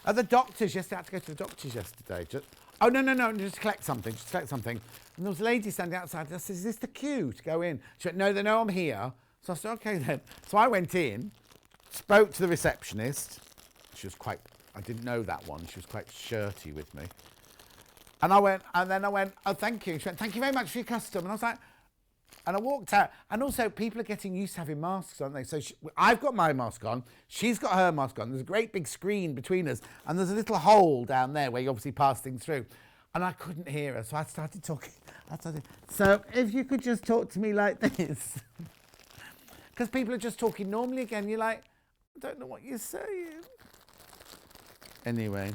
At the doctor's, yesterday, I had to go to the doctor's yesterday. Oh, no, just collect something, And there was a lady standing outside. I said, is this the queue to go in? She went, no, they know I'm here. So I said, okay then. So I went in, spoke to the receptionist. She was quite, I didn't know that one. She was quite shirty with me. And then I went, oh, thank you. She went, thank you very much for your custom. And I was like, and I walked out. And also, people are getting used to having masks, aren't they? So I've got my mask on. She's got her mask on. There's a great big screen between us. And there's a little hole down there where you obviously pass things through. And I couldn't hear her. So I started talking. So if you could just talk to me like this. Because people are just talking normally again. You're like, I don't know what you're saying. Anyway,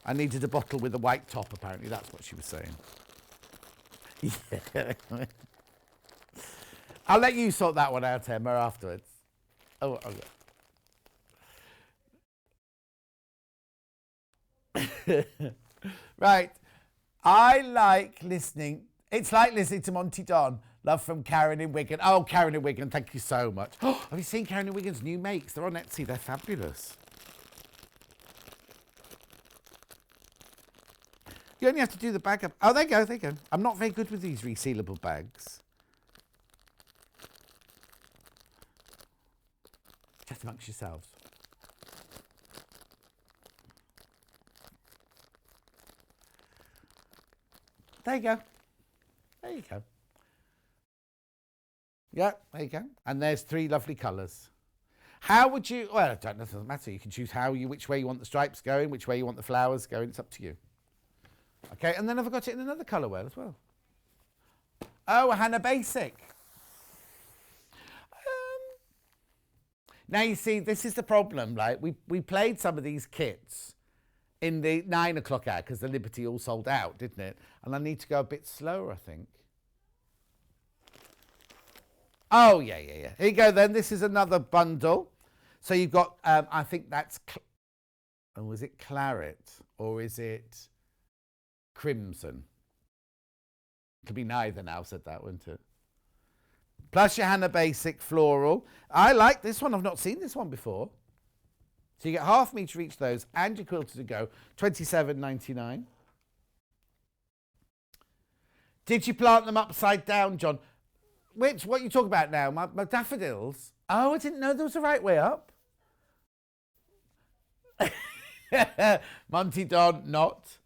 I needed a bottle with a white top, apparently. That's what she was saying. Yeah. I'll let you sort that one out, Emma, afterwards. Oh, okay. Right. I like listening. It's like listening to Monty Don. Love from Karen in Wigan. Oh, Karen in Wigan, thank you so much. Oh, have you seen Karen in Wigan's new makes? They're on Etsy. They're fabulous. You only have to do the bag up. Oh, there you go. I'm not very good with these resealable bags. Just amongst yourselves. There you go. Yeah, there you go. And there's 3 lovely colours. How would you, well, I don't know, it doesn't matter. You can choose which way you want the stripes going, which way you want the flowers going. It's up to you. Okay, and then I've got it in another colourway as well. Oh, a Hannah Basic. Now, you see, this is the problem, right? We played some of these kits in the 9 o'clock hour because the Liberty all sold out, didn't it? And I need to go a bit slower, I think. Oh, yeah. Here you go then. This is another bundle. So you've got, I think that's, oh, is it claret or is it crimson? Could be neither now, said that, wouldn't it? Plus your Hannah Basic Floral. I like this one. I've not seen this one before. So you get half metre for each of those and your quilted to go, $27.99. Did you plant them upside down, John? Which, what are you talking about now? My daffodils? Oh, I didn't know there was a right way up. Monty Don, not.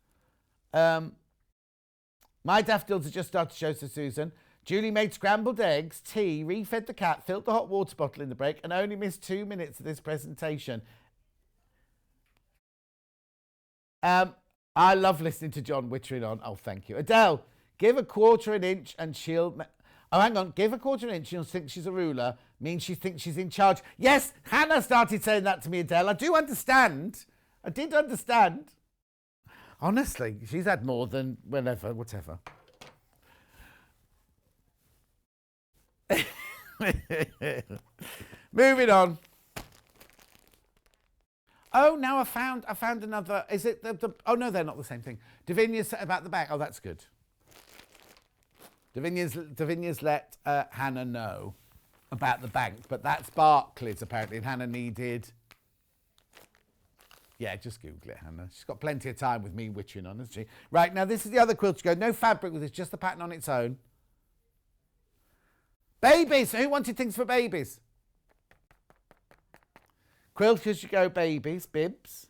My daffodils are just started to show, says Susan. Julie made scrambled eggs, tea, refed the cat, filled the hot water bottle in the break, and only missed 2 minutes of this presentation. I love listening to John wittering on. Oh, thank you. Adele, give a quarter an inch and she'll... Oh, hang on. Give a quarter an inch and she'll think she's a ruler. Means she thinks she's in charge. Yes, Hannah started saying that to me, Adele. I do understand. I did understand. Honestly, she's had more than whenever, whatever. Moving on. Oh, now I found another. Is it the oh no, they're not the same thing. Davinia's about the back. Oh, that's good. Davinia's let Hannah know about the bank, but that's Barclays apparently, and Hannah needed. Yeah, just Google it, Hannah. She's got plenty of time with me witching on, hasn't she? Right, now this is the other quilt to go. No fabric with this, just the pattern on its own. Babies! Who wanted things for babies? Quilters, you go, babies, bibs.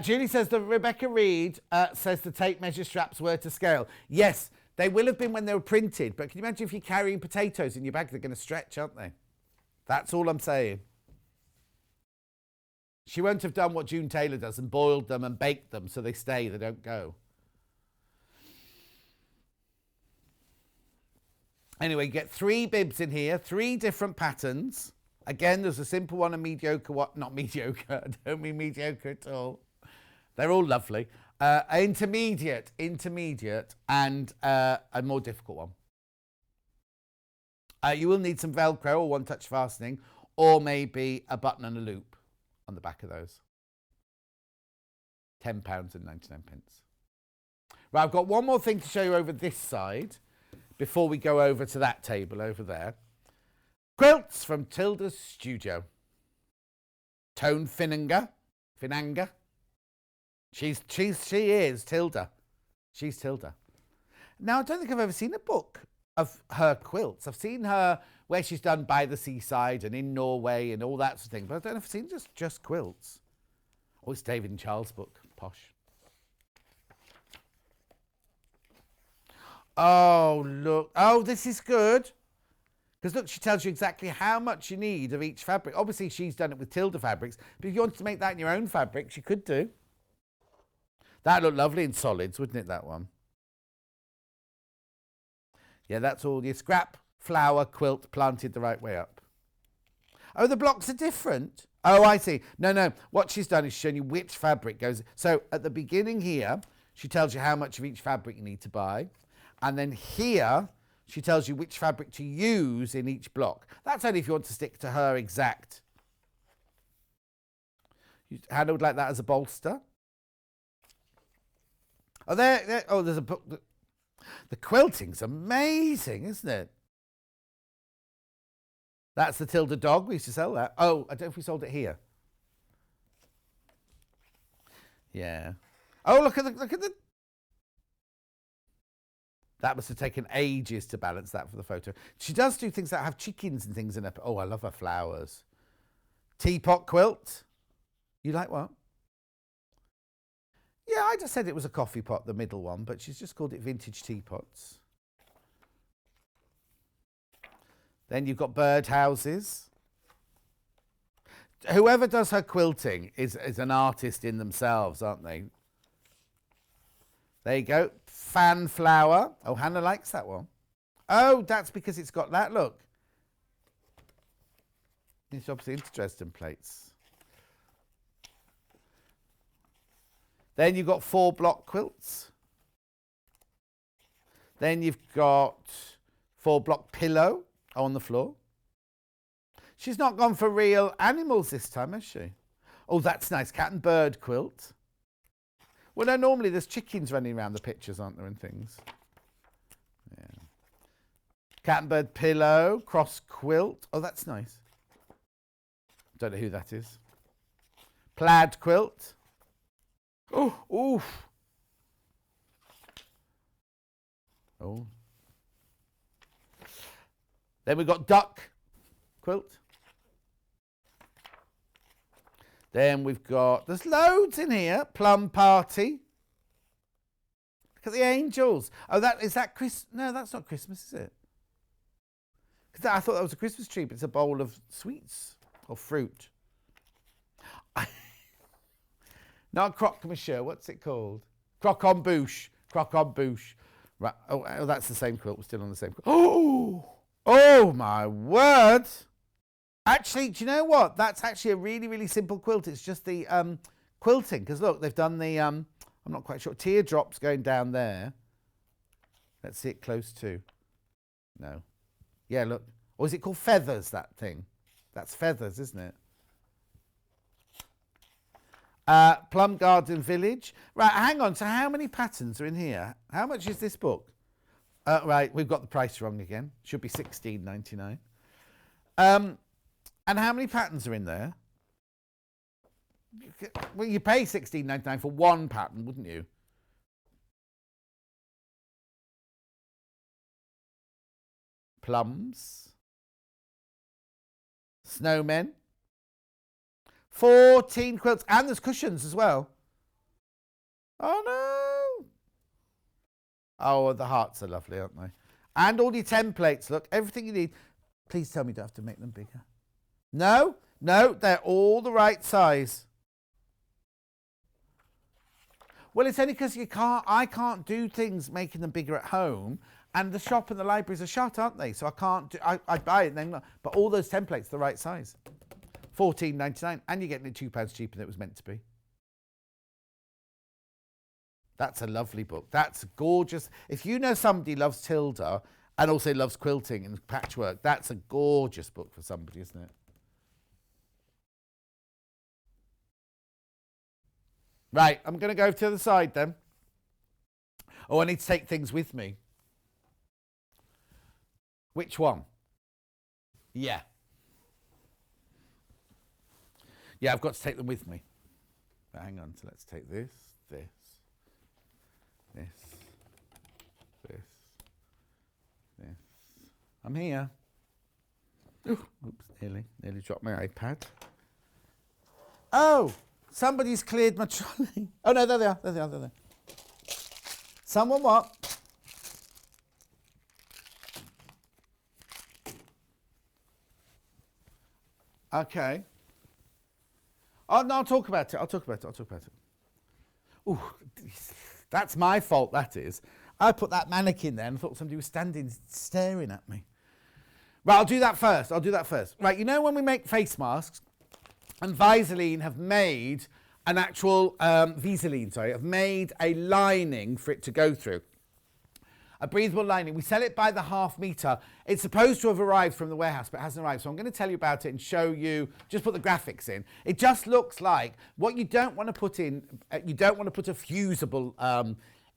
Julie says that Rebecca Reed says the tape measure straps were to scale. Yes, they will have been when they were printed, but can you imagine if you're carrying potatoes in your bag, they're going to stretch, aren't they? That's all I'm saying. She won't have done what June Taylor does and boiled them and baked them so they stay, they don't go. Anyway, you get 3 bibs in here, 3 different patterns. Again, there's a simple one, a mediocre one. Not mediocre, I don't mean mediocre at all. They're all lovely. Intermediate, and a more difficult one. You will need some Velcro or one-touch fastening, or maybe a button and a loop on the back of those. £10.99. Right, I've got one more thing to show you over this side before we go over to that table over there. Quilts from Tilda's Studio. Tone Finanga. She is Tilda. She's Tilda. Now, I don't think I've ever seen a book of her quilts. I've seen her where she's done by the seaside and in Norway and all that sort of thing, but I don't know if I've seen just quilts. Oh, it's David and Charles' book. Posh. Oh, look. Oh, this is good. Because look, she tells you exactly how much you need of each fabric. Obviously, she's done it with Tilda fabrics, but if you wanted to make that in your own fabrics, you could do. That'd look lovely in solids, wouldn't it, that one? Yeah, that's all your scrap flower quilt planted the right way up. Oh, the blocks are different. Oh, I see. No. What she's done is shown you which fabric goes. So at the beginning here, she tells you how much of each fabric you need to buy. And then here, she tells you which fabric to use in each block. That's only if you want to stick to her exact. Hannah would like that as a bolster. Oh, there. Oh, there's a book. The quilting's amazing, isn't it? That's the Tilda dog. We used to sell that. Oh, I don't know if we sold it here. Yeah. Oh, look at the. That must have taken ages to balance that for the photo. She does do things that have chickens and things in her. Oh, I love her flowers. Teapot quilt. You like what? Yeah, I just said it was a coffee pot, the middle one, but she's just called it vintage teapots. Then you've got bird houses. Whoever does her quilting is an artist in themselves, aren't they? There you go. Fan flower. Oh, Hannah likes that one. Oh, that's because it's got that look. It's obviously into Dresden plates. Then you've got 4 block quilts. Then you've got 4 block pillow on the floor. She's not gone for real animals this time, has she? Oh, that's nice. Cat and bird quilt. Well, no, normally there's chickens running around the pictures, aren't there, and things. Yeah. Cat and bird pillow, cross quilt. Oh, that's nice. Don't know who that is. Plaid quilt. Oh, oof. Oh. Then we've got duck quilt. Then we've got, there's loads in here. Plum party. Look at the angels. Oh, is that Christmas? No, that's not Christmas, is it? Because I thought that was a Christmas tree, but it's a bowl of sweets or fruit. Not croque-monsieur, what's it called? Croque-en-bouche. Croque-en-bouche. Right. Oh, that's the same quilt. We're still on the same quilt. Oh my word. Actually, do you know what? That's actually a really, really simple quilt. It's just the quilting. Because look, they've done the, I'm not quite sure, teardrops going down there. Let's see it close to. No. Yeah, look. Or is it called feathers, that thing? That's feathers, isn't it? Plum Garden Village. Right, hang on. So how many patterns are in here? How much is this book? Right, we've got the price wrong again. Should be $16.99. And how many patterns are in there? Well, you pay $16.99 for one pattern, wouldn't you? Plums. Snowmen. 14 quilts. And there's cushions as well. Oh, no. Oh, the hearts are lovely, aren't they? And all your templates. Look, everything you need. Please tell me you don't have to make them bigger. No, they're all the right size. Well, it's only because I can't do things making them bigger at home, and the shop and the libraries are shut, aren't they? So I can't do, I buy it then, but all those templates are the right size. $14.99, and you're getting it £2 cheaper than it was meant to be. That's a lovely book. That's gorgeous. If you know somebody loves Tilda and also loves quilting and patchwork, that's a gorgeous book for somebody, isn't it? Right, I'm going to go to the other side then. Oh, I need to take things with me. Which one? Yeah. Yeah, I've got to take them with me. But hang on, so let's take this. I'm here. Oops, nearly dropped my iPad. Oh, somebody's cleared my trolley. Oh no, there they are. Someone what? Okay. Oh no, I'll talk about it. Ooh, that's my fault, that is. I put that mannequin there and thought somebody was standing staring at me. Right, I'll do that first. Right, you know when we make face masks, and Visaline have made an actual, have made a lining for it to go through. A breathable lining. We sell it by the half metre. It's supposed to have arrived from the warehouse, but it hasn't arrived. So I'm going to tell you about it and show you, just put the graphics in. It just looks like what you don't want to put in, you don't want to put a fusible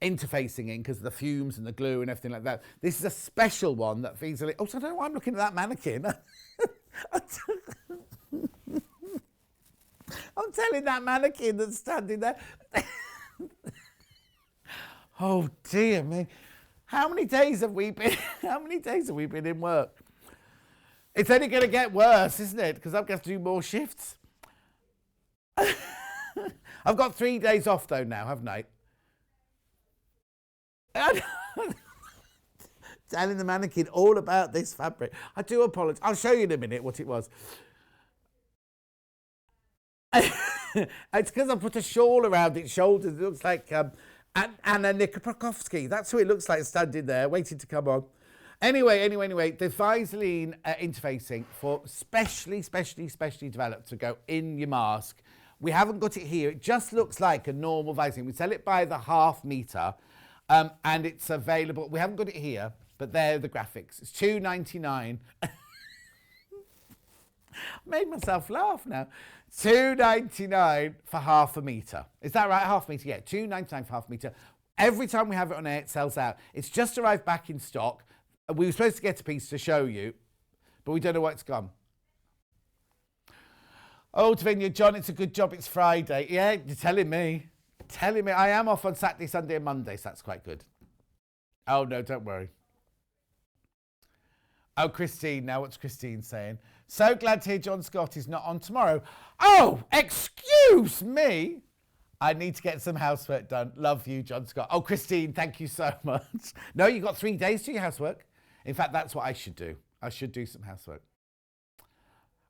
interfacing in because of the fumes and the glue and everything like that. This is a special one that feasibly, oh, so I don't know why I'm looking at that mannequin. I'm telling that mannequin that's standing there. Oh dear me. How many days have we been in work? It's only going to get worse, isn't it? Because I'm going to have to do more shifts. I've got 3 days off though now, haven't I? Telling the mannequin all about this fabric. I do apologise. I'll show you in a minute what it was. It's because I put a shawl around its shoulders. It looks like Anna Nikoprakovsky. That's who it looks like standing there, waiting to come on. Anyway, the Visaline interfacing for specially developed to go in your mask We haven't got it here. It just looks like a normal Vaseline. We sell it by the half metre, and it's available. We haven't got it here, but there are the graphics. It's £2.99. Made myself laugh now. £2.99 for half a metre. Is that right? Half a metre, yeah. £2.99 for half a metre. Every time we have it on air, it sells out. It's just arrived back in stock. We were supposed to get a piece to show you, but we don't know where it's gone. Oh, Tavinia, John, it's a good job it's Friday. Yeah, you're telling me. Telling me. I am off on Saturday, Sunday and Monday, so that's quite good. Oh, no, don't worry. Oh, Christine, now what's Christine saying? So glad to hear John Scott is not on tomorrow. Oh, excuse me. I need to get some housework done. Love you, John Scott. Oh, Christine, thank you so much. No, you've got 3 days to do your housework. In fact, that's what I should do. I should do some housework.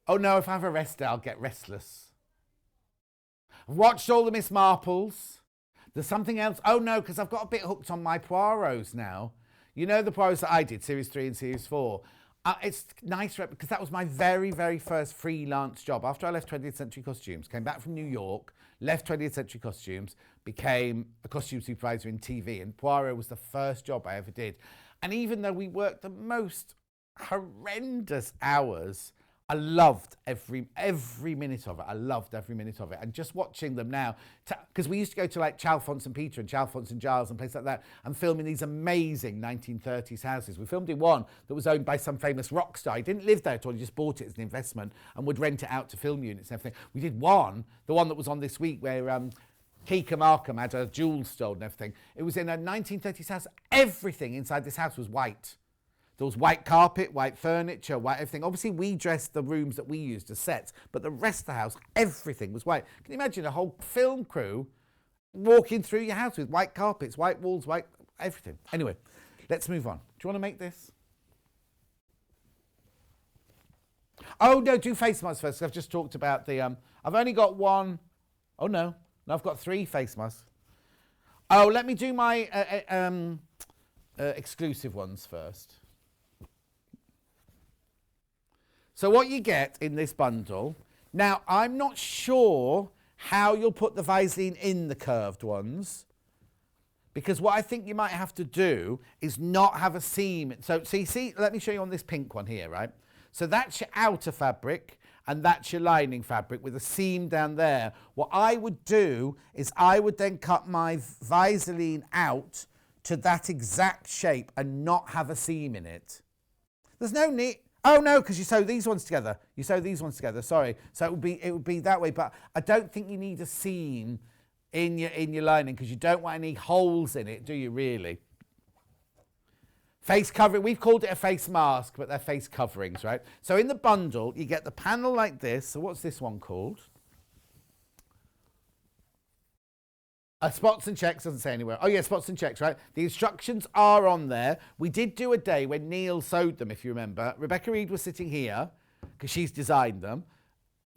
Oh, no, if I have a rest day, I'll get restless. I've watched all the Miss Marples. There's something else. Oh, no, because I've got a bit hooked on my Poirots now. You know the Poirots that I did, Series 3 and Series 4. It's nice because that was my very, very first freelance job. After I left 20th Century Costumes, came back from New York, left 20th Century Costumes, became a costume supervisor in TV, and Poirot was the first job I ever did. And even though we worked the most horrendous hours, I loved every minute of it. I loved every minute of it. And just watching them now, because we used to go to like Chalfont and Peter and Chalfont and Giles and places like that and film in these amazing 1930s houses. We filmed in one that was owned by some famous rock star. He didn't live there at all. He just bought it as an investment and would rent it out to film units and everything. We did one, the one that was on this week where Kika Markham had her jewels stolen and everything. It was in a 1930s house. Everything inside this house was white. There was white carpet, white furniture, white everything. Obviously, we dressed the rooms that we used as sets, but the rest of the house, everything was white. Can you imagine a whole film crew walking through your house with white carpets, white walls, white everything? Anyway, let's move on. Do you want to make this? Oh, no, do face masks first. I've just talked about the... I've only got one... Oh, no. No, I've got 3 face masks. Oh, let me do my exclusive ones first. So what you get in this bundle, now I'm not sure how you'll put the Vaseline in the curved ones, because what I think you might have to do is not have a seam. So see, let me show you on this pink one here, right? So that's your outer fabric and that's your lining fabric with a seam down there. What I would do is I would then cut my Vaseline out to that exact shape and not have a seam in it. There's no need... Oh no, because you sew these ones together. You sew these ones together, sorry. So it would be that way, but I don't think you need a seam in your lining because you don't want any holes in it, do you really? Face covering, we've called it a face mask, but they're face coverings, right? So in the bundle, you get the panel like this. So what's this one called? Spots and checks doesn't say anywhere. Oh yeah, spots and checks, right? The instructions are on there. We did do a day when Neil sewed them, if you remember. Rebecca Reed was sitting here because she's designed them.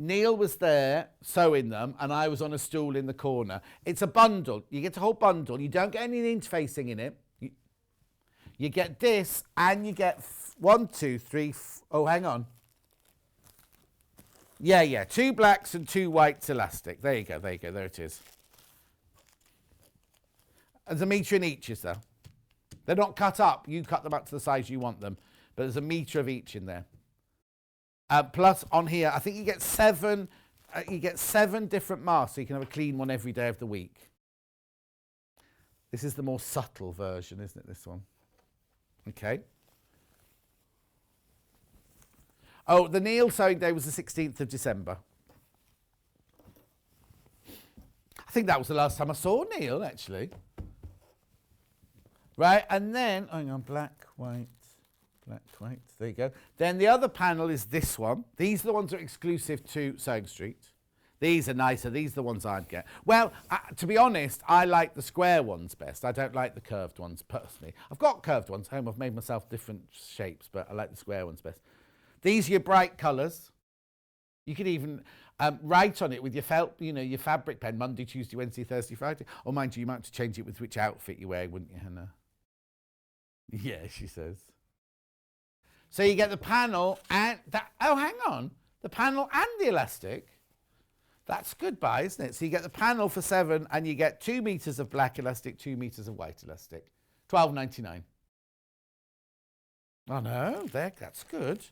Neil was there sewing them and I was on a stool in the corner. It's a bundle. You get a whole bundle. You don't get any interfacing in it. You get this and you get 1, 2, 3, oh, hang on. Yeah, 2 blacks and 2 whites elastic. There you go, there it is. There's a metre in each, is there? They're not cut up. You cut them up to the size you want them. But there's a metre of each in there. Plus, on here, I think you get 7 different masks, so you can have a clean one every day of the week. This is the more subtle version, isn't it, this one? Okay. Oh, the Neil sewing day was the 16th of December. I think that was the last time I saw Neil, actually. Right, and then, hang on, black, white, there you go. Then the other panel is this one. These are the ones that are exclusive to Sewing Street. These are nicer, these are the ones I'd get. Well, to be honest, I like the square ones best. I don't like the curved ones, personally. I've got curved ones home, I've made myself different shapes, but I like the square ones best. These are your bright colours. You could even write on it with your felt, you know, your fabric pen, Monday, Tuesday, Wednesday, Thursday, Friday. Or mind you, you might have to change it with which outfit you're wearing, wouldn't you, Hannah? Yeah, she says. So you get the panel and that, oh, hang on. The panel and the elastic. That's good buy, isn't it? So you get the panel for £7 and you get 2 metres of black elastic, 2 metres of white elastic. £12.99. Oh no, that's good.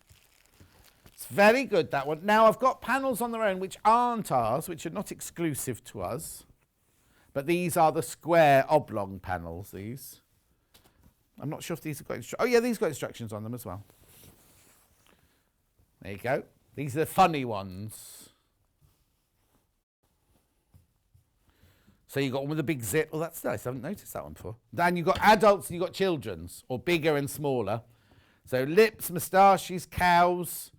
It's very good, that one. Now I've got panels on their own which aren't ours, which are not exclusive to us. But these are the square oblong panels, these. I'm not sure if these have got instructions. Oh yeah, these got instructions on them as well. There you go. These are the funny ones. So you've got one with a big zip. Oh, that's nice. I haven't noticed that one before. Then you've got adults and you've got children's, or bigger and smaller. So lips, moustaches, cows.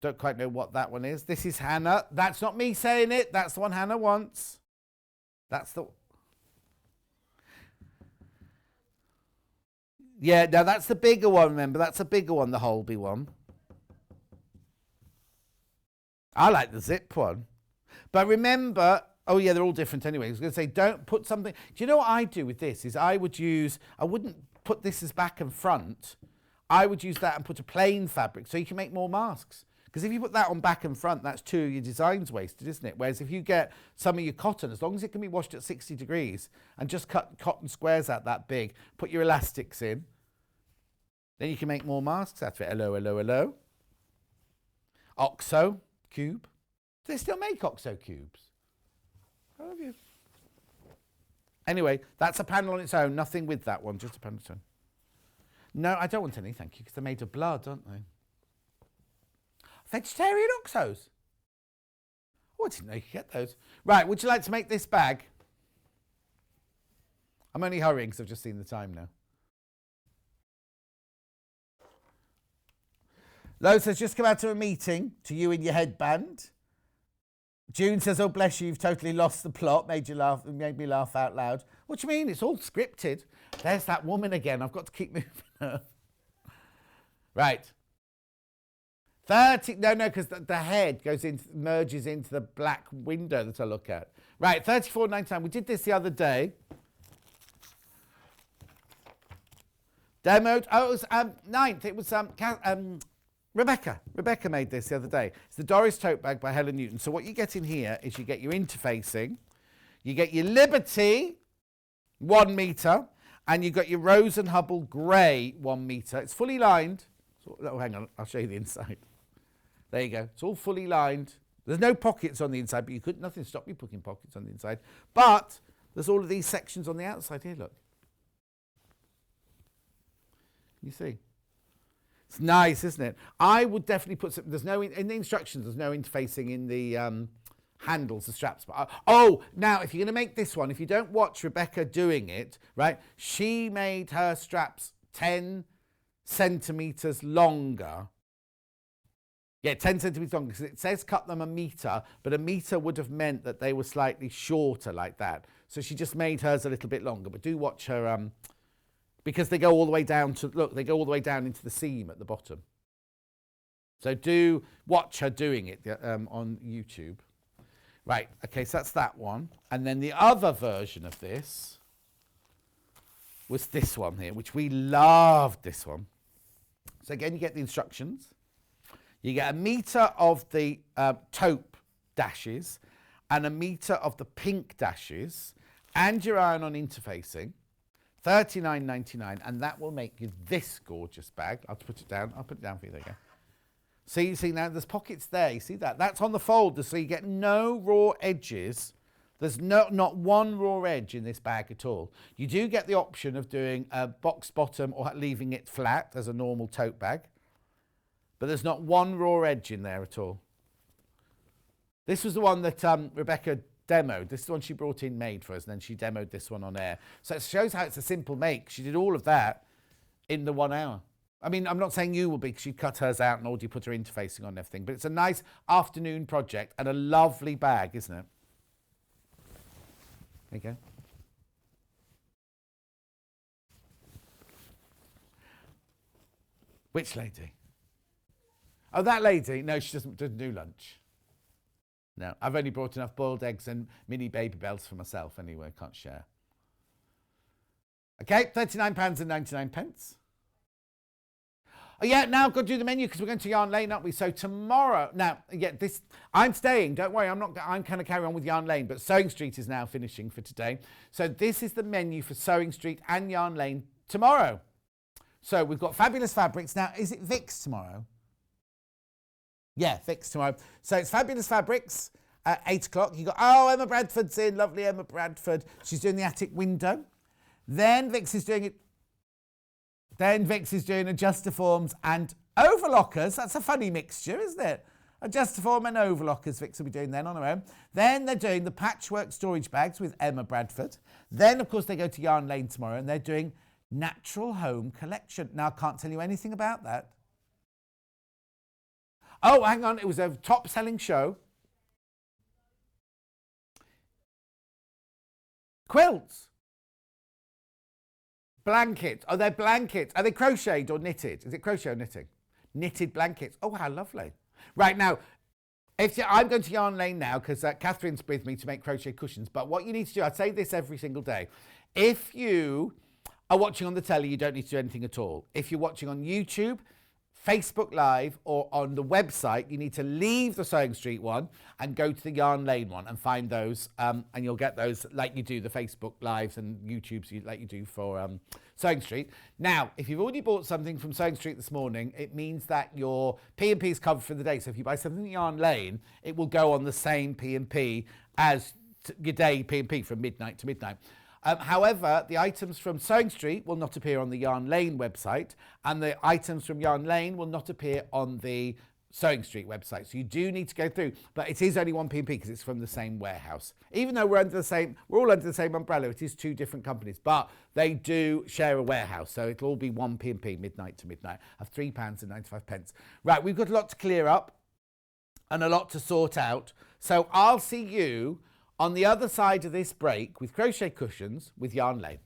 Don't quite know what that one is. This is Hannah. That's not me saying it. That's the one Hannah wants. That's the... Yeah, now that's the bigger one, remember. That's a bigger one, the Holby one. I like the zip one. But remember... Oh, yeah, they're all different anyway. I was going to say, don't put something... Do you know what I do with this? Is I wouldn't put this as back and front. I would use that and put a plain fabric so you can make more masks. Because if you put that on back and front, that's 2 of your designs wasted, isn't it? Whereas if you get some of your cotton, as long as it can be washed at 60 degrees, and just cut cotton squares out that big, put your elastics in, then you can make more masks out of it. Hello, hello, hello. Oxo cube. Do they still make Oxo cubes? I love you. Anyway, that's a panel on its own. Nothing with that one, just a panel on its own. No, I don't want any, thank you, because they're made of blood, aren't they? Vegetarian Oxos. Oh, I didn't know you could get those. Right, would you like to make this bag? I'm only hurrying because I've just seen the time now. Lo says, just come out to a meeting, to you in your headband. June says, oh, bless you, you've totally lost the plot, made me laugh out loud. What do you mean? It's all scripted. There's that woman again. I've got to keep moving her. Right. 30, no, because the head merges into the black window that I look at. Right, 34.99. We did this the other day. Demoed. Oh, it was 9th. It was Rebecca. Rebecca made this the other day. It's the Doris tote bag by Helen Newton. So what you get in here is you get your interfacing, you get your Liberty 1 metre, and you've got your Rose and Hubble grey 1 metre. It's fully lined. So, oh, hang on, I'll show you the inside. There you go. It's all fully lined. There's no pockets on the inside, but nothing stop you putting pockets on the inside. But there's all of these sections on the outside here, look. You see? It's nice, isn't it? I would definitely put some... There's no... In the instructions, there's no interfacing in the handles, the straps. But now, if you're going to make this one, if you don't watch Rebecca doing it, right, she made her straps 10 centimetres longer. Yeah, 10 centimetres longer, because it says cut them 1 metre, but 1 metre would have meant that they were slightly shorter like that. So she just made hers a little bit longer. But do watch her... because they go all the way down to, look, they go all the way down into the seam at the bottom. So do watch her doing it on YouTube. Right, okay, so that's that one. And then the other version of this was this one here, which we loved, this one. So again, you get the instructions. You get 1 metre of the taupe dashes and 1 metre of the pink dashes and your iron-on interfacing. $39.99, and that will make you this gorgeous bag. I'll put it down. I'll put it down for you. There you go. See now there's pockets there. You see that? That's on the folder, so you get no raw edges. There's not one raw edge in this bag at all. You do get the option of doing a box bottom or leaving it flat as a normal tote bag, but there's not one raw edge in there at all. This was the one that Rebecca demoed. This is the one she brought in made for us, and then she demoed this one on air. So it shows how it's a simple make. She did all of that in the 1 hour. I mean, I'm not saying you will be, because she cut hers out and already put her interfacing on and everything, but it's a nice afternoon project and a lovely bag, isn't it? There you go. Which lady? Oh, that lady. No, she doesn't do lunch. No, I've only brought enough boiled eggs and mini baby bells for myself anyway. Can't share. Okay, £39.99. Oh yeah, now I've got to do the menu because we're going to Yarn Lane, aren't we? So tomorrow, I'm staying, don't worry, I'm kind of carrying on with Yarn Lane, but Sewing Street is now finishing for today. So this is the menu for Sewing Street and Yarn Lane tomorrow. So we've got fabulous fabrics. Now, is it Vix tomorrow? Yeah, Vix tomorrow. So it's fabulous fabrics at 8 o'clock. You got, Emma Bradford's in, lovely Emma Bradford. She's doing the attic window. Then Vix is doing adjuster-forms and overlockers. That's a funny mixture, isn't it? Adjuster-form and overlockers Vix will be doing then on her own. Then they're doing the patchwork storage bags with Emma Bradford. Then, of course, they go to Yarn Lane tomorrow and they're doing Natural Home Collection. Now, I can't tell you anything about that. Oh, hang on. It was a top-selling show. Quilts. Blankets. Oh, they're blankets. Are they crocheted or knitted? Is it crochet or knitting? Knitted blankets. Oh, how lovely. Right, now, I'm going to Yarn Lane now because Catherine's with me to make crochet cushions. But what you need to do, I say this every single day. If you are watching on the telly, you don't need to do anything at all. If you're watching on YouTube, Facebook Live or on the website, you need to leave the Sewing Street one and go to the Yarn Lane one and find those, and you'll get those like you do the Facebook Lives and YouTubes like you do for Sewing Street. Now, if you've already bought something from Sewing Street this morning, it means that your P&P is covered for the day. So if you buy something at Yarn Lane, it will go on the same P&P as your day P&P from midnight to midnight. However, the items from Sewing Street will not appear on the Yarn Lane website, and the items from Yarn Lane will not appear on the Sewing Street website. So you do need to go through, but it is only one P&P because it's from the same warehouse. Even though we're all under the same umbrella, it is two different companies, but they do share a warehouse. So it'll all be one P&P, midnight to midnight, of £3.95. Right, we've got a lot to clear up and a lot to sort out. So I'll see you on the other side of this break with crochet cushions with Yarn Lane.